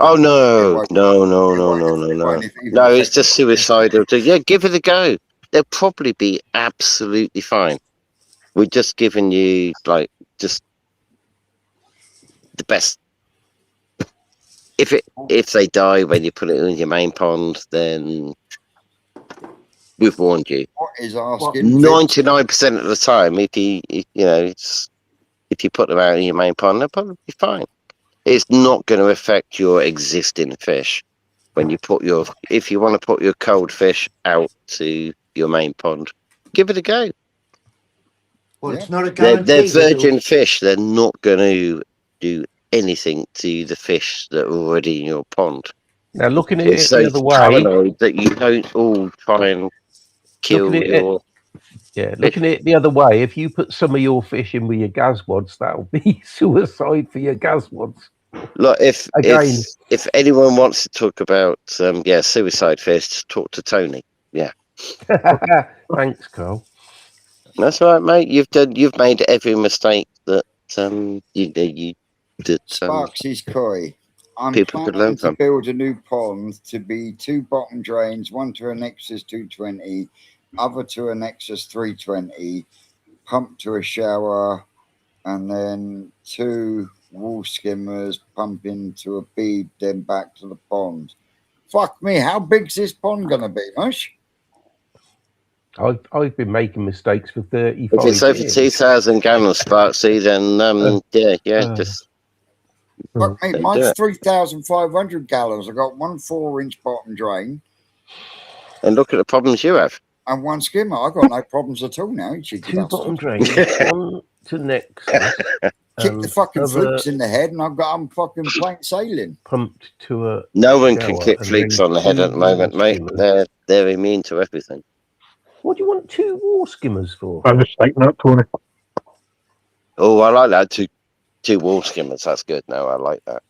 Oh It no, won't- no. it won't even No, it's affect just suicidal. Give it a go. They'll probably be absolutely fine. We're just giving you just the best. If they die when you put it in your main pond, then we've warned you. What is asking? 99% of the time, if you put them out in your main pond, they'll probably be fine. It's not going to affect your existing fish when you if you want to put your cold fish out to your main pond, give it a go. Well, Yeah. it's not a They're guarantee. virgin fish. They're not going to do anything to the fish that are already in your pond. Now, looking at We're it so the other way, paranoid that you don't all try and kill Looking at it- your. looking at it the other way, if you put some of your fish in with your gaswods, that'll be suicide for your gaswods. Look, if Again. if anyone wants to talk about suicide fish, talk to Tony. Yeah, Thanks, Carl. that's all right, mate. You've made every mistake that Sparks is koi. I'm people could planning learn to from. build a new pond to be 2 bottom drains, one to a Nexus 220, other to a Nexus 320, pump to a shower, and then 2 wall skimmers, pump into a bead, then back to the pond. Fuck me, how big's this pond gonna be, Mush? I've been making mistakes for 35 If it's over years. 2,000 gallons, Sparksy, then just Fuck me, Don't do mine's it. 3,500 gallons. I got 1 4-inch bottom drain and look at the problems you have. and 1 skimmer. I got no problems at all now. You cheeky 2 bastard. bottom drains, one to Nexus, Kick and the fucking other flukes in the head, and I'm fucking plain sailing. pumped to a No one can shower, kick and flukes then on the head 2 at the moment, wall mate. skimmers. They're immune to everything. What do you want 2 wall skimmers for? I'm just thinking that, Tony. Oh, I like that. Two wall skimmers. That's good. No, I like that.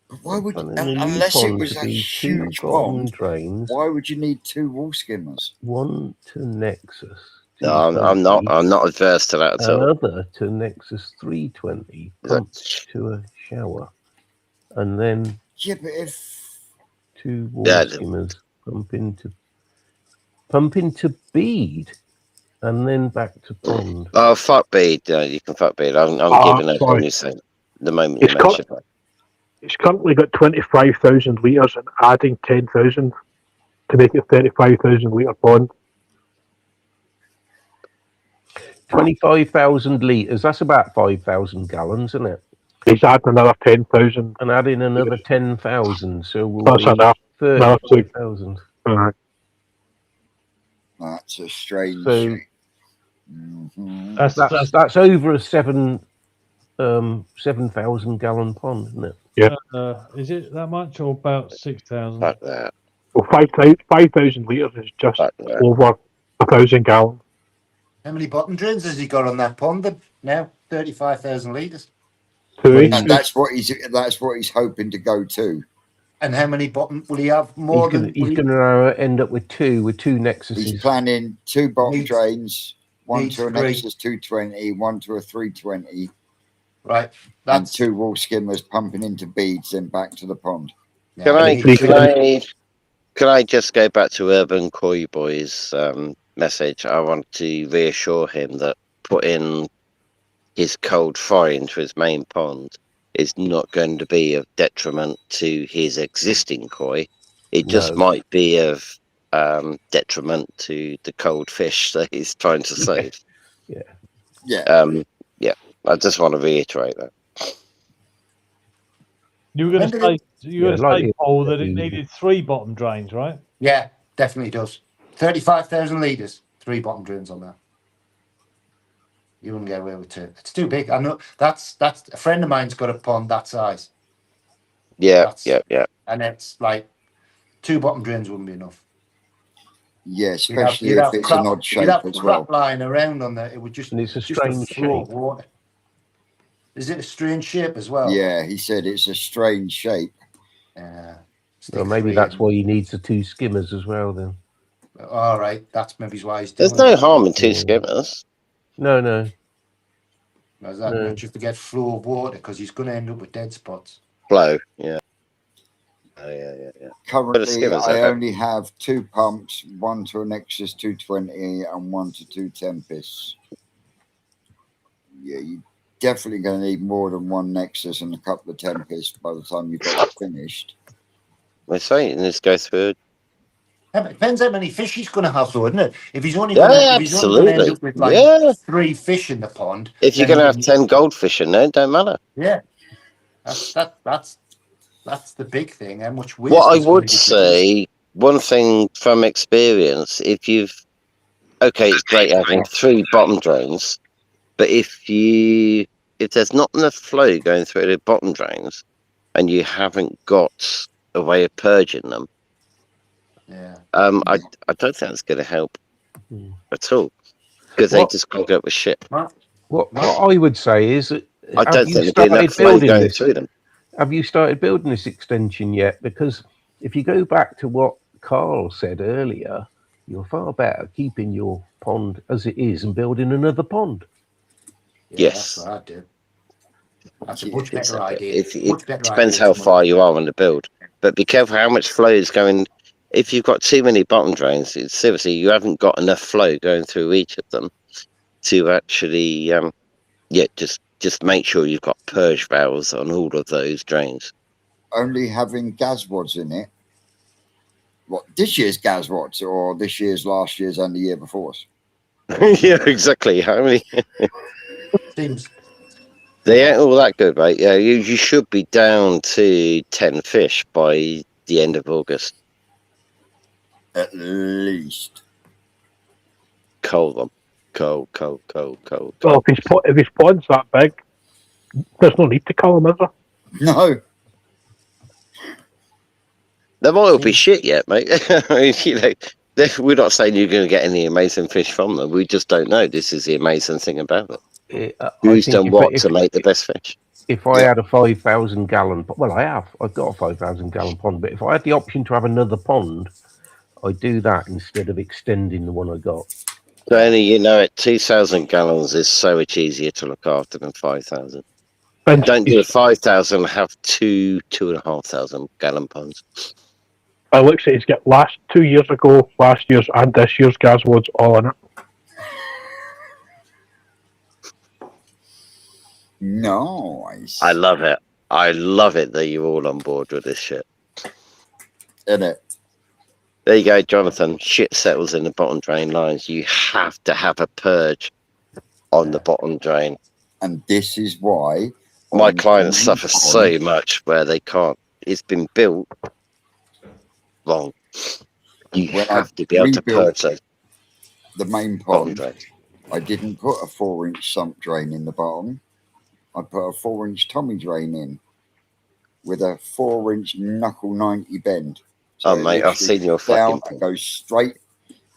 But why would, And in a new unless it pond was to a be 2 huge bottom pond, drains, why would you need 2 wall skimmers? one to Nexus. No, I'm 220, not adverse to that at all. Another to Nexus 320, Is that- pumped to a shower, and then Yeah, but if 2 wall Yeah, skimmers, pump into bead, and then back to pond. Oh, fuck bead. You can fuck bead. I'm giving up sorry. on you saying the moment It's you mentioned that. It's currently got 25,000 litres and adding 10,000 to make it 35,000 litre pond. 25,000 litres, that's about 5,000 gallons, isn't it? He's adding another 10,000. and add in another 10,000, so we'll That's be enough. Another two. 35,000. That's a strange So- shape. Mhm. That's over a 7,000 gallon pond, isn't it? Is it that much or about 6,000? Fuck that. Well, 5,000 litres is just Fuck that. over 1,000 gallons. How many bottom drains has he got on that pond then? Now 35,000 litres. Two Well, each. And that's what he's hoping to go to. And how many bottom will he have? More He's than going to end up with two He's Nexuses. planning 2 bottom Needs- drains, one needs to a three. Nexus 220, one to a 320, right. and That's 2 wall skimmers pumping into beads, then back to the pond. yeah, Can he needs can I just go back to Urban Koi Boy's message? I want to reassure him that putting his cold fire into his main pond is not going to be of detriment to his existing koi. It just No. might be of detriment to the cold fish that he's trying to save. Yeah. I just want to reiterate that. You were going When to did say, you were Yeah, going like to say, it- Paul, that it needed 3 bottom drains, right? Yeah, definitely does. 35,000 litres, 3 bottom drains on that. You wouldn't get away with 2. It's too big. I know that's a friend of mine's got a pond that size, Yeah, That's- yeah. and it's like 2 bottom drains wouldn't be enough. Yeah, You'd especially you'd if it's crap, an odd you'd shape have as crap well. lying around on there. It would just And it's a just strange flow of shape. water. Is it a strange shape as well? Yeah, he said it's a strange shape. Yeah. Well, maybe that's why he needs the 2 skimmers as well, then. All right, that's maybe why he's doing There's no it. harm in 2 Yeah. skimmers. No. Is that No. just to get flow of water because he's going to end up with dead spots. Flow, yeah. Oh, yeah. Currently, skimmers, I okay. only have 2 pumps, one to a Nexus 220 and one to 2 Tempests. Yeah, you're definitely going to need more than 1 Nexus and a couple of Tempests by the time you've got it finished. We're saying let's go through. Yeah, but it depends how many fish he's going to have, though, isn't it? If he's only Yeah, going to, if he's only going to end absolutely. up with like Yeah. 3 fish in the pond, If you're then going to he have can- 10 goldfish in there, don't matter. yeah, that's the big thing. How much waste? What I is gonna would be produced. say, one thing from experience, okay, it's great having 3 bottom drains, but if there's not enough flow going through the bottom drains and you haven't got a way of purging them, Yeah, I don't think that's going to help Hmm. at all, because they What- just clog up with shit. What I would say is, I have don't you think there'd be started enough flow building going this? through them. Have you started building this extension yet? Because if you go back to what Carl said earlier, you're far better keeping your pond as it is and building another pond. yeah, Yes. that's what I do. That's a Yeah, much better idea. It Much better depends idea how to far you are on the build, but be careful how much flow is going. If you've got too many bottom drains, seriously, you haven't got enough flow going through each of them to actually, just make sure you've got purge valves on all of those drains. Only having gas rods in it. What, this year's gas rods or this year's, last year's, and the year before's? Yeah, exactly. How many? Seems They ain't all that good, mate. Yeah, you should be down to 10 fish by the end of August. At least. Cull them. Cull. Well, if his pond's that big, there's no need to cull him, is there? No. There might all be shit yet, mate. I mean, we're not saying you're going to get any amazing fish from them. We just don't know. This is the amazing thing about it. Who's done what to make the best fish? If I had a 5,000 gallon, well, I've got a 5,000 gallon pond, but if I had the option to have another pond, I'd do that instead of extending the one I got. So, Annie, 2,000 gallons is so much easier to look after than 5,000. And Don't do a 5,000, have 2,500 gallon ponds. I looks at he's got last year's and this year's gas wods all in it. Nice. I love it. I love it that you're all on board with this shit. Innit? There you go, Jonathan. Shit settles in the bottom drain lines. You have to have a purge on the bottom drain. And this is why My on clients the suffer main so pond. much where they can't. It's been built wrong. You When I have to be able to rebuilt purge those the main bottom pond, drains. I didn't put a 4-inch sump drain in the bottom. I put a 4-inch Tommy drain in with a 4-inch knuckle 90 bend. So Oh, it mate, I've literally seen your goes down fucking and goes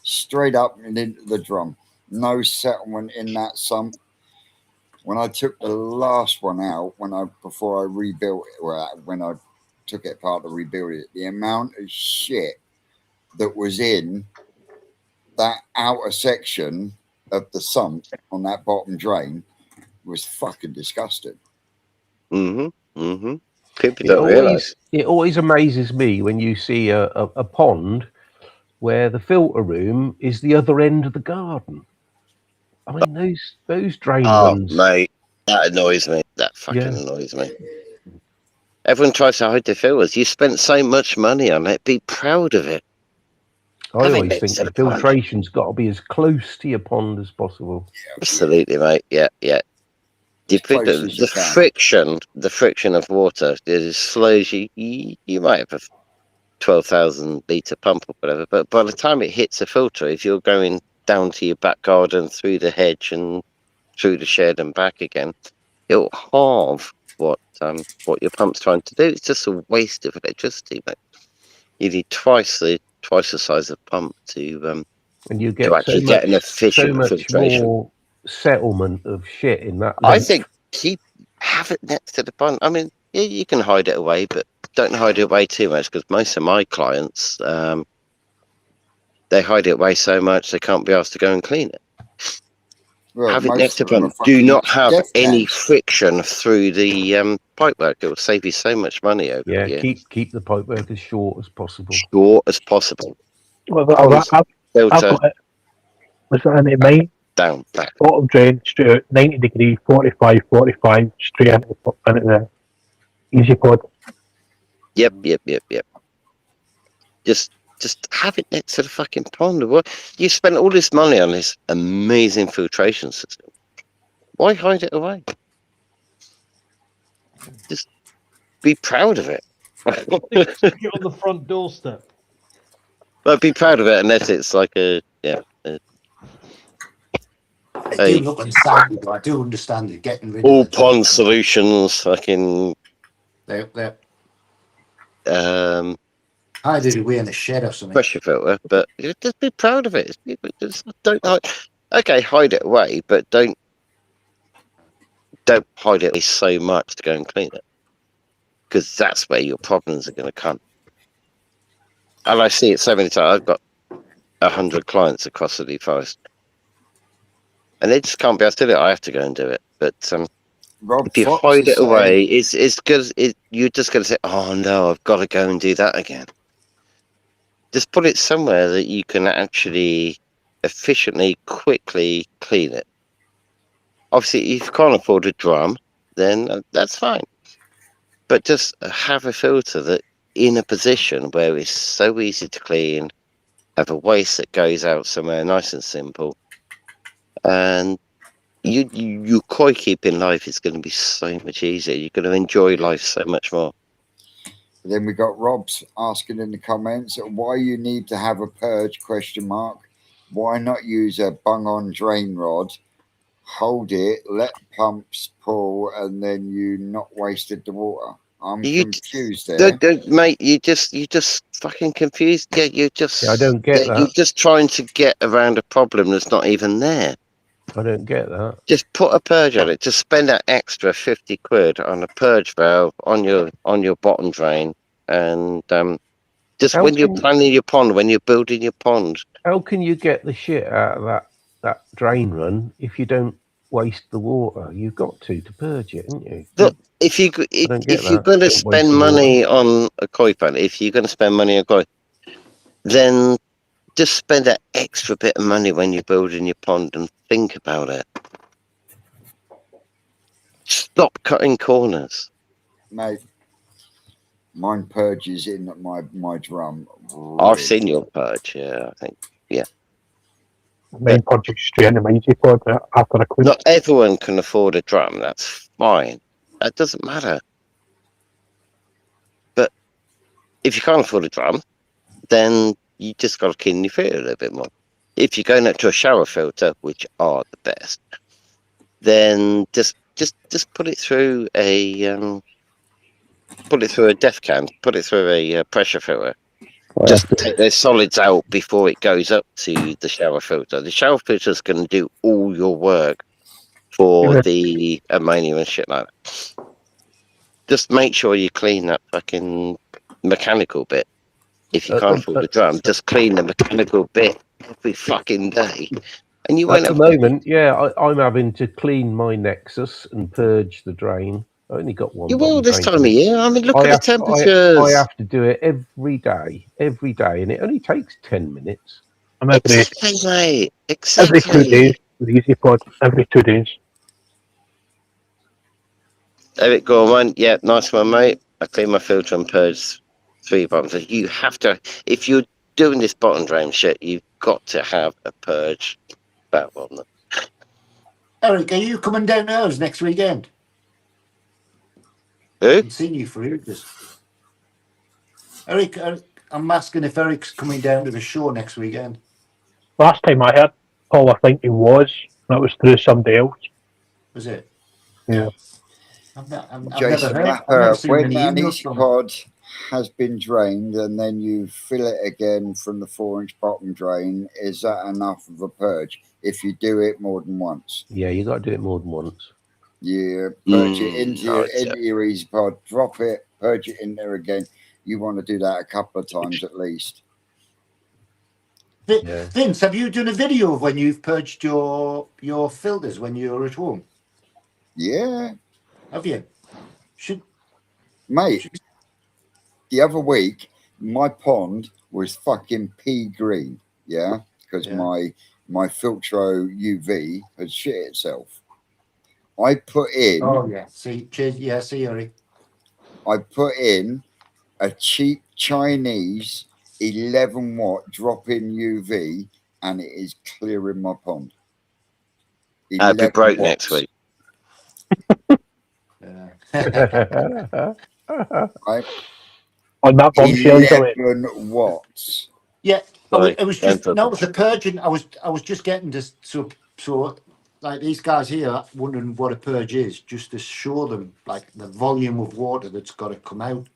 straight up and into the drum. No settlement in that sump. When I took the last one out, before I rebuilt it, when I took it apart to rebuild it, the amount of shit that was in that outer section of the sump on that bottom drain was fucking disgusting. People It don't realise. always amazes me when you see a pond where the filter room is the other end of the garden. I mean, those drain Oh, runs. mate, that annoys me. That fucking Yeah. annoys me. Everyone tries to hide their filters. You spent so much money on it. Be proud of it. I Have it always next think to the the pond. filtration's got to be as close to your pond as possible. Absolutely, mate. Yeah. As close as you can. The friction of water is slow as you might have a 12,000 litre pump or whatever, but by the time it hits a filter, if you're going down to your back garden through the hedge and through the shed and back again, it'll halve what your pump's trying to do. It's just a waste of electricity, mate. You need twice the size of pump to And you get actually get an efficient so much filtration. more settlement of shit in that. I think have it next to the pond. I mean, yeah, you can hide it away, but don't hide it away too much, because most of my clients, they hide it away so much they can't be asked to go and clean it. Well, Have it most next to of them pond. are Do fucking not have death any cans. friction through the pipework. It will save you so much money over the year. Keep the pipework as short as possible. Short as possible. Well, Ponds, I've filter got it. Was that in mine? down, back. Bottom drain, straight out, 90 degree, 45, straight into the easy pod. Yep. Just have it next to the fucking pond. What you spent all this money on this amazing filtration system. Why hide it away? Just be proud of it. Stick it on the front doorstep. But be proud of it, unless it's like They do look unsightly, but I do understand it. Getting rid all of the pond solutions, fucking They um, hide it away in a shed or something. pressure filter. But just be proud of it. Just don't hide. Okay, hide it away, but don't hide it away so much to go and clean it, because that's where your problems are going to come. And I see it so many times. I've got 100 clients across the New Forest, and they just can't be able to do it. I have to go and do it. But Rob if you Fox hide is it away, saying, it's good. You're just going to say, "Oh no, I've got to go and do that again." Just put it somewhere that you can actually efficiently, quickly clean it. Obviously, if you can't afford a drum, then that's fine. But just have a filter that in a position where it's so easy to clean, have a waste that goes out somewhere nice and simple, and your koi keeping life is going to be so much easier. You're going to enjoy life so much more. then we got Rob's asking in the comments why you need to have a purge ? Why not use a bung-on drain rod, hold it, let pumps pull, and then you not wasted the water? I'm confused there. Mate, you just fucking confused. Yeah, you're just. Yeah, I don't get that. You're just trying to get around a problem that's not even there. I don't get that. Just put a purge on it. Just spend that extra 50 quid on a purge valve on your bottom drain, and just when you're planning your pond, when you're building your pond. How can you get the shit out of that drain run if you don't waste the water? You've got to purge it, haven't you? Look, if you're going to spend money on a koi plant, if you're going to spend money on koi, then just spend that extra bit of money when you're building your pond and think about it. Stop cutting corners. Mate, mine purges in my drum. I've seen your purge, yeah, I think. Yeah. Mine purges straight into my easy pod after a clean. Not everyone can afford a drum, that's fine. It doesn't matter. But if you can't afford a drum, then you just got to clean your filter a little bit more. If you're going up to a shower filter, which are the best, then just put it through a def can, put it through a pressure filter. Just take those solids out before it goes up to the shower filter. The shower filter is going to do all your work for the ammonia and shit like that. Just make sure you clean that fucking mechanical bit. If you can't afford the drum, just clean the mechanical bit every fucking day. And you won't At the moment, I'm having to clean my Nexus and purge the drain. I only got one. You will this drain. time of year. I mean, look at the temperatures. I have to do it every day, and it only takes 10 minutes. I'm Exactly, mate. Exactly. Every 2 days with EasyPod. Every 2 days. Eric Gorman, yeah, nice one, mate. I clean my filter and purge 3 bottoms. You have to, if you're doing this bottom drain shit, you've got to have a purge valve on them. Eric, are you coming down to ours next weekend? Who? I haven't seen you for ages. Eric, I'm asking if Eric's coming down to the show next weekend. Last time I heard Paul, I think he was. That was through somebody else. Was it? Yeah. I've never Jason heard. I've Mapper, never seen when any an emails from him. EasyPod has been drained and then you fill it again from the 4-inch bottom drain, is that enough of a purge if you do it more than once? Yeah, you got to do it more than once. You purge it into your yeah. EasyPod, drop it, purge it in there again. You want to do that a couple of times at least. Yeah. Vince, have you done a video of when you've purged your filters when you're at home? Yeah, Have you? mate. The other week, my pond was fucking pea green. Yeah, because my Filtro UV had shit itself. I put in. Oh yeah. See, Eric. I put in a cheap Chinese 11-watt drop-in UV, and it is clearing my pond. I'll be broke 11 next watts. week. Right? On that bombshell, 11 watts. Yeah, Sorry, it was just no, it was a purging. I was just getting to so like these guys here wondering what a purge is, just to show them like the volume of water that's got to come out,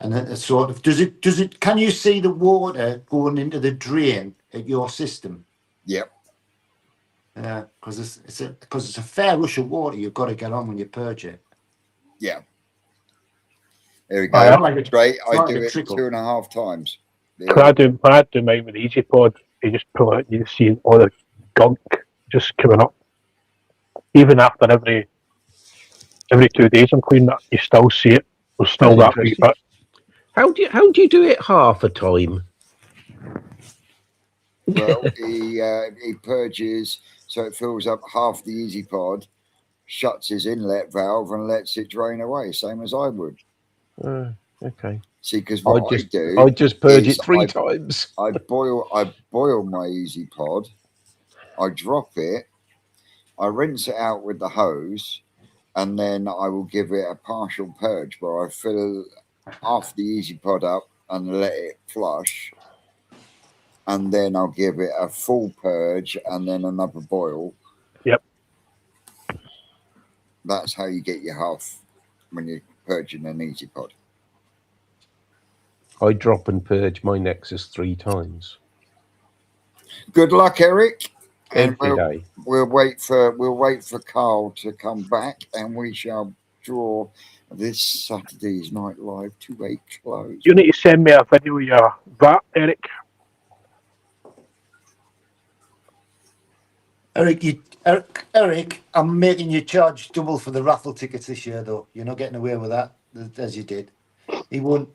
and then it's sort of does it? Can you see the water going into the drain at your system? Yep. Yeah, because it's a fair rush of water you've got to get on when you purge it. Yeah. There we go. Great. I do it 2.5 times. when I do mine with EasyPod, you just pull it, you see all the gunk just coming up. Even after every 2 days I'm cleaning it, you still see it. There's still that wee bit. How do you do it half a time? Well, he purges so it fills up half the EasyPod, shuts his inlet valve, and lets it drain away, same as I would. Okay. See, because what I just purge it 3 times. I boil my EasyPod, I drop it, I rinse it out with the hose, and then I will give it a partial purge where I fill half the EasyPod up and let it flush, and then I'll give it a full purge and then another boil. Yep. That's how you get your half when you're purging an EasyPod. I drop and purge my Nexus 3 times. Good luck, Eric. Every day. We'll wait for Carl to come back, and we shall draw this Saturday's Night Live to a close. You need to send me a video of your VAT, Eric. Eric, I'm making you charge double for the raffle tickets this year, though. You're not getting away with that as you did. He won.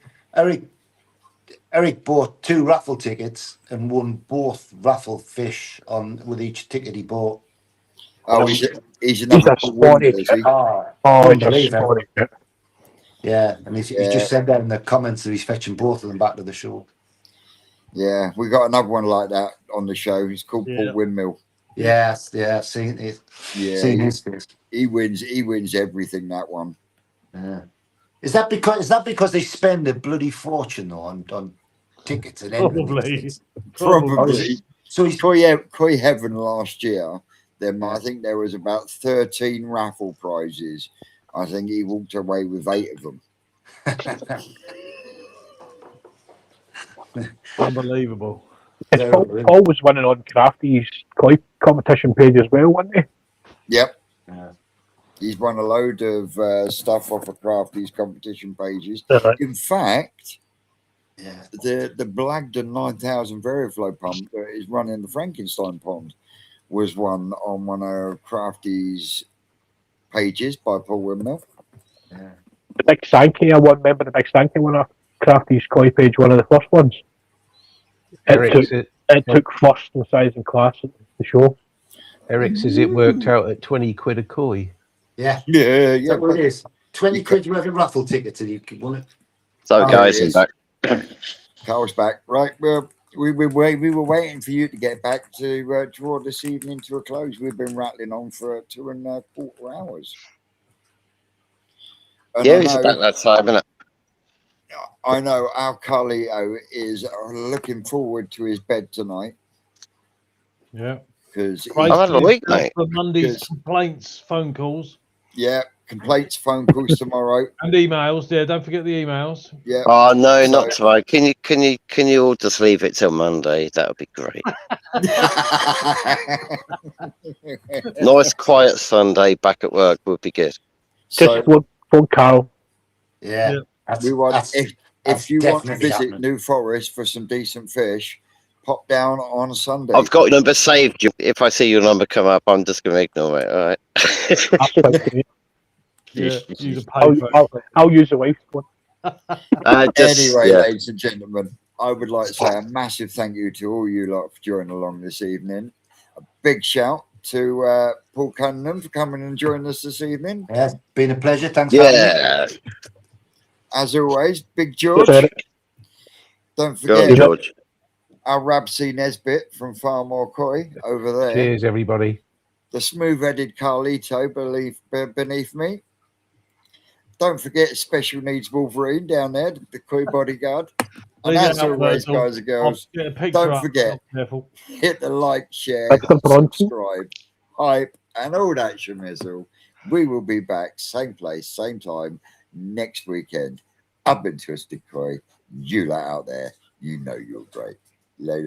Eric bought 2 raffle tickets and won both raffle fish with each ticket he bought. Oh, he's another winner, is he? Unbelievable. Yeah, and he's just said that in the comments that he's fetching both of them back to the show. Yeah, we got another one like that on the show. He's called Paul Windmill. Yes, seen it. Yeah, seen his face. He wins everything, that one. Yeah. Is that because they spend a bloody fortune on tickets and Probably. Probably. So he's Koi Heaven last year, Yeah. I think there was about 13 raffle prizes. I think he walked away with 8 of them. Unbelievable. It's Paul was winning on Crafty's koi competition page as well, wasn't he? Yep. Yeah. He's won a load of stuff off of Crafty's competition pages. Right. In fact, Yeah. the Blagdon 9000 Veriflow pump that is running the Frankenstein pond was one on one of Crafty's pages by Paul Windmill. Yeah. The Big Sankey, I remember the Big Sankey one of Crafty's koi page, one of the first ones. Eric, It took first in size and class at the show. Eric says it worked out at 20 quid a koi. Yeah. Yeah, Is yeah. that what it is? 20 quid worth of raffle tickets and you could win it. So, Oh, guys, it I'm is. back. Carl's back. Right. Well, we were waiting for you to get back to draw this evening to a close. We've been rattling on for 2.25 hours. And Yeah, I it's know- about that time, isn't it? I know our Carlito is looking forward to his bed tonight Yeah. because I've had a week, mate. For Monday's Yes. complaints, phone calls, complaints, phone calls tomorrow. and emails. Yeah, don't forget the emails. Yeah, Oh no, So- not tomorrow. Can you all just leave it till Monday? That would be great. Nice quiet Sunday back at work would be good. so Just phone Carl. Yeah. Yeah. That's, we want that's, if that's you want to definitely visit happening. New Forest for some decent fish, pop down on Sunday. I've got your number saved. If I see your number come up, I'm just going to ignore it. All right. That's quite great. Yeah, use a I'll, payphone. I'll use the wife's one. Anyway, yeah. ladies and gentlemen, I would like to say a massive thank you to all you lot for joining along this evening. A big shout to Paul Cunningham for coming and joining us this evening. Yeah, it's been a pleasure. Thanks for having me. Yeah. As always, Big George. Yes, Don't Go on, forget George. our Rabsy Nesbit from Far More Koi over there. Cheers, everybody. The smooth-headed Carlito beneath me. Don't forget Special Needs Wolverine down there, the Koi bodyguard. And There you as go, always, Virgil. guys and girls, Get a picture don't up. forget. Careful. hit the like, share, Thanks for bronching. subscribe, hype, and all that shemizzle. We will be back, same place, same time, next weekend. I've been Twisted Koi. You lot out there, you know you're great. Later.